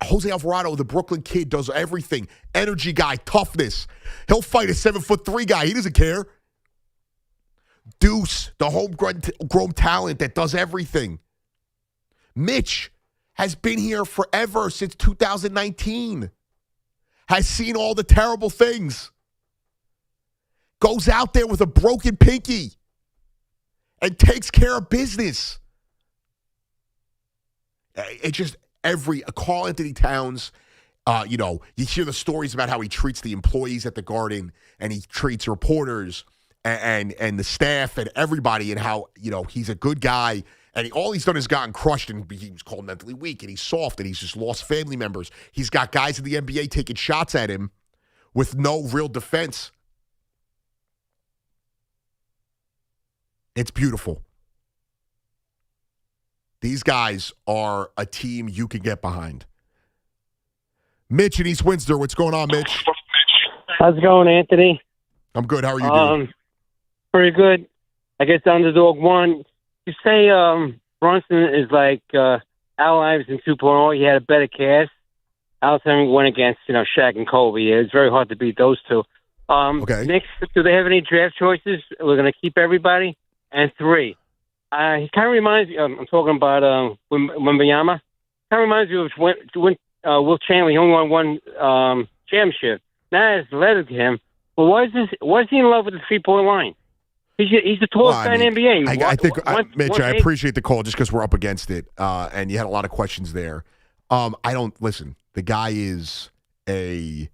Jose Alvarado, the Brooklyn kid, does everything. Energy guy, toughness. He'll fight a 7'3" guy. He doesn't care. Deuce, the homegrown talent that does everything. Mitch has been here forever, since 2019. Has seen all the terrible things. Goes out there with a broken pinky and takes care of business. It's just Carl Anthony Towns, you hear the stories about how he treats the employees at the Garden and he treats reporters and the staff and everybody, and how, he's a good guy. And all he's done is gotten crushed, and he was called mentally weak, and he's soft, and he's just lost family members. He's got guys in the NBA taking shots at him with no real defense. It's beautiful. These guys are a team you can get behind. Mitch in East Windsor, what's going on, Mitch? How's it going, Anthony? I'm good. How are you doing? Pretty good. I guess the underdog won. You say Brunson is like Al Iverson 2.0. He had a better cast. Al Iverson went against, Shaq and Kobe. It's very hard to beat those two. Okay. Knicks, do they have any draft choices? We're going to keep everybody. And 3. He kind of reminds me, I'm talking about Wembanyama. Kind of reminds me of when Will Chamberlain. He only won one championship. Now it's led to him. Well, why is he in love with the 3-point line? He's the tallest guy in the NBA. I think, Mitch, I appreciate the call just because we're up against it, and you had a lot of questions there. I don't listen. The guy is and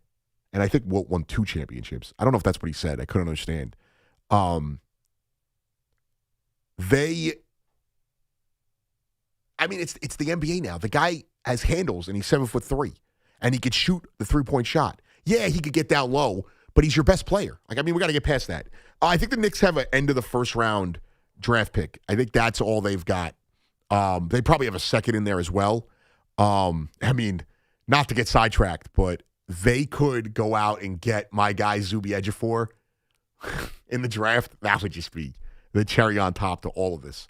I think won 2 championships. I don't know if that's what he said. I couldn't understand. It's the NBA now. The guy has handles, and he's 7'3", and he could shoot the 3-point shot. Yeah, he could get down low, but he's your best player. We got to get past that. I think the Knicks have an end of the first round draft pick. I think that's all they've got. They probably have a second in there as well. Not to get sidetracked, but they could go out and get my guy Zubi Ejiofor in the draft. That would just be the cherry on top to all of this.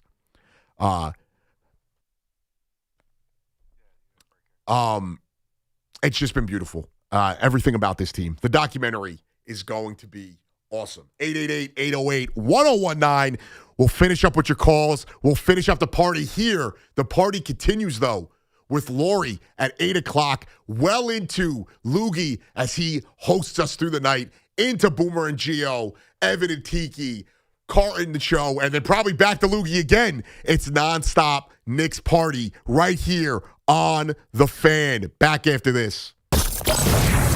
It's just been beautiful. Everything about this team. The documentary is going to be awesome. 888-808-1019. We'll finish up with your calls. We'll finish up the party here. The party continues, though, with Lori at 8 o'clock, well into Loogie as he hosts us through the night, into Boomer and Gio, Evan and Tiki, Carton the show, and then probably back to Loogie again. It's nonstop Knicks party right here on The Fan. Back after this.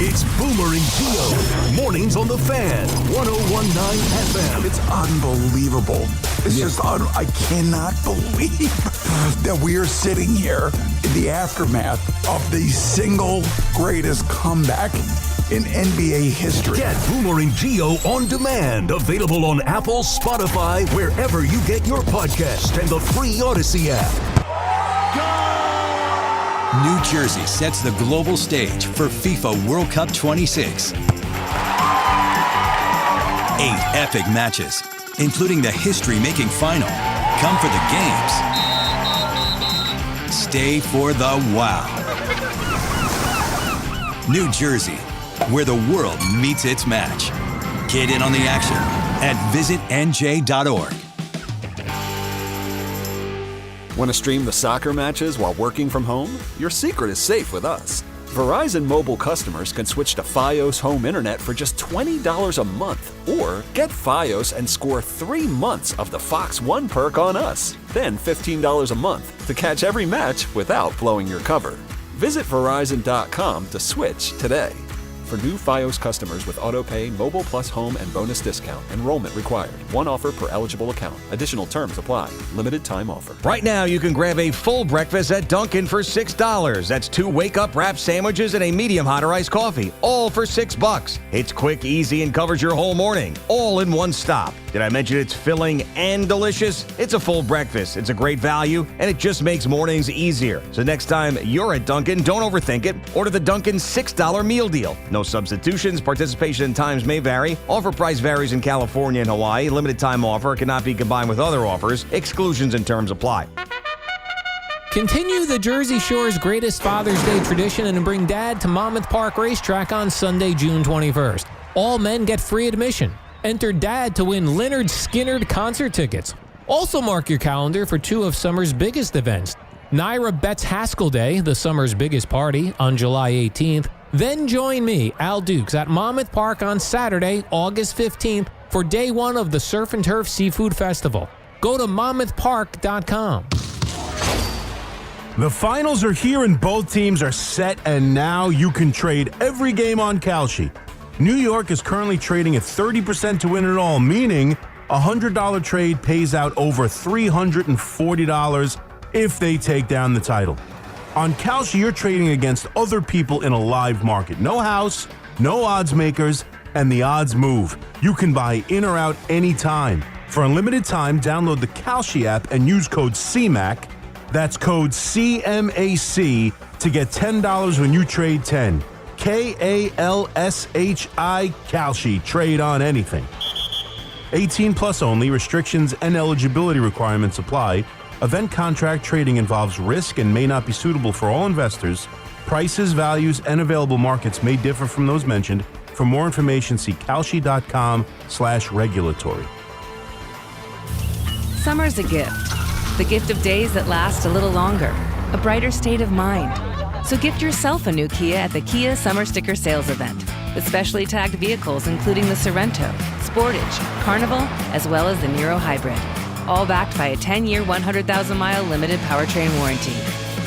It's Boomer and Gio. Mornings on The Fan. 101.9 FM. It's unbelievable. It's just, I cannot believe that we are sitting here in the aftermath of the single greatest comeback in NBA history. Get Boomer and Gio on demand. Available on Apple, Spotify, wherever you get your podcast, and the free Odyssey app. New Jersey sets the global stage for FIFA World Cup 26. 8 epic matches, including the history-making final. Come for the games. Stay for the wow. New Jersey, where the world meets its match. Get in on the action at visitnj.org. Want to stream the soccer matches while working from home? Your secret is safe with us. Verizon Mobile customers can switch to Fios Home Internet for just $20 a month, or get Fios and score 3 months of the Fox One perk on us. Then $15 a month to catch every match without blowing your cover. Visit Verizon.com to switch today. For new Fios customers with AutoPay, Mobile Plus Home, and bonus discount. Enrollment required. One offer per eligible account. Additional terms apply. Limited time offer. Right now, you can grab a full breakfast at Dunkin' for $6. That's 2 wake-up wrap sandwiches and a medium hot or iced coffee, all for $6. It's quick, easy, and covers your whole morning, all in one stop. Did I mention it's filling and delicious? It's a full breakfast. It's a great value, and it just makes mornings easier. So next time you're at Dunkin', don't overthink it. Order the Dunkin' $6 meal deal. No substitutions. Participation and times may vary. Offer price varies in California and Hawaii. Limited time offer cannot be combined with other offers. Exclusions and terms apply. Continue the Jersey Shore's greatest Father's Day tradition and bring Dad to Monmouth Park Racetrack on Sunday, June 21st. All men get free admission. Enter Dad to win Lynyrd Skynyrd concert tickets. Also mark your calendar for 2 of summer's biggest events. Naira Betts Haskell Day, the summer's biggest party, on July 18th. Then join me, Al Dukes, at Monmouth Park on Saturday, August 15th for day 1 of the Surf and Turf Seafood Festival. Go to monmouthpark.com. The finals are here and both teams are set, and now you can trade every game on Kalshi. New York is currently trading at 30% to win it all, meaning a $100 trade pays out over $340 if they take down the title. On Kalshi, you're trading against other people in a live market. No house, no odds makers, and the odds move. You can buy in or out anytime. For a limited time, download the Kalshi app and use code CMAC. That's code CMAC to get $10 when you trade 10. KALSHI, Kalshi. Trade on anything. 18 plus only. Restrictions and eligibility requirements apply. Event contract trading involves risk and may not be suitable for all investors. Prices, values, and available markets may differ from those mentioned. For more information, see kalshi.com/regulatory. Summer's a gift. The gift of days that last a little longer. A brighter state of mind. So gift yourself a new Kia at the Kia Summer Sticker Sales Event. with specially tagged vehicles including the Sorrento, Sportage, Carnival, as well as the Niro Hybrid. All backed by a 10-year, 100,000-mile limited powertrain warranty.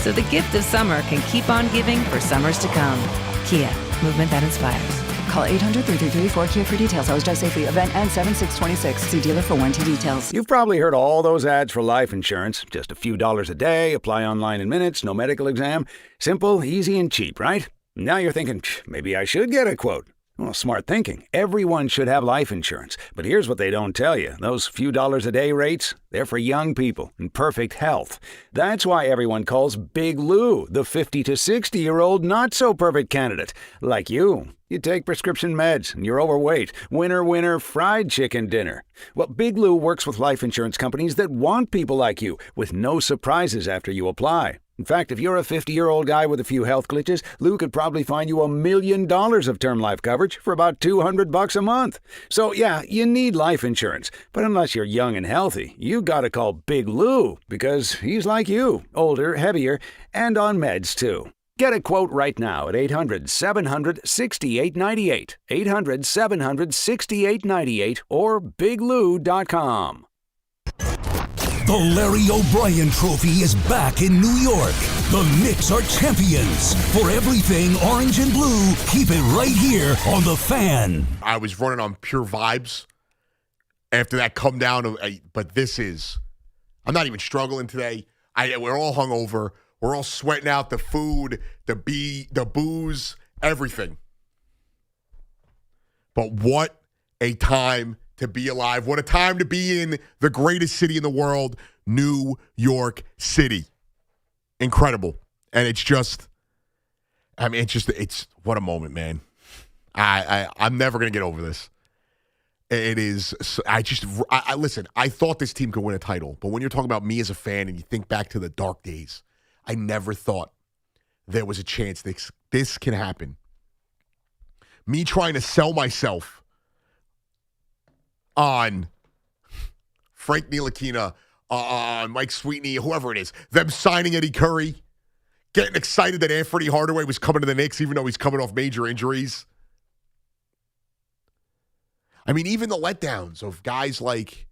So the gift of summer can keep on giving for summers to come. Kia, movement that inspires. Call 800-333-4KIA for details. Always drive safely. Event ends 7/6/26. See dealer for warranty details. You've probably heard all those ads for life insurance. Just a few dollars a day, apply online in minutes, no medical exam. Simple, easy, and cheap, right? Now you're thinking, maybe I should get a quote. Well, smart thinking. Everyone should have life insurance. But here's what they don't tell you. Those few dollars a day rates, they're for young people in perfect health. That's why everyone calls Big Lou the 50 to 60-year-old not-so-perfect candidate. Like you. You take prescription meds and you're overweight. Winner, winner, fried chicken dinner. Well, Big Lou works with life insurance companies that want people like you with no surprises after you apply. In fact, if you're a 50-year-old guy with a few health glitches, Lou could probably find you $1 million of term life coverage for about $200 a month. So, yeah, you need life insurance. But unless you're young and healthy, you gotta call Big Lou because he's like you, older, heavier, and on meds, too. Get a quote right now at 800-700-6898, 800-700-6898, or biglou.com. The Larry O'Brien Trophy is back in New York. The Knicks are champions. For everything orange and blue, keep it right here on The Fan. I was running on pure vibes after that come down. But this is, I'm not even struggling today. We're all hungover. We're all sweating out the food, the booze, everything. But what a time to be alive. What a time to be in the greatest city in the world, New York City. Incredible. And it's just, it's what a moment, man. I'm never going to get over this. It is, listen, I thought this team could win a title, but when you're talking about me as a fan and you think back to the dark days, I never thought there was a chance this can happen. Me trying to sell myself on Frank Ntilikina, on Mike Sweetney, whoever it is, them signing Eddie Curry, getting excited that Anthony Hardaway was coming to the Knicks even though he's coming off major injuries. I mean, even the letdowns of guys like,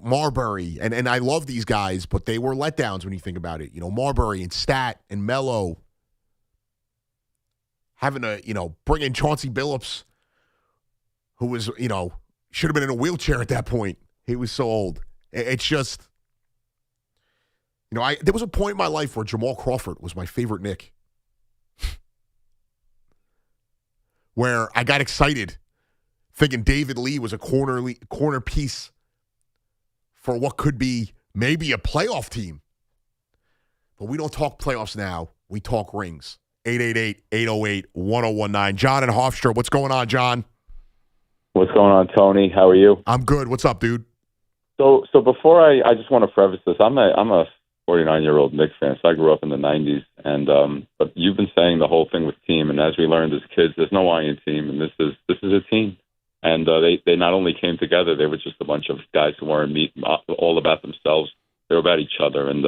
Marbury, and I love these guys, but they were letdowns when you think about it. Marbury and Stat and Melo having to, bring in Chauncey Billups, who was, should have been in a wheelchair at that point. He was so old. It's just, there was a point in my life where Jamal Crawford was my favorite Knick. Where I got excited thinking David Lee was a corner piece for what could be maybe a playoff team. But we don't talk playoffs now. We talk rings. 888-808-1019. John and Hofstra. What's going on, John? What's going on, Tony? How are you? I'm good. What's up, dude? So before I just want to preface this. I'm a 49-year-old Knicks fan, so I grew up in the 90s. And but you've been saying the whole thing with team, and as we learned as kids, there's no I in team, and this is a team. And they not only came together, they were just a bunch of guys who weren't all about themselves. They were about each other, and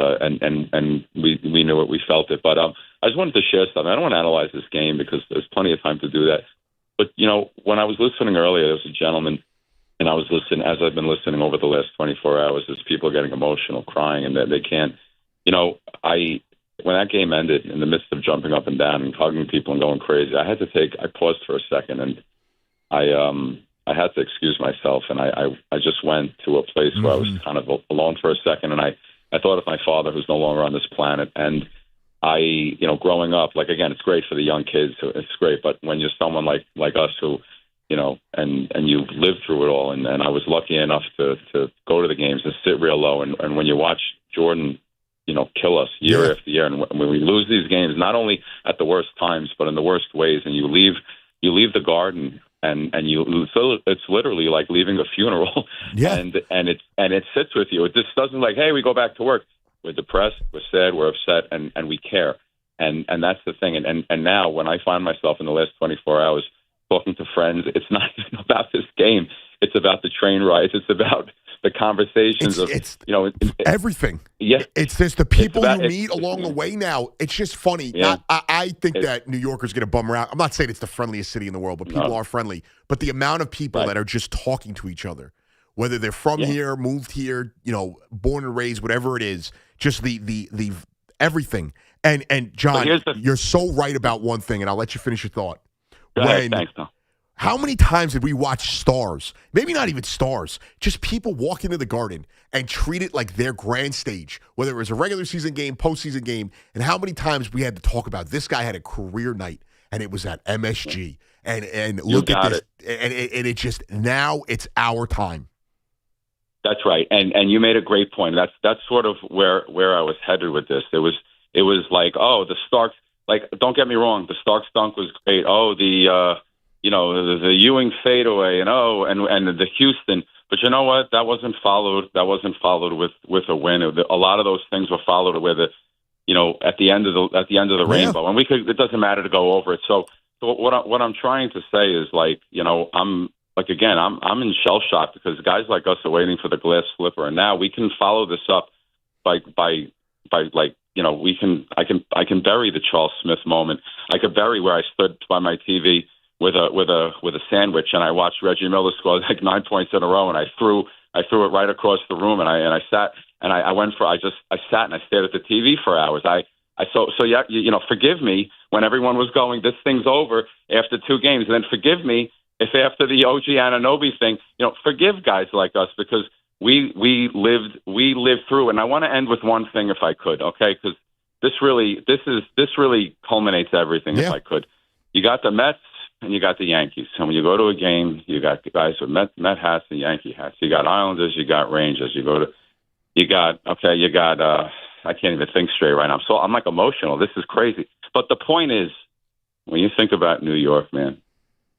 we knew it, we felt it. But I just wanted to share something. I don't want to analyze this game because there's plenty of time to do that. But, when I was listening earlier, there was a gentleman, and I was listening, as I've been listening over the last 24 hours, as people are getting emotional, crying, and they can't, when that game ended, in the midst of jumping up and down and hugging people and going crazy, I paused for a second, and I had to excuse myself, and I just went to a place where I was kind of alone for a second, and I thought of my father who's no longer on this planet, and growing up, again, it's great for the young kids, it's great, but when you're someone like us who, and you've lived through it all, and I was lucky enough to go to the games and sit real low, and when you watch Jordan, kill us year after year, and when we lose these games, not only at the worst times, but in the worst ways, and you leave the Garden, and it's literally like leaving a funeral, and it sits with you. It just doesn't hey, we go back to work. We're depressed, we're sad, we're upset, and we care, and that's the thing. And now when I find myself in the last 24 hours talking to friends, it's not even about this game. It's about the train rides. It's about the conversations everything. Yeah, it's just the people about, you meet along the way. Now it's just funny. Yeah. I think that New Yorkers going to bum around. I'm not saying it's the friendliest city in the world, but people are friendly. But the amount of people that are just talking to each other, whether they're from here, moved here, born and raised, whatever it is, just the everything. And John, you're so right about one thing, and I'll let you finish your thought. Go ahead. Thanks, Tom. How many times did we watch stars, maybe not even stars, just people walk into the Garden and treat it like their grand stage, whether it was a regular season game, postseason game, and how many times we had to talk about this guy had a career night, and it was at MSG. And look at this. And it just, now it's our time. That's right. And you made a great point. That's sort of where I was headed with this. It was like, oh, the Starks, like, don't get me wrong, the Starks dunk was great. Oh, the Ewing fadeaway, and the Houston. But you know what? That wasn't followed with a win. A lot of those things were followed with at the end of the rainbow. And it doesn't matter to go over it. So what I'm trying to say is, like, I'm in shell shock because guys like us are waiting for the glass slipper, and now we can follow this up by I can bury the Charles Smith moment. I could bury where I stood by my TV with a sandwich, and I watched Reggie Miller score like 9 points in a row, and I threw it right across the room, and I sat and I sat and I stared at the TV for hours. Forgive me when everyone was going, this thing's over after 2 games, and then forgive me if after the OG Anunoby thing, forgive guys like us because we lived through. And I want to end with one thing, if I could, okay? Because this really culminates everything. If I could, you got the Mets and you got the Yankees. And when you go to a game, you got guys with Met hats and Yankee hats. You got Islanders, you got Rangers. I can't even think straight right now. I'm like emotional. This is crazy. But the point is, when you think about New York, man,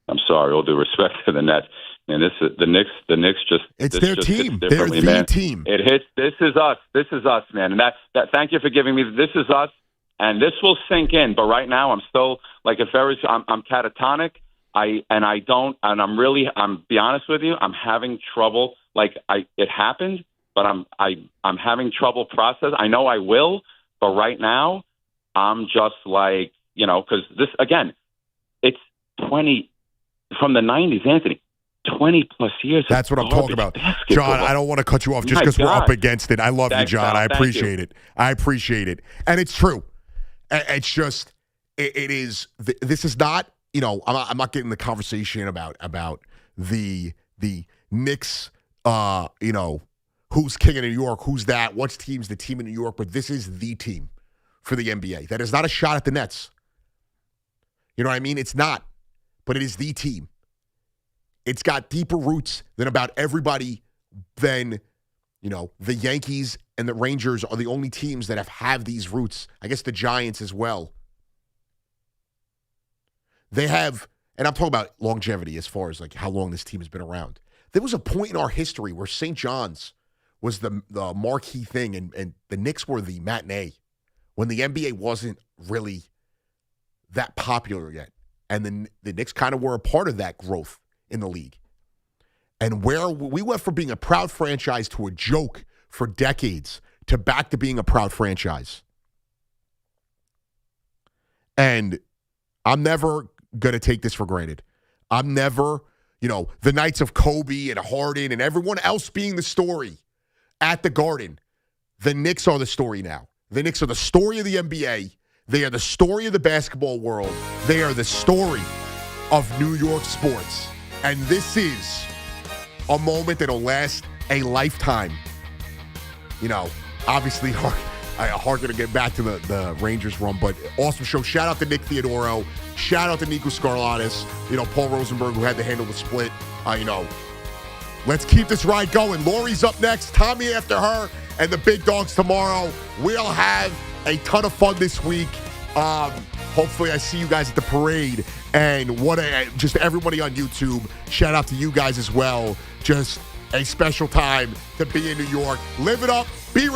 I'm sorry, all due respect to the Nets, man, the Knicks just, it's their team. They're the team. It hits. This is us, man. And that. Thank you for giving me. This is us, and this will sink in. But right now, I'm still like, I'm catatonic. I'm be honest with you, I'm having trouble. Like, it happened, but I'm having trouble process. I know I will, but right now, I'm just like, because this, again, it's 20 from the 90s, Anthony. 20 plus years. That's what I'm talking about. John, I don't want to cut you off just because we're up against it. I love you, John. I appreciate it. I appreciate it. And it's true. It's just, it is, this is not, I'm not getting the conversation about the Knicks, who's king of New York, who's that, which team's the team in New York, but this is the team for the NBA. That is not a shot at the Nets. You know what I mean? It's not, but it is the team. It's got deeper roots than about everybody than, the Yankees and the Rangers are the only teams that have these roots. I guess the Giants as well. They have, and I'm talking about longevity as far as like how long this team has been around. There was a point in our history where St. John's was the marquee thing and the Knicks were the matinee when the NBA wasn't really that popular yet. And then the Knicks kind of were a part of that growth in the league. And where we went from being a proud franchise to a joke for decades to back to being a proud franchise. And I'm never going to take this for granted. I'm never, the nights of Kobe and Harden and everyone else being the story at the Garden. The Knicks are the story now. The Knicks are the story of the NBA. They are the story of the basketball world. They are the story of New York sports. And this is a moment that'll last a lifetime. Obviously hard to get back to the Rangers run, but awesome show. Shout out to Nick Theodoro. Shout out to Nico Scarlatus. Paul Rosenberg, who had to handle the split. Let's keep this ride going. Lori's up next. Tommy after her. And the big dogs tomorrow. We'll have a ton of fun this week. Hopefully I see you guys at the parade. And just everybody on YouTube. Shout out to you guys as well. Just a special time to be in New York. Live it up. Be